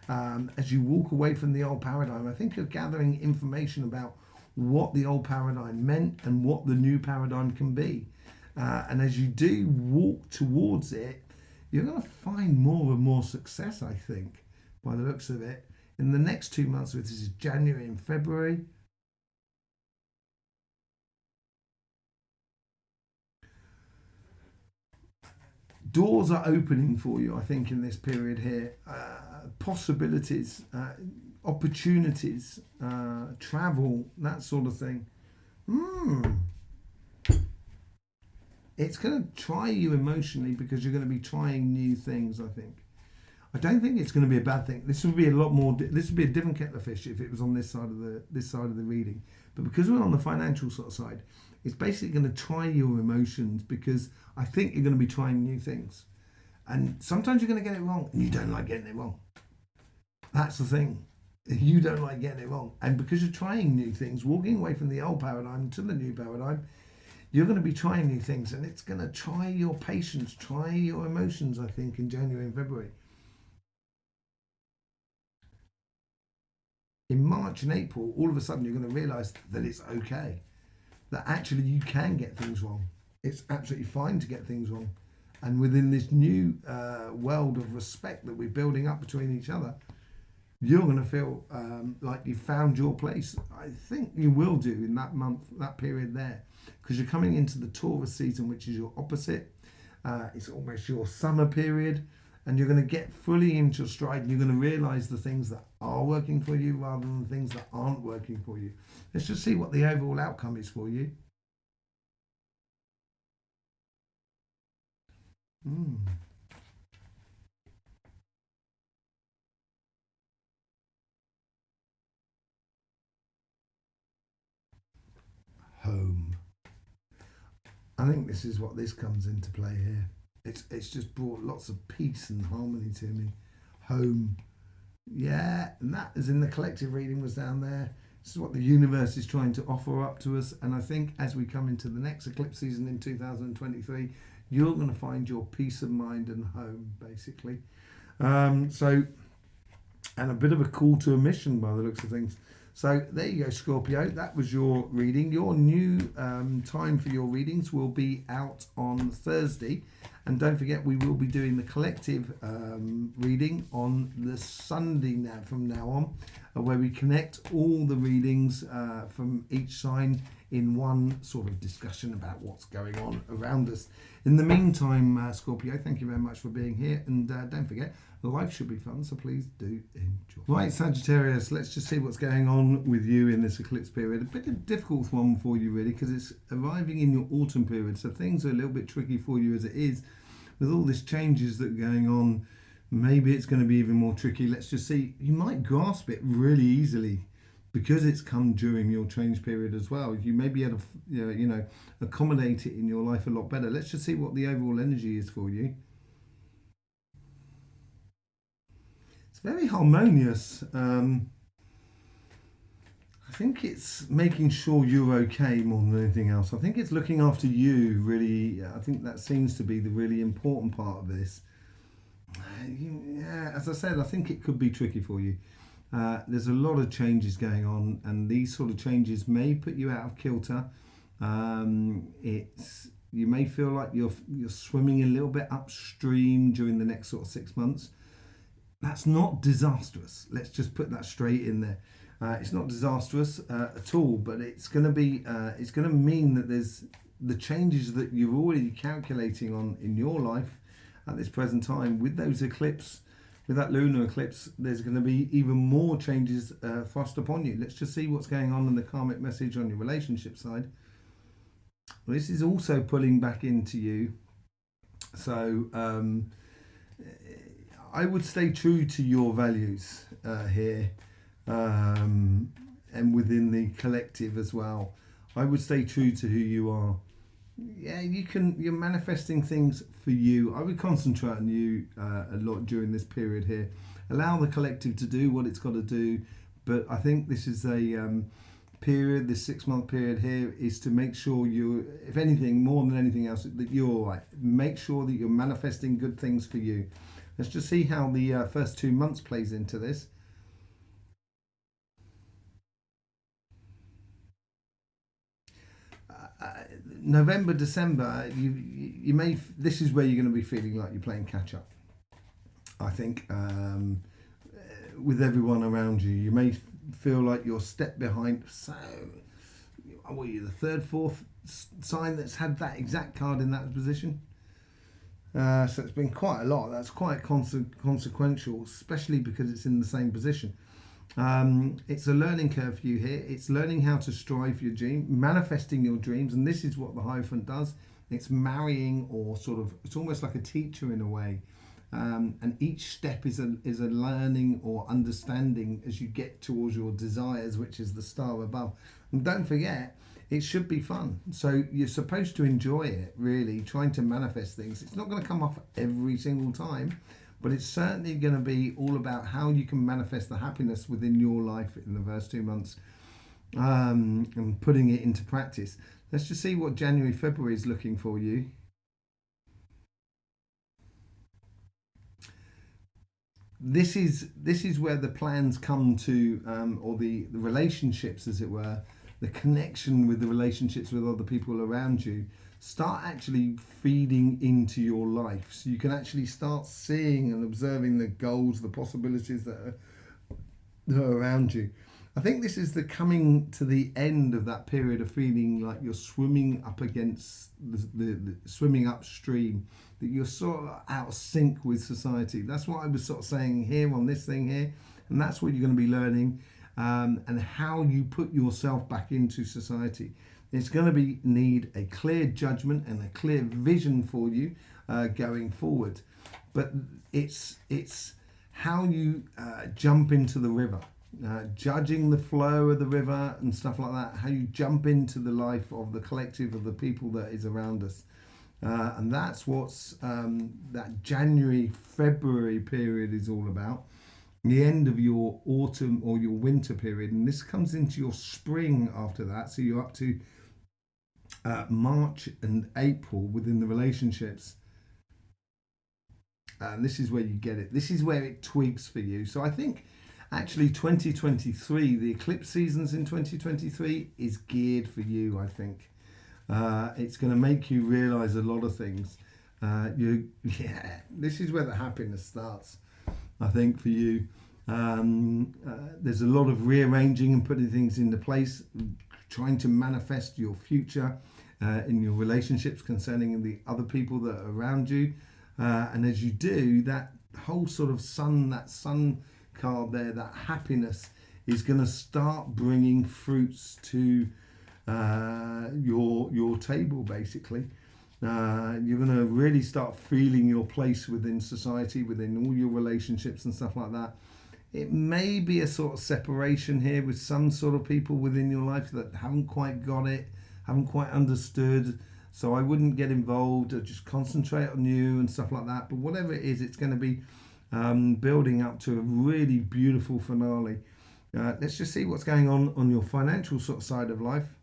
As you walk away from the old paradigm, I think you're gathering information about what the old paradigm meant and what the new paradigm can be. And as you do walk towards it, you're going to find more and more success, I think, by the looks of it. In the next 2 months, which is January and February, doors are opening for you, I think, in this period here. Possibilities, opportunities, travel, that sort of thing. It's going to try you emotionally because you're going to be trying new things, I think. I don't think it's going to be a bad thing. This would be a lot more. This would be a different kettle of fish if it was on this side of the reading. But because we're on the financial sort of side, it's basically going to try your emotions because I think you're going to be trying new things, and sometimes you're going to get it wrong, and you don't like getting it wrong. That's the thing. You don't like getting it wrong, and because you're trying new things, walking away from the old paradigm to the new paradigm, you're going to be trying new things, and it's going to try your patience, try your emotions. I think in January and February. In March and April, all of a sudden you're going to realise that it's okay, that actually you can get things wrong. It's absolutely fine to get things wrong. And within this new world of respect that we're building up between each other, you're going to feel like you've found your place. I think you will do in that month, that period there, because you're coming into the Taurus season, which is your opposite. It's almost your summer period. And you're going to get fully into stride, and you're going to realise the things that are working for you rather than the things that aren't working for you. Let's just see what the overall outcome is for you. Home. I think this is what this comes into play here. It's just brought lots of peace and harmony to me. Home. Yeah, and that is in the collective reading was down there. This is what the universe is trying to offer up to us. And I think as we come into the next eclipse season in 2023, you're going to find your peace of mind and home, basically. And a bit of a call to a mission by the looks of things. So there you go, Scorpio. That was your reading. Your new time for your readings will be out on Thursday. And don't forget, we will be doing the collective reading on the Sunday now, from now on, where we connect all the readings from each sign in one sort of discussion about what's going on around us. In the meantime, Scorpio, thank you very much for being here. And don't forget, life should be fun, so please do enjoy. Right, Sagittarius, let's just see what's going on with you in this eclipse period. A bit of a difficult one for you, really, because it's arriving in your autumn period, so things are a little bit tricky for you as it is. With all these changes that are going on, maybe it's going to be even more tricky. Let's just see. You might grasp it really easily because it's come during your change period as well. You may be able to, accommodate it in your life a lot better. Let's just see what the overall energy is for you. It's very harmonious. I think it's making sure you're okay more than anything else. I think it's looking after you, really. I think that seems to be the really important part of this. Yeah, as I said, I think it could be tricky for you. There's a lot of changes going on, and these sort of changes may put you out of kilter. You may feel like you're swimming a little bit upstream during the next sort of 6 months. That's not disastrous. Let's just put that straight in there. It's not disastrous at all, but it's going to be. It's going to mean that there's the changes that you're already calculating on in your life at this present time with those eclipse, with that lunar eclipse. There's going to be even more changes thrust upon you. Let's just see what's going on in the karmic message on your relationship side. Well, this is also pulling back into you. So I would stay true to your values here, and within the collective as well. I would stay true to who you are. Yeah, you're manifesting things for you. I would concentrate on you a lot during this period here. Allow the collective to do what it's got to do. But I think this is a period, this 6 month period here, is to make sure you, if anything, more than anything else, that you're all right. Make sure that you're manifesting good things for you. Let's just see how the first 2 months plays into this. November, December, you may. This is where you're going to be feeling like you're playing catch up. I think with everyone around you, you may feel like you're a step behind. So, what are you, the third, fourth sign that's had that exact card in that position? So it's been quite a lot. That's quite consequential, especially because it's in the same position. It's a learning curve for you here. It's learning how to strive for your dream, manifesting your dreams, and this is what the Hierophant does. It's marrying, or sort of, it's almost like a teacher in a way. And each step is a learning or understanding as you get towards your desires, which is the star above. And don't forget, it should be fun. So you're supposed to enjoy it, really, trying to manifest things. It's not going to come off every single time, but it's certainly going to be all about how you can manifest the happiness within your life in the first 2 months, and putting it into practice. Let's just see what January, February is looking for you. This is where the plans come to, or the relationships, as it were, the connection with the relationships with other people around you start actually feeding into your life. So you can actually start seeing and observing the goals, the possibilities that are around you. I think this is the coming to the end of that period of feeling like you're swimming up against the swimming upstream, that you're sort of out of sync with society. That's what I was sort of saying here on this thing here, and that's what you're going to be learning, and how you put yourself back into society. It's going to need a clear judgment and a clear vision for you going forward, but it's how you jump into the river. Judging the flow of the river and stuff like that, how you jump into the life of the collective of the people that is around us, and that's what's that January, February period is all about. The end of your autumn or your winter period, and this comes into your spring after that, so you're up to March and April within the relationships. And this is where you get it. This is where it twigs for you. So I think actually 2023, the eclipse seasons in 2023 is geared for you, I think. It's going to make you realize a lot of things. This is where the happiness starts, I think, for you. There's a lot of rearranging and putting things into place, trying to manifest your future in your relationships concerning the other people that are around you. And as you do, that whole sort of sun card there, that happiness is going to start bringing fruits to your table, basically. You're going to really start feeling your place within society, within all your relationships and stuff like that. It may be a sort of separation here with some sort of people within your life that haven't quite got it, haven't quite understood. So I wouldn't get involved, or just concentrate on you and stuff like that. But whatever it is, it's going to be building up to a really beautiful finale. Let's just see what's going on your financial sort of side of life.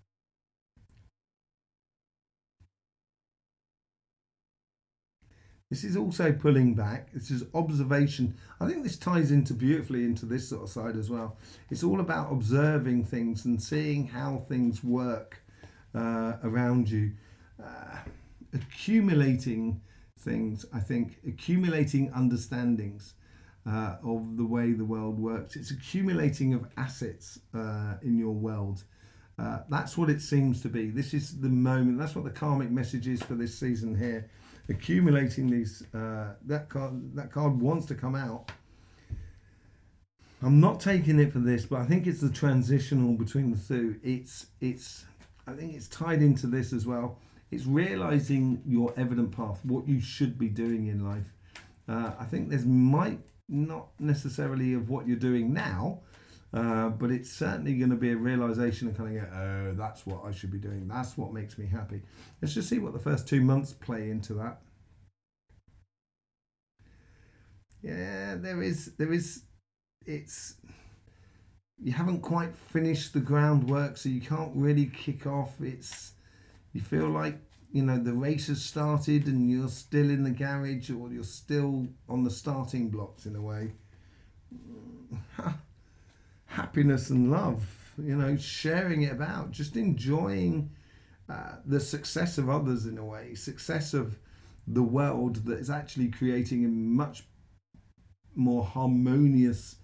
This is also pulling back. This is observation. I think this ties into beautifully into this sort of side as well. It's all about observing things and seeing how things work around you. Accumulating things, I think, accumulating understandings of the way the world works. It's accumulating of assets in your world. That's what it seems to be. This is the moment. That's what the karmic message is for this season here. Accumulating these. That card wants to come out. I'm not taking it for this, but I think it's the transitional between the two. I think it's tied into this as well. It's realizing your evident path, what you should be doing in life. I think there's might not necessarily of what you're doing now, but it's certainly going to be a realization of kind of go, oh, that's what I should be doing. That's what makes me happy. Let's just see what the first 2 months play into that. Yeah, there is. It's, you haven't quite finished the groundwork, so you can't really kick off. You feel like, you know, the race has started and you're still in the garage, or you're still on the starting blocks in a way. Happiness and love, you know, sharing it about, just enjoying the success of others in a way, success of the world that is actually creating a much more harmonious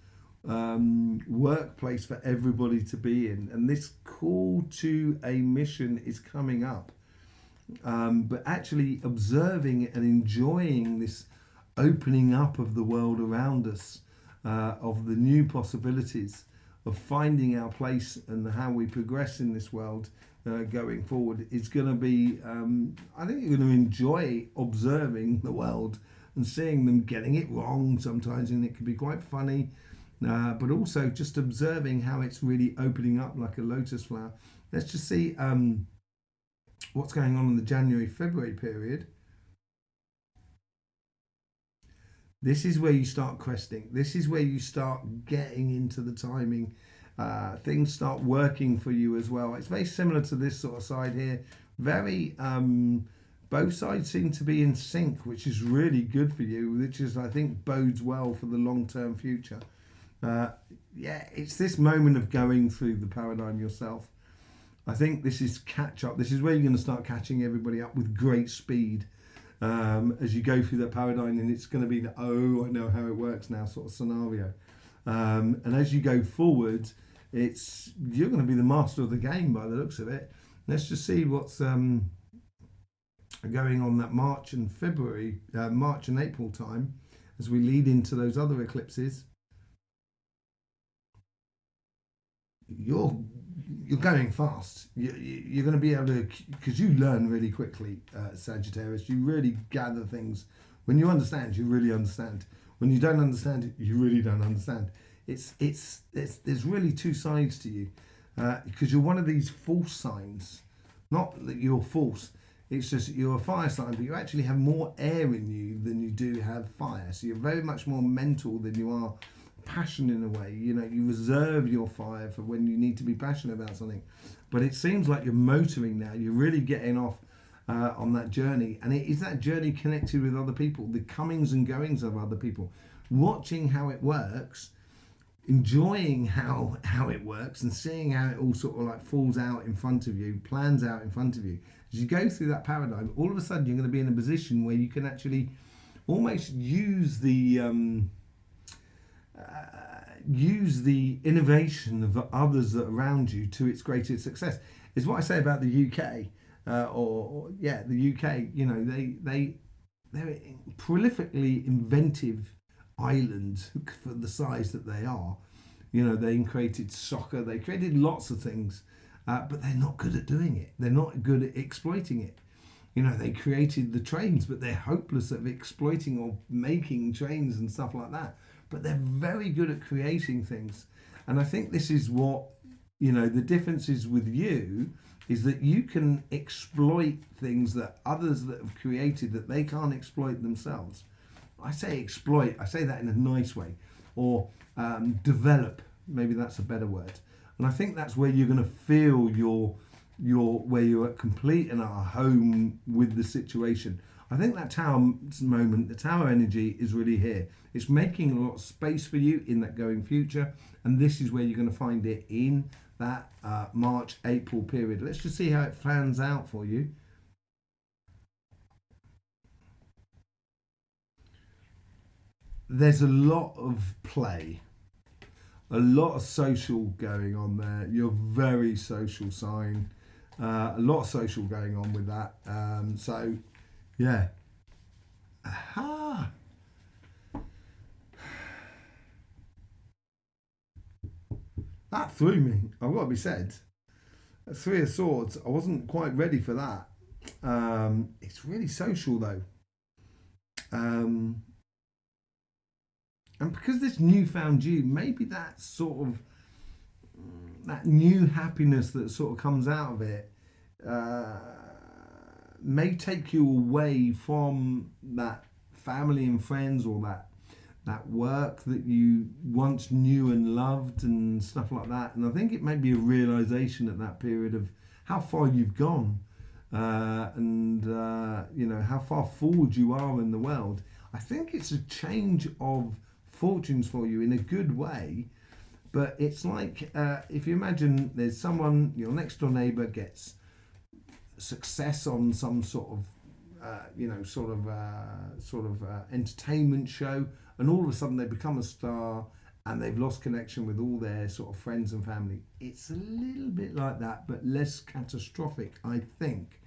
workplace for everybody to be in. And this call to a mission is coming up, but actually observing and enjoying this opening up of the world around us, of the new possibilities, of finding our place and how we progress in this world going forward is going to be, I think you're going to enjoy observing the world and seeing them getting it wrong sometimes, and it can be quite funny, but also just observing how it's really opening up like a lotus flower. Let's just see what's going on in the January-February period. This is where you start cresting. This is where you start getting into the timing. Things start working for you as well. It's very similar to this sort of side here. Very, both sides seem to be in sync, which is really good for you, which is, I think, bodes well for the long-term future. Yeah, it's this moment of going through the paradigm yourself. I think this is catch up. This is where you're going to start catching everybody up with great speed. As you go through that paradigm, and it's going to be the, oh, I know how it works now sort of scenario. And as you go forward, you're going to be the master of the game by the looks of it. Let's just see what's going on that March and April time as we lead into those other eclipses. You're going fast. You're going to be able to, because you learn really quickly, Sagittarius. You really gather things. When you understand, you really understand. When you don't understand it, you really don't understand. There's really two sides to you, because you're one of these false signs. Not that you're false. It's just that you're a fire sign, but you actually have more air in you than you do have fire. So you're very much more mental than you are passion in a way. You know, you reserve your fire for when you need to be passionate about something. But it seems like you're motoring now. You're really getting off on that journey, and it is that journey connected with other people, the comings and goings of other people, watching how it works, enjoying how it works, and seeing how it all sort of like falls out in front of you, plans out in front of you. As you go through that paradigm, all of a sudden you're going to be in a position where you can actually almost use the innovation of others that are around you to its greatest success. Is what I say about the UK, the UK. You know, they're a prolifically inventive island for the size that they are. You know, they created soccer, they created lots of things, but they're not good at doing it. They're not good at exploiting it. You know, they created the trains, but they're hopeless at exploiting or making trains and stuff like that. But they're very good at creating things. And I think this is what, you know, the difference is with you, is that you can exploit things that others that have created that they can't exploit themselves. I say exploit, I say that in a nice way, or develop, maybe that's a better word. And I think that's where you're going to feel where you're at complete and at home with the situation. I think that Tower moment, the Tower energy is really here. It's making a lot of space for you in that going future, and this is where you're going to find it in that March, April period. Let's just see how it plans out for you. There's a lot of play, a lot of social going on there. You're very social sign. A lot of social going on with that. So, yeah. Aha! That threw me. I've got to be said. Three of Swords. I wasn't quite ready for that. It's really social though. And because this newfound you, maybe that sort of that new happiness that sort of comes out of it may take you away from that family and friends, or that work that you once knew and loved and stuff like that. And I think it may be a realization at that period of how far you've gone, and you know, how far forward you are in the world. I think it's a change of fortunes for you in a good way. But it's like, if you imagine there's someone, your next door neighbour gets success on some sort of, entertainment show, and all of a sudden they become a star and they've lost connection with all their sort of friends and family. It's a little bit like that, but less catastrophic, I think.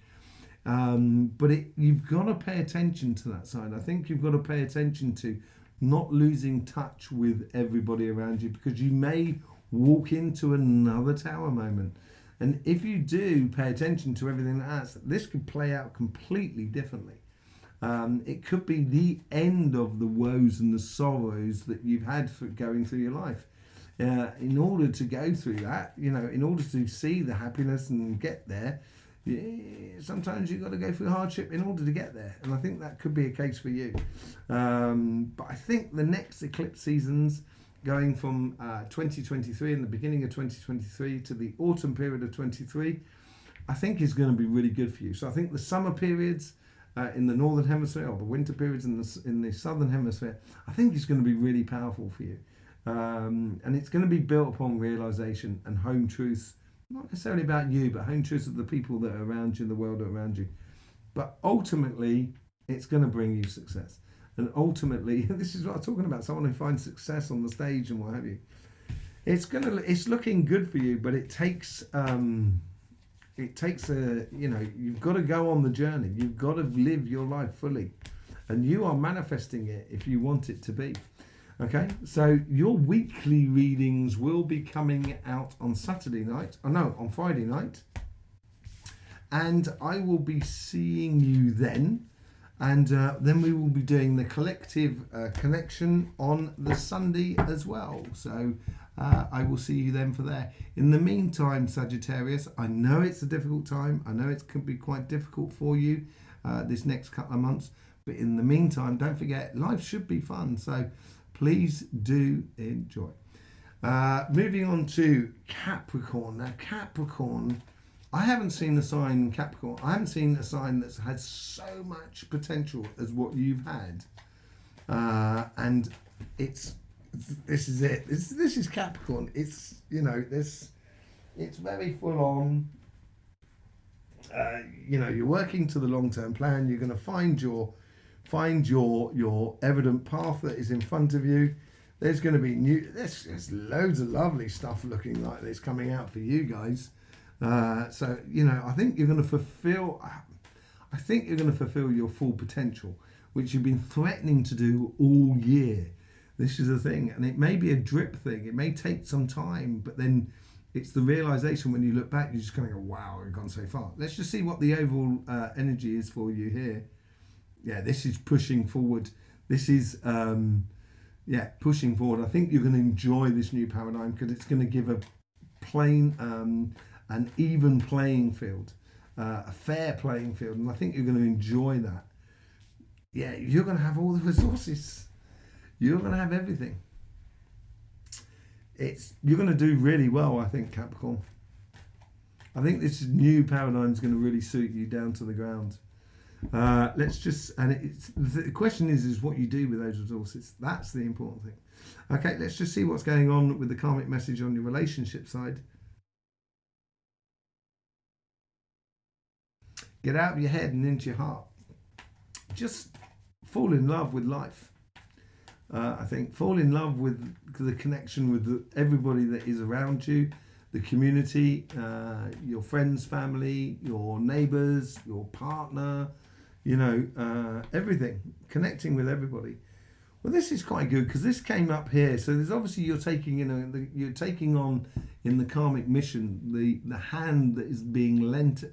But you've got to pay attention to that side. I think you've got to pay attention to not losing touch with everybody around you, because you may walk into another Tower moment. And if you do pay attention to everything that's, this could play out completely differently. It could be the end of the woes and the sorrows that you've had for going through your life. In order to go through that, you know, in order to see the happiness and get there, sometimes you've got to go through hardship in order to get there. And I think that could be a case for you. But I think the next eclipse seasons, going from 2023 and the beginning of 2023 to the autumn period of 23, I think is going to be really good for you. So I think the summer periods in the northern hemisphere, or the winter periods in the southern hemisphere, I think is going to be really powerful for you. And it's going to be built upon realization and home truths, not necessarily about you, but home truths of the people that are around you, the world around you. But ultimately, it's going to bring you success. And ultimately, this is what I'm talking about, someone who finds success on the stage and what have you. It's looking good for you, but it takes you've got to go on the journey. You've got to live your life fully. And you are manifesting it if you want it to be. Okay, so your weekly readings will be coming out on Saturday night. Oh no, on Friday night. And I will be seeing you then. And then we will be doing the collective connection on the Sunday as well. So I will see you then for there. In the meantime, Sagittarius, I know it's a difficult time. I know it could be quite difficult for you this next couple of months. But in the meantime, don't forget, life should be fun. So please do enjoy. Moving on to Capricorn. Now, Capricorn, I haven't seen a sign, Capricorn. I haven't seen a sign that's had so much potential as what you've had. And this is it. This is Capricorn. It's, you know, it's very full on. You know, you're working to the long-term plan. You're going to find your evident path that is in front of you. There's going to be there's loads of lovely stuff looking like this coming out for you guys. So, you know, I think you're going to fulfill your full potential, which you've been threatening to do all year. This is the thing, and it may be a drip thing. It may take some time, but then it's the realization when you look back, you're just going to go, wow, we've gone so far. Let's just see what the overall energy is for you here. Yeah, this is pushing forward. This is, pushing forward. I think you're going to enjoy this new paradigm because it's going to give a plain, an even playing field, a fair playing field. And I think you're going to enjoy that. Yeah, you're going to have all the resources. You're going to have everything. You're going to do really well, I think, Capricorn. I think this new paradigm is going to really suit you down to the ground. Let's just, and the question is what you do with those resources. That's the important thing. Okay, let's just see what's going on with the karmic message on your relationship side. Get out of your head and into your heart. Just fall in love with life. I think fall in love with the connection with everybody that is around you, the community, your friends, family, your neighbours, your partner, everything, connecting with everybody. Well, this is quite good because this came up here. So there's obviously you're taking on in the karmic mission the hand that is being lent,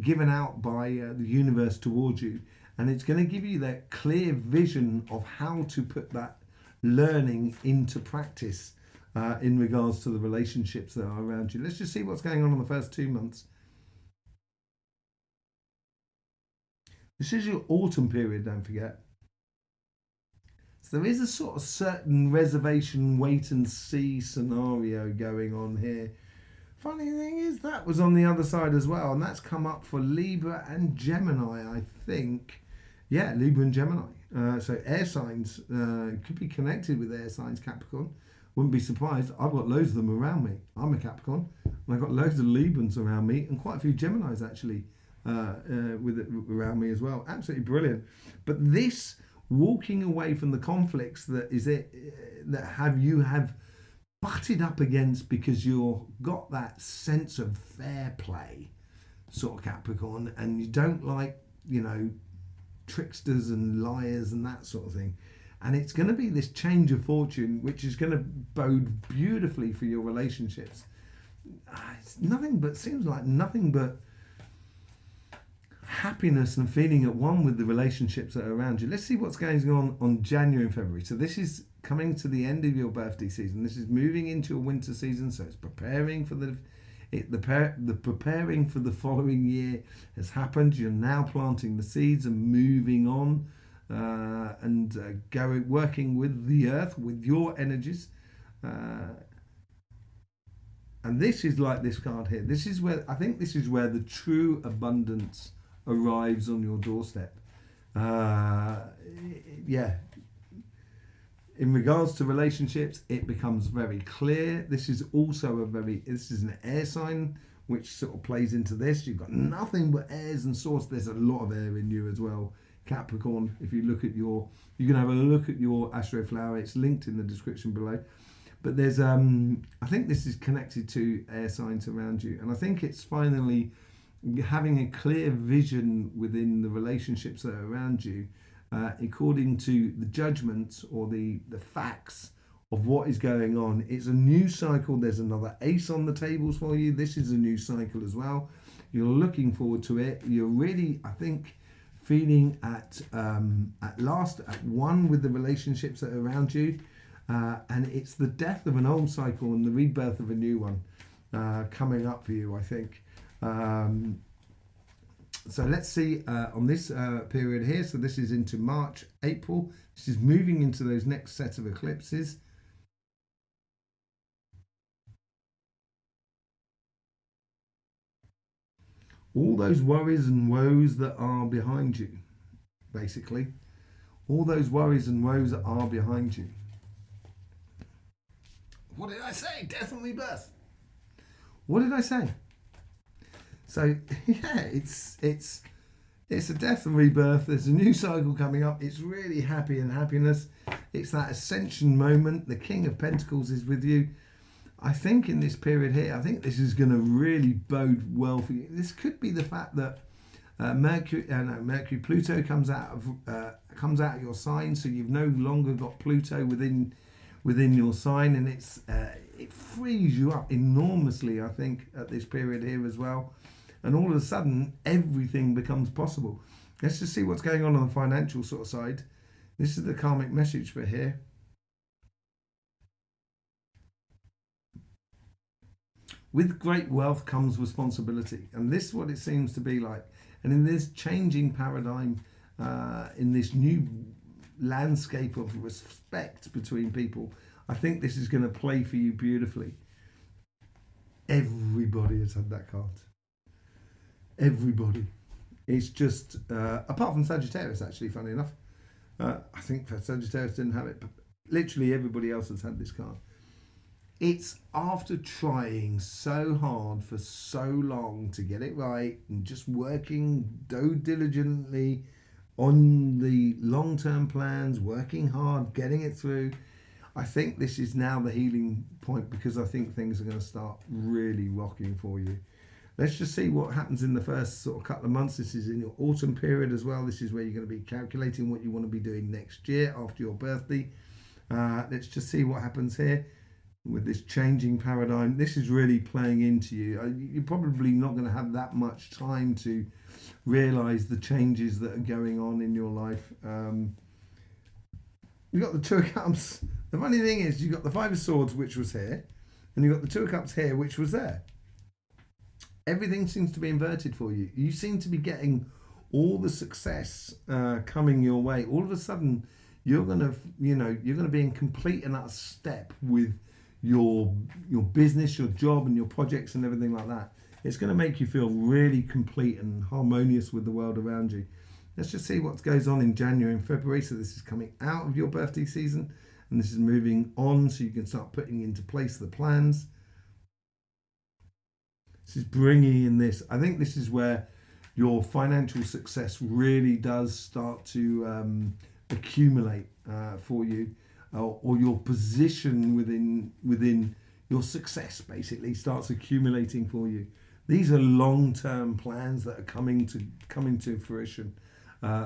given out by the universe towards you, and it's going to give you that clear vision of how to put that learning into practice in regards to the relationships that are around you. Let's just see what's going on in the first 2 months. This is your autumn period, don't forget. So there is a sort of certain reservation, wait and see scenario going on here. Funny thing is that was on the other side as well, and that's come up for Libra and Gemini, I think. Yeah, Libra and Gemini. So air signs could be connected with air signs, Capricorn. Wouldn't be surprised. I've got loads of them around me. I'm a Capricorn, and I've got loads of Librans around me, and quite a few Geminis actually around me as well. Absolutely brilliant. But this walking away from the conflicts that you have butted up against because you've got that sense of fair play, sort of Capricorn, and you don't like, tricksters and liars and that sort of thing. And it's going to be this change of fortune, which is going to bode beautifully for your relationships. Seems like nothing but happiness and feeling at one with the relationships that are around you. Let's see what's going on January and February. So this is coming to the end of your birthday season. This is moving into your winter season, so it's preparing for the preparing for the following year has happened. You're now planting the seeds and moving on working with the earth, with your energies. And this is like this card here. This is where the true abundance arrives on your doorstep. In regards to relationships, it becomes very clear. This is an air sign, which sort of plays into this. You've got nothing but airs and source. There's a lot of air in you as well, Capricorn. If you look at you can have a look at your Astroflower. It's linked in the description below. But there's, I think this is connected to air signs around you. And I think it's finally having a clear vision within the relationships that are around you, according to the judgments or the facts of what is going on. It's a new cycle. There's another ace on the tables for you. This is a new cycle as well. You're looking forward to it. You're really, I think, feeling at last at one with the relationships that are around you. And it's the death of an old cycle and the rebirth of a new one coming up for you, I think. So let's see on this period here. So this is into March, April. This is moving into those next set of eclipses. All those worries and woes that are behind you, basically. All those worries and woes that are behind you. What did I say? Death and rebirth. What did I say? So yeah, it's a death and rebirth. There's a new cycle coming up. It's really happy and happiness. It's that ascension moment. The King of Pentacles is with you. I think in this period here, I think this is going to really bode well for you. This could be the fact that Pluto comes out of your sign, so you've no longer got Pluto within your sign, and it frees you up enormously, I think, at this period here as well. And all of a sudden, everything becomes possible. Let's just see what's going on the financial sort of side. This is the karmic message for here. With great wealth comes responsibility. And this is what it seems to be like. And in this changing paradigm, in this new landscape of respect between people, I think this is going to play for you beautifully. Everybody has had that card. Everybody. It's just, apart from Sagittarius, actually, funny enough. I think Sagittarius didn't have it, but literally everybody else has had this card. It's after trying so hard for so long to get it right and just working diligently on the long-term plans, working hard, getting it through. I think this is now the healing point, because I think things are going to start really rocking for you. Let's just see what happens in the first sort of couple of months. This is in your autumn period as well. This is where you're going to be calculating what you want to be doing next year after your birthday. Let's just see what happens here with this changing paradigm. This is really playing into you. You're probably not going to have that much time to realize the changes that are going on in your life. You've got the Two of Cups. The funny thing is, you've got the Five of Swords, which was here, and you've got the Two of Cups here, which was there. Everything seems to be inverted for you. You seem to be getting all the success coming your way. All of a sudden, you're gonna be in complete and utter step with your business, your job, and your projects and everything like that. It's going to make you feel really complete and harmonious with the world around you. Let's just see what goes on in January and February. So this is coming out of your birthday season, and this is moving on, so you can start putting into place the plans. This is bringing in this. I think this is where your financial success really does start to accumulate for you, or your position within your success basically starts accumulating for you. These are long-term plans that are coming to fruition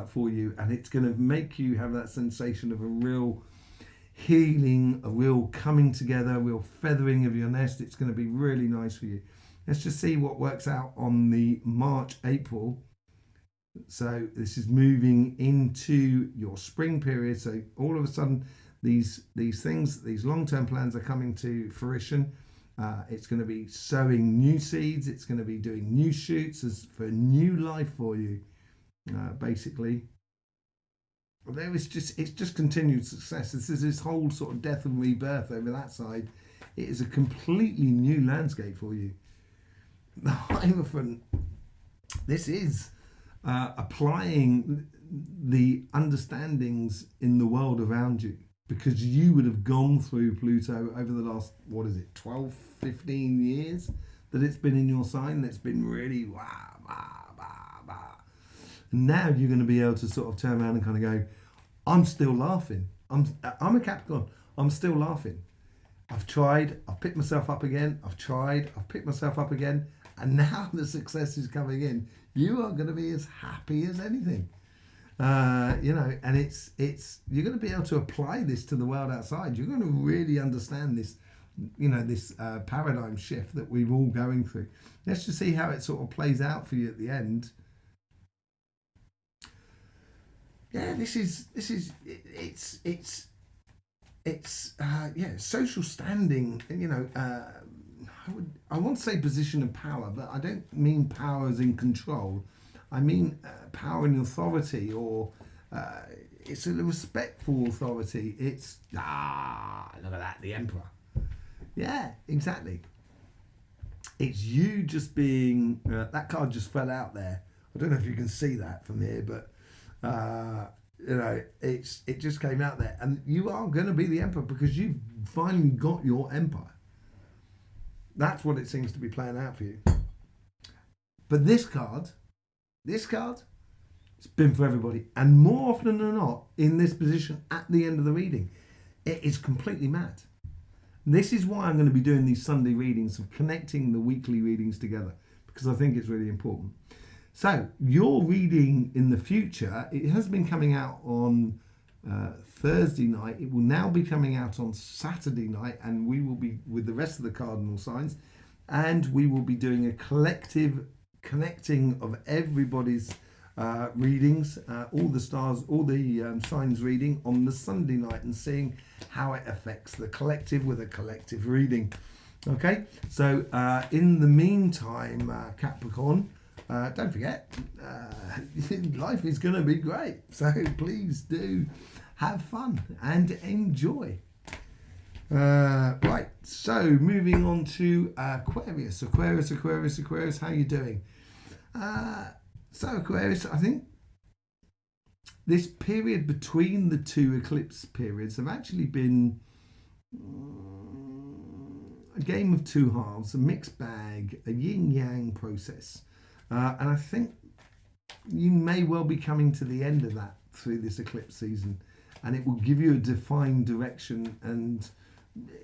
for you, and it's going to make you have that sensation of a real healing, a real coming together, a real feathering of your nest. It's going to be really nice for you. Let's just see what works out on the March, April. So this is moving into your spring period. So all of a sudden, these things, these long-term plans are coming to fruition. It's going to be sowing new seeds. It's going to be doing new shoots for a new life for you, basically. It's just continued success. This is this whole sort of death and rebirth over that side. It is a completely new landscape for you. The Hierophant, this is applying the understandings in the world around you, because you would have gone through Pluto over the last, 12, 15 years that it's been in your sign. That's been really wah, wah, wah, wah. And now you're going to be able to sort of turn around and kind of go, I'm still laughing. I'm a Capricorn. I'm still laughing. I've tried. I've picked myself up again. I've tried. I've picked myself up again. And now the success is coming in. You are going to be as happy as anything. And you're going to be able to apply this to the world outside. You're going to really understand this, this paradigm shift that we're all going through. Let's just see how it sort of plays out for you at the end. Yeah, it's social standing. I want to say position of power, but I don't mean power as in control. I mean power and authority, or it's a respectful authority. It's, look at that, the Emperor. Yeah, exactly. It's you just being, that card just fell out there. I don't know if you can see that from here, but it just came out there. And you are going to be the Emperor, because you've finally got your empire. That's what it seems to be playing out for you. But this card, it's been for everybody. And more often than not, in this position at the end of the reading, it is completely mad. This is why I'm going to be doing these Sunday readings, of connecting the weekly readings together, because I think it's really important. So your reading in the future, it has been coming out on Thursday night. It will now be coming out on Saturday night, and we will be with the rest of the cardinal signs, and we will be doing a collective connecting of everybody's readings, all the stars, all the signs reading on the Sunday night, and seeing how it affects the collective with a collective reading. Okay, so in the meantime, Capricorn, don't forget, life is going to be great. So please do have fun and enjoy. Right, so moving on to Aquarius. Aquarius, how are you doing? So Aquarius, I think this period between the two eclipse periods have actually been a game of two halves, a mixed bag, a yin-yang process. And I think you may well be coming to the end of that through this eclipse season, and it will give you a defined direction, and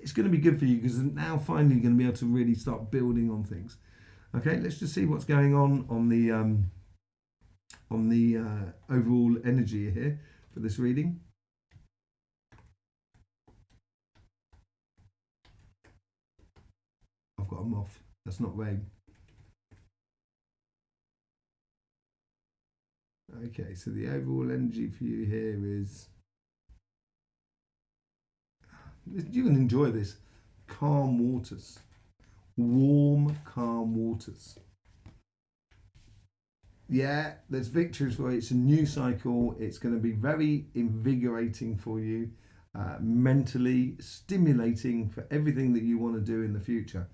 it's going to be good for you because now finally you're going to be able to really start building on things. Okay, let's just see what's going on the overall energy here for this reading. I've got a moth. That's not rain. Okay, so the overall energy for you here is, you can enjoy this, calm waters, warm, calm waters. Yeah, there's victories for you. It's a new cycle. It's going to be very invigorating for you, mentally stimulating for everything that you want to do in the future.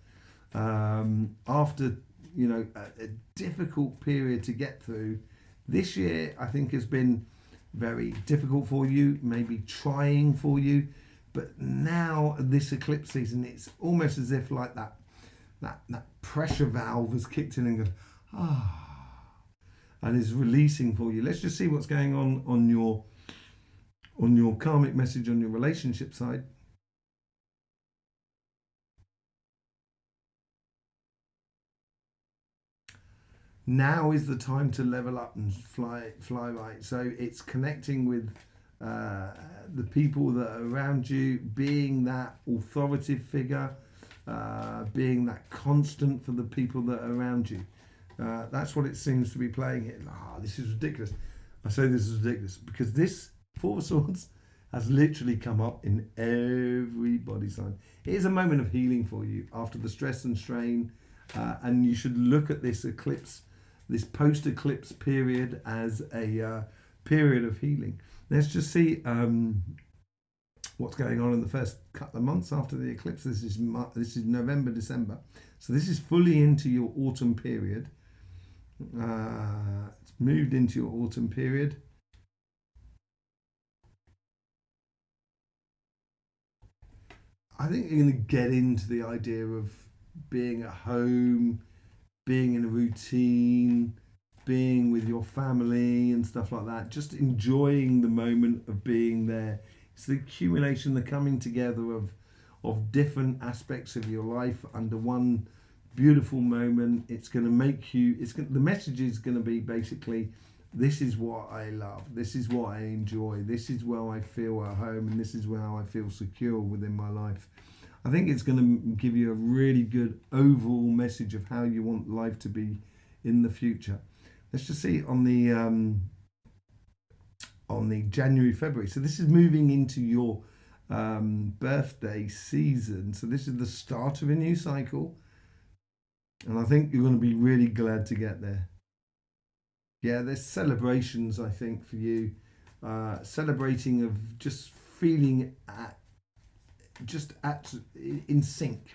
After, a difficult period to get through, this year I think has been very difficult for you, maybe trying for you, but now this eclipse season, it's almost as if like that pressure valve has kicked in and gone, and is releasing for you. Let's just see what's going on your karmic message on your relationship side. Now is the time to level up and fly right. So it's connecting with the people that are around you, being that authoritative figure, being that constant for the people that are around you. That's what it seems to be playing here. This is ridiculous. I say this is ridiculous because this Four of Swords has literally come up in everybody's sign. It is a moment of healing for you after the stress and strain, and you should look at this eclipse, this post-eclipse period, as a period of healing. Let's just see what's going on in the first couple of months after the eclipse. This is November, December. So this is fully into your autumn period. It's moved into your autumn period. I think you're going to get into the idea of being at home, being in a routine, being with your family and stuff like that, just enjoying the moment of being there. It's the accumulation, the coming together of different aspects of your life under one beautiful moment. It's going to make you, the message is going to be basically, this is what I love, this is what I enjoy, this is where I feel at home, and this is where I feel secure within my life. I think it's going to give you a really good overall message of how you want life to be in the future. Let's just see on the January, February. So this is moving into your birthday season. So this is the start of a new cycle. And I think you're going to be really glad to get there. Yeah, there's celebrations, I think, for you. Celebrating of just feeling in sync,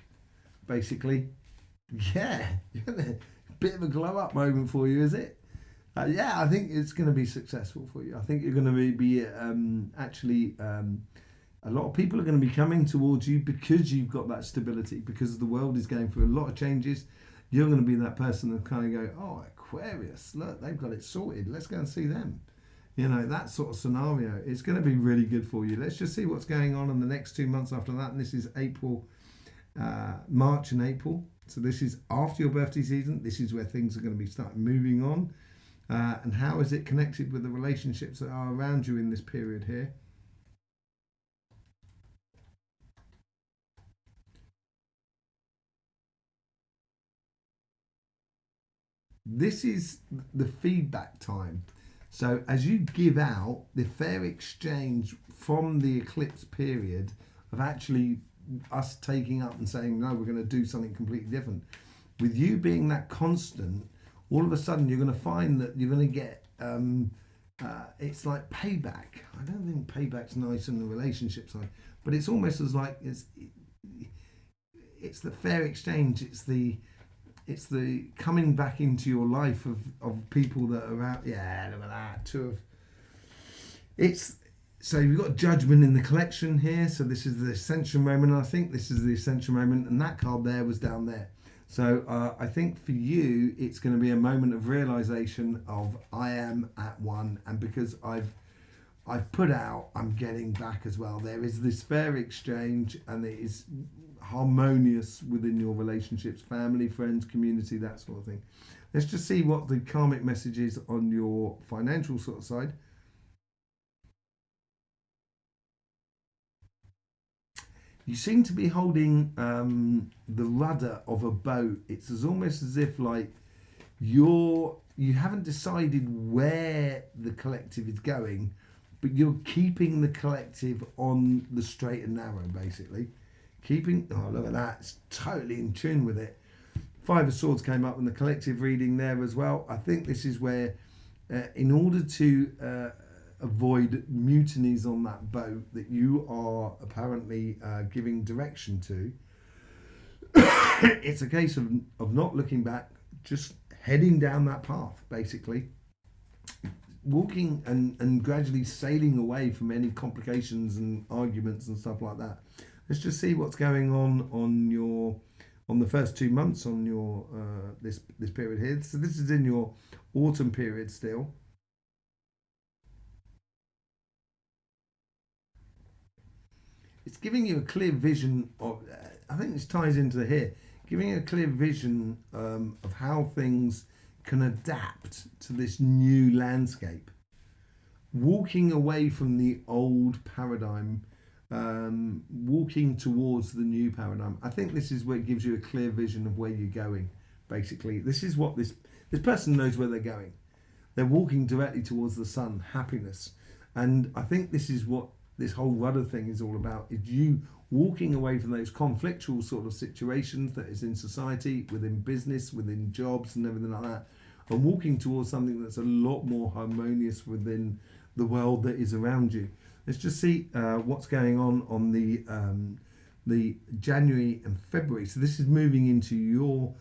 basically. Yeah, bit of a glow up moment for you, is it? Yeah, I think it's going to be successful for you. I think you're going to be a lot of people are going to be coming towards you because you've got that stability, because the world is going through a lot of changes. You're going to be that person that kind of go, oh, Aquarius, look, they've got it sorted. Let's go and see them. That sort of scenario. It's going to be really good for you. Let's just see what's going on in the next 2 months after that. And this is March and April. So this is after your birthday season. This is where things are going to be starting moving on. And how is it connected with the relationships that are around you in this period here? This is the feedback time. So as you give out the fair exchange from the eclipse period of actually us taking up and saying, no, we're going to do something completely different. With you being that constant, all of a sudden you're going to find that you're going to get, it's like payback. I don't think payback's nice in the relationship side, but it's almost as like, it's the fair exchange. it's the coming back into your life of people that are out. Yeah, look at that. It's so you've got Judgment in the collection here. So this is the Ascension moment. I think this is the Ascension moment, and that card there was down there. So I think for you, it's going to be a moment of realization of I am at one, and because I've put out, I'm getting back as well. There is this fair exchange, and it is harmonious within your relationships, family, friends, community, that sort of thing. Let's just see what the karmic message is on your financial sort of side. You seem to be holding the rudder of a boat. It's almost as if like you haven't decided where the collective is going, but you're keeping the collective on the straight and narrow, basically. Oh, look at that. It's totally in tune with it. Five of Swords came up in the collective reading there as well. I think this is where, in order to avoid mutinies on that boat that you are apparently giving direction to, it's a case of not looking back, just heading down that path, basically. Walking and gradually sailing away from any complications and arguments and stuff like that. Let's just see what's going on the first 2 months on your this period here. So this is in your autumn period still. It's giving you a clear vision of. I think this ties into here, giving you a clear vision of how things can adapt to this new landscape. Walking away from the old paradigm. Walking towards the new paradigm. I think this is where it gives you a clear vision of where you're going. Basically, this is what this person knows where they're going. They're walking directly towards the sun, happiness, and I think this is what this whole rudder thing is all about. Is you walking away from those conflictual sort of situations that is in society, within business, within jobs, and everything like that, and walking towards something that's a lot more harmonious within the world that is around you. Let's just see what's going on the January and February. So this is moving into your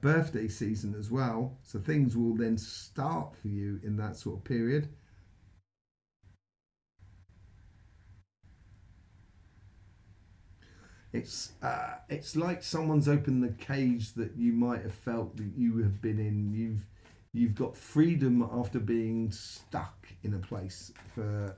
birthday season as well. So things will then start for you in that sort of period. It's like someone's opened the cage that you might have felt that you have been in. You've got freedom after being stuck in a place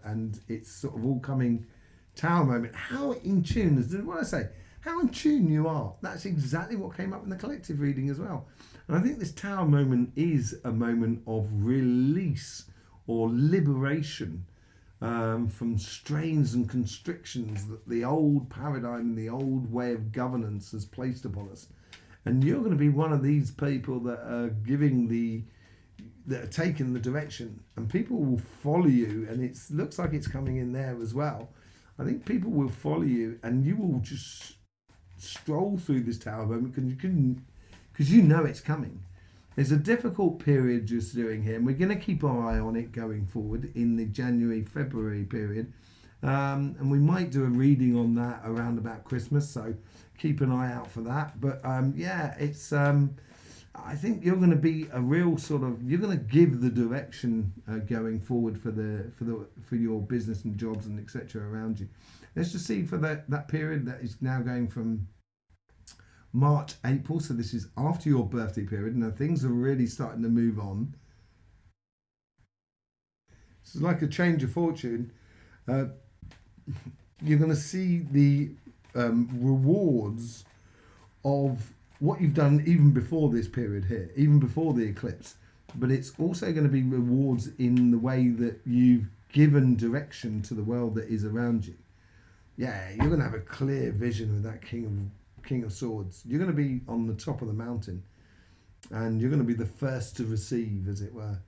and it's sort of all coming Tower moment. How in tune is what I say? How in tune you are. That's exactly what came up in the collective reading as well. And I think this Tower moment is a moment of release or liberation from strains and constrictions that the old paradigm, the old way of governance has placed upon us. And you're going to be one of these people that are that are taking the direction, and people will follow you, and it looks like it's coming in there as well. I think people will follow you, and you will just stroll through this Tower moment because you know it's coming. There's a difficult period just doing here, and we're going to keep our eye on it going forward in the January-February period, and we might do a reading on that around about Christmas, so keep an eye out for that. But yeah, it's I think you're going to be a real sort of, you're going to give the direction going forward for your business and jobs and etc. around you. Let's just see for that period that is now going from March, April. So this is after your birthday period. Now things are really starting to move on. This is like a change of fortune. You're going to see the rewards of what you've done even before this period here, even before the eclipse. But it's also going to be rewards in the way that you've given direction to the world that is around you. Yeah, you're going to have a clear vision with that King of Swords. You're going to be on the top of the mountain, and you're going to be the first to receive, as it were.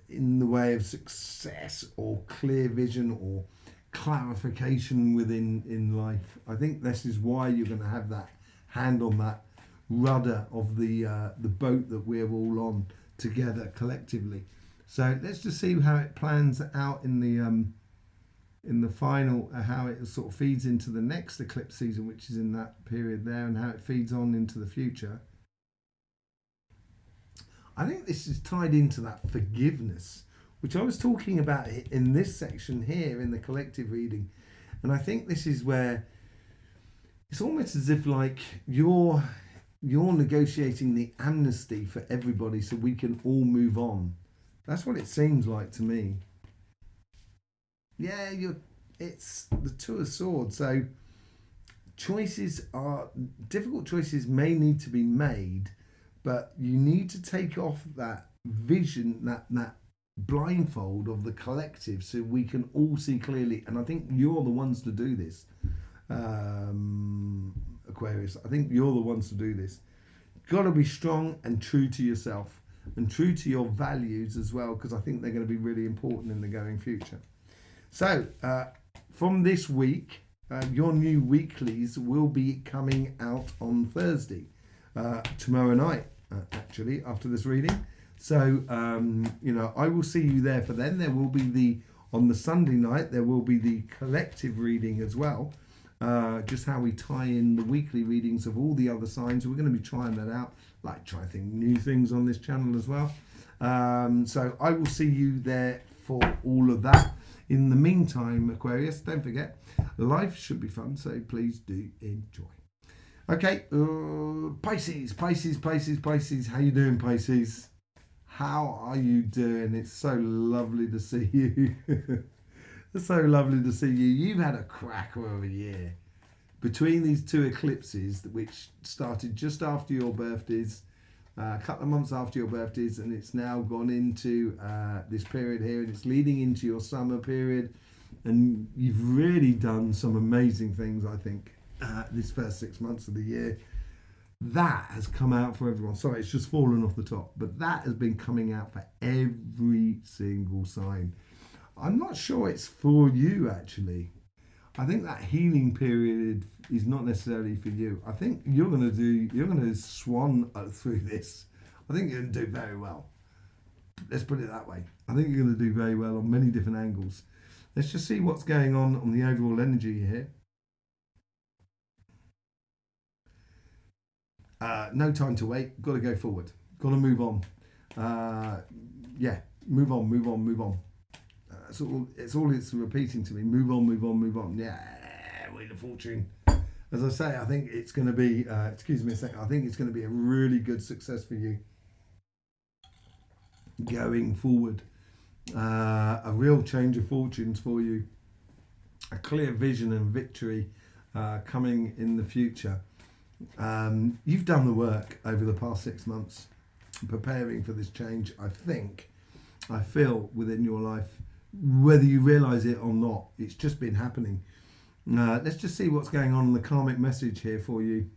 In the way of success or clear vision or clarification in life. I think this is why you're going to have that hand on that rudder of the boat that we're all on together collectively. So let's just see how it plans out in in the final, how it sort of feeds into the next eclipse season, which is in that period there, and how it feeds on into the future. I think this is tied into that forgiveness, which I was talking about in this section here in the collective reading. And I think this is where it's almost as if like you're negotiating the amnesty for everybody so we can all move on. That's what it seems like to me. Yeah, it's the Two of Swords. So difficult choices may need to be made, but you need to take off that vision, that blindfold of the collective so we can all see clearly. And I think you're the ones to do this, Aquarius. I think you're the ones to do this. Got to be strong and true to yourself and true to your values as well, because I think they're going to be really important in the going future. So from this week, your new weeklies will be coming out on Thursday, tomorrow night, actually, after this reading. So, I will see you there for then. There will be on the Sunday night, there will be the collective reading as well. Just how we tie in the weekly readings of all the other signs. We're going to be trying that out, like trying new things on this channel as well. So I will see you there for all of that. In the meantime, Aquarius, don't forget, life should be fun, so please do enjoy. Okay, Pisces. How you doing, Pisces? How are you doing? It's so lovely to see you. It's so lovely to see you. You've had a cracker of a year. Between these two eclipses, which started just after your birthdays, a couple of months after your birthdays, and it's now gone into this period here, and it's leading into your summer period. And you've really done some amazing things, I think, this first 6 months of the year. That has come out for everyone. Sorry, it's just fallen off the top, but that has been coming out for every single sign. I'm not sure it's for you, actually. I think that healing period is not necessarily for you. I think you're going to swan through this. I think you're going to do very well. Let's put it that way. I think you're going to do very well on many different angles. Let's just see what's going on the overall energy here. No time to wait. Got to go forward. Got to move on. Move on. It's all it's repeating to me. Move on. Yeah, Wheel of Fortune. As I say, I think it's going to be, excuse me a second, I think it's going to be a really good success for you going forward. A real change of fortunes for you. A clear vision and victory coming in the future. You've done the work over the past 6 months preparing for this change. I feel within your life, whether you realise it or not, it's just been happening. Let's just see what's going on in the karmic message here for you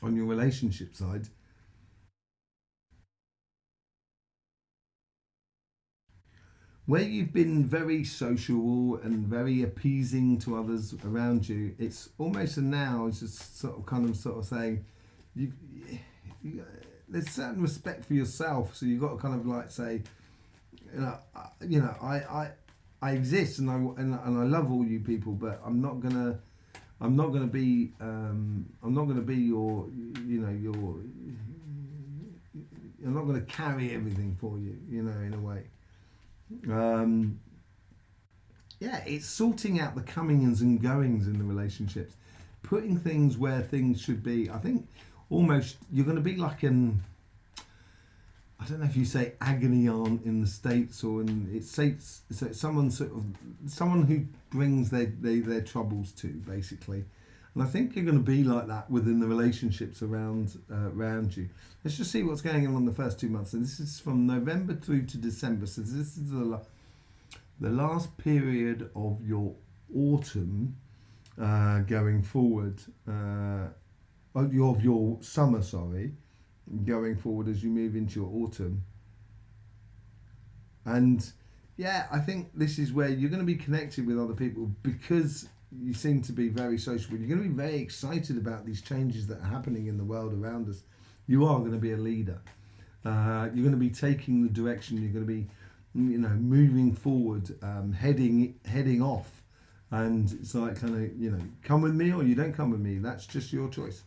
on your relationship side. Where you've been very social and very appeasing to others around you, it's almost now it's just sort of saying there's certain respect for yourself, so you've got to kind of like say, I exist and I love all you people, but I'm not gonna be your I'm not gonna carry everything for you, in a way. It's sorting out the comings and goings in the relationships, putting things where things should be. I think almost you're going to be like I don't know if you say agony aunt in the States or in it's someone who brings their troubles to, basically. And I think you're going to be like that within the relationships around you. Let's just see what's going on the first 2 months. And this is from November through to December. So this is the last period of your autumn going forward. Of your summer, going forward as you move into your autumn. And I think this is where you're going to be connected with other people because you seem to be very sociable. You're going to be very excited about these changes that are happening in the world around us. You are going to be a leader. You're going to be taking the direction. You're going to be, moving forward, heading off And it's like kind of, come with me or you don't come with me. That's just your choice.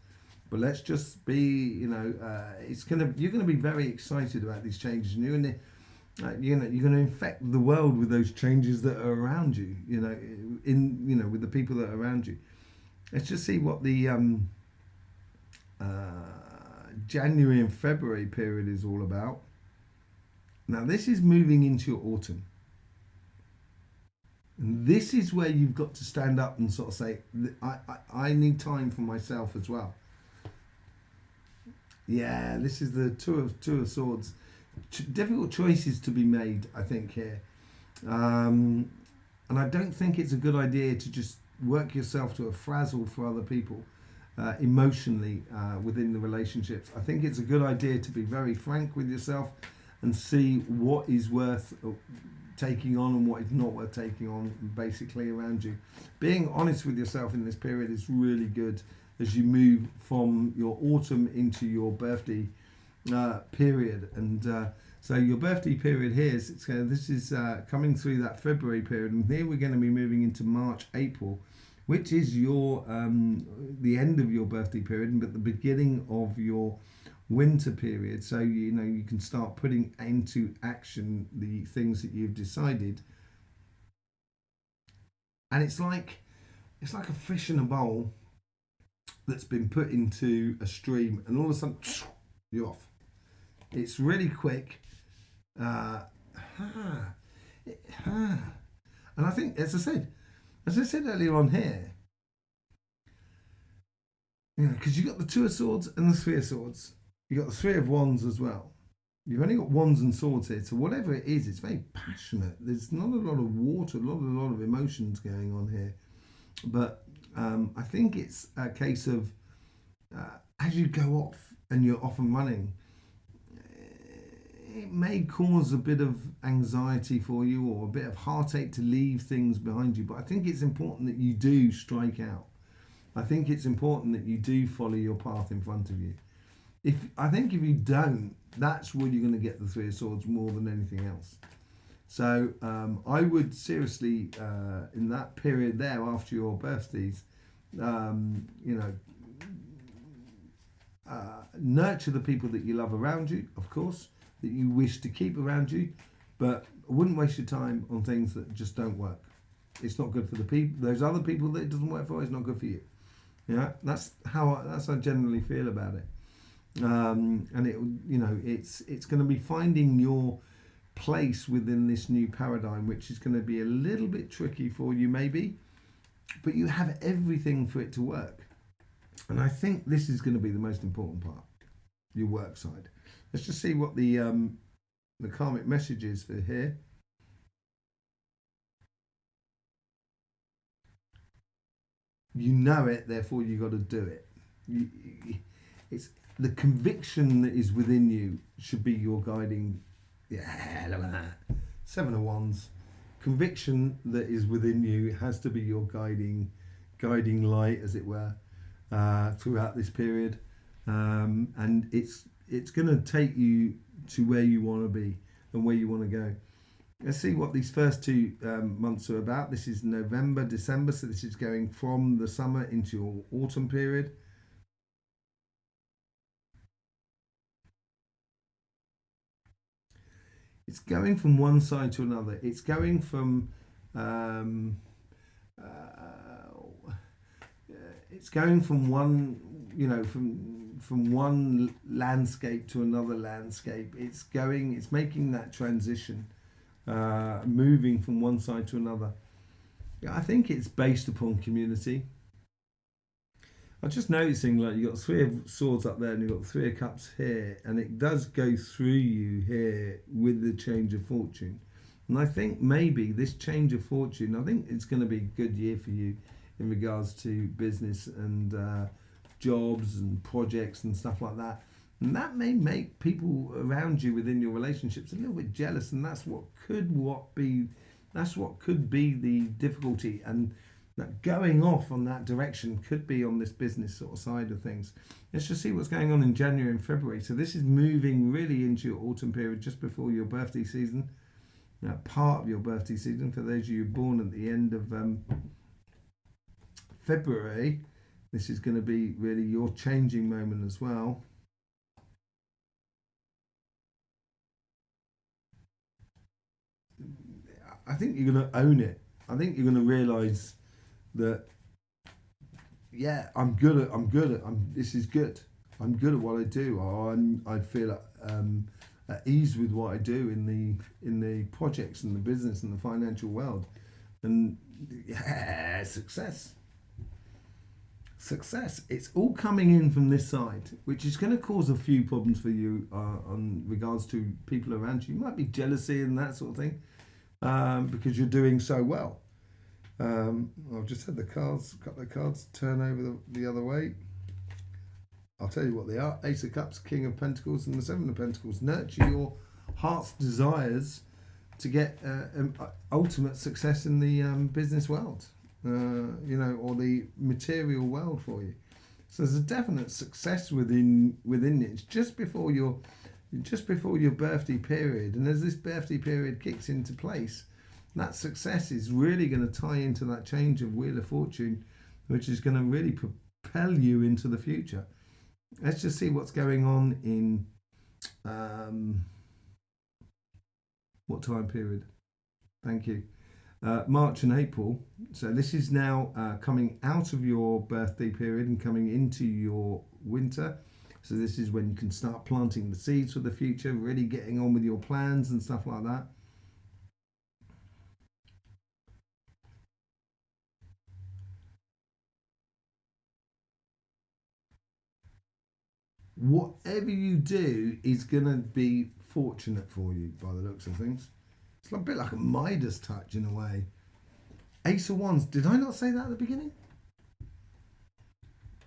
But let's just be, you're gonna be very excited about these changes, and you're gonna infect the world with those changes that are around you. With the people that are around you. Let's just see what the January and February period is all about. Now, this is moving into your autumn. And this is where you've got to stand up and sort of say, I need time for myself as well. Yeah, this is the Two of Swords. Difficult choices to be made, I think, here. And I don't think it's a good idea to just work yourself to a frazzle for other people emotionally within the relationships. I think it's a good idea to be very frank with yourself and see what is worth taking on and what is not worth taking on, basically, around you. Being honest with yourself in this period is really good as you move from your autumn into your birthday period. And so your birthday period here, this is coming through that February period, and here we're going to be moving into March, April, which is your the end of your birthday period, but the beginning of your winter period. So you can start putting into action the things that you've decided, and it's like a fish in a bowl that's been put into a stream, and all of a sudden you're off. It's really quick, and I think, as I said earlier on here, because you've got the Two of Swords and the Three of Swords. You've got the Three of Wands as well. You've only got Wands and Swords here, so whatever it is, it's very passionate. There's not a lot of water, a lot of emotions going on here. But I think it's a case of as you go off and you're off and running, it may cause a bit of anxiety for you or a bit of heartache to leave things behind you. But I think it's important that you do strike out. I think it's important that you do follow your path in front of you. I think if you don't, that's where you're going to get the Three of Swords more than anything else. So I would seriously, in that period there after your birthdays, nurture the people that you love around you, of course, that you wish to keep around you, but I wouldn't waste your time on things that just don't work. It's not good for the people. Those other people that it doesn't work for, it's not good for you. That's how I generally feel about it. And it's going to be finding your place within this new paradigm, which is going to be a little bit tricky for you maybe, but you have everything for it to work. And I think this is going to be the most important part, your work side. Let's just see what the karmic message is for here. You know it, therefore you got to do it. It's the conviction that is within you should be your guiding. Yeah, look at that. 7 of Wands. Conviction that is within you has to be your guiding light, as it were, throughout this period. And it's going to take you to where you want to be and where you want to go. Let's see what these first 2 months are about. This is November, December, so this is going from the summer into your autumn period. It's going from one side to another. It's going from from one landscape to another landscape. It's making that transition, moving from one side to another. I think it's based upon community. I'm just noticing, like, you've got 3 of Swords up there and you've got 3 of Cups here, and it does go through you here with the change of fortune. And I think maybe this change of fortune, I think it's going to be a good year for you in regards to business and jobs and projects and stuff like that. And that may make people around you within your relationships a little bit jealous, and that's what could be the difficulty. And that going off on that direction could be on this business sort of side of things. Let's just see what's going on in January and February. So this is moving really into your autumn period, just before your birthday season. Now, part of your birthday season for those of you born at the end of February, this is going to be really your changing moment as well. I think you're going to own it. I think you're going to realise that, yeah, this is good. I'm good at what I do. I feel at ease with what I do in the projects and the business and the financial world. And yeah, success. It's all coming in from this side, which is going to cause a few problems for you on regards to people around you. You might be jealousy and that sort of thing, because you're doing so well. I've just had a couple of cards turn over the other way. I'll tell you what they are: Ace of Cups, King of Pentacles, and the Seven of Pentacles. Nurture your heart's desires to get ultimate success in the business world, or the material world for you. So there's a definite success within it. It's just before your birthday period, and as this birthday period kicks into place, that success is really going to tie into that change of Wheel of Fortune, which is going to really propel you into the future. Let's just see what's going on in what time period. Thank you. March and April. So this is now coming out of your birthday period and coming into your winter. So this is when you can start planting the seeds for the future, really getting on with your plans and stuff like that. Whatever you do is going to be fortunate for you by the looks of things. It's a bit like a Midas touch in a way. Ace of Wands. Did I not say that at the beginning?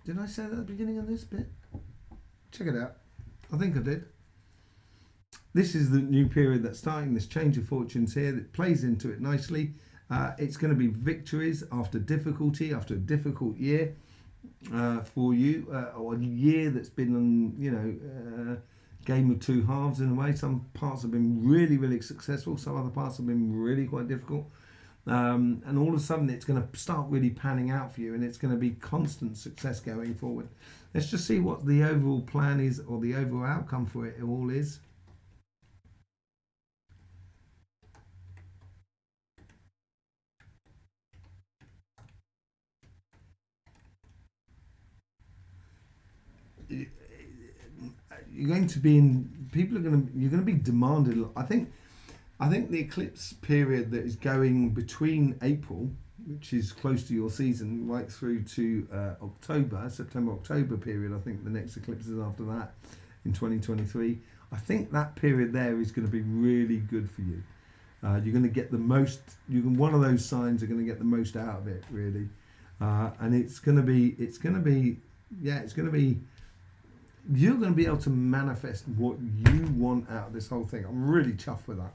Did I say that at the beginning of this bit? Check it out. I think I did. This is the new period that's starting, this change of fortunes here that plays into it nicely. It's going to be victories after difficulty, after a difficult year. For you, or a year that's been on, game of two halves in a way. Some parts have been really, really successful. Some other parts have been really quite difficult. And all of a sudden it's going to start really panning out for you, and it's going to be constant success going forward. Let's just see what the overall plan is, or the overall outcome for it all is. You're going to be you're going to be demanded. I think the eclipse period that is going between April, which is close to your season, right through to September-October period. I think the next eclipse is after that in 2023. I think that period there is going to be really good for you. You're going to get the most. One of those signs are going to get the most out of it, really, and it's going to be. You're going to be able to manifest what you want out of this whole thing. I'm really chuffed with that.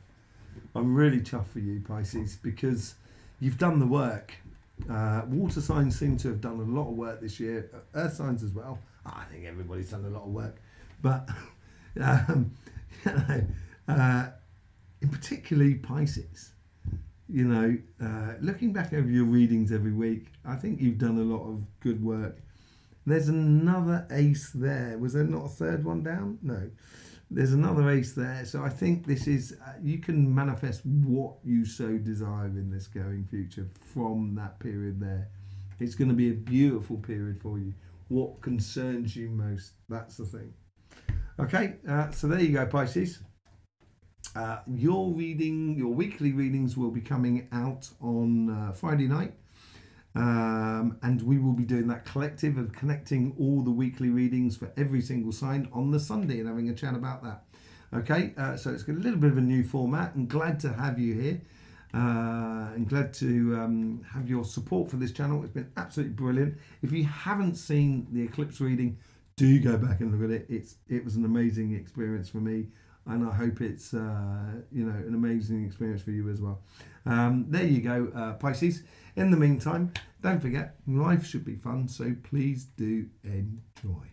I'm really chuffed for you, Pisces, because you've done the work. Water signs seem to have done a lot of work this year. Earth signs as well. I think everybody's done a lot of work. But, in particularly Pisces, looking back over your readings every week, I think you've done a lot of good work. There's another ace there. Was there not a third one down? No. There's another ace there. So I think this is, you can manifest what you so desire in this going future from that period there. It's going to be a beautiful period for you. What concerns you most? That's the thing. Okay, so there you go, Pisces. Your weekly readings will be coming out on Friday night. And we will be doing that collective of connecting all the weekly readings for every single sign on the Sunday and having a chat about that. Okay, so it's got a little bit of a new format. I'm glad to have you here, and glad to have your support for this channel. It's been absolutely brilliant. If you haven't seen the eclipse reading, do go back and look at it. It was an amazing experience for me, and I hope it's an amazing experience for you as well. There you go, Pisces. In the meantime, don't forget, life should be fun, so please do enjoy.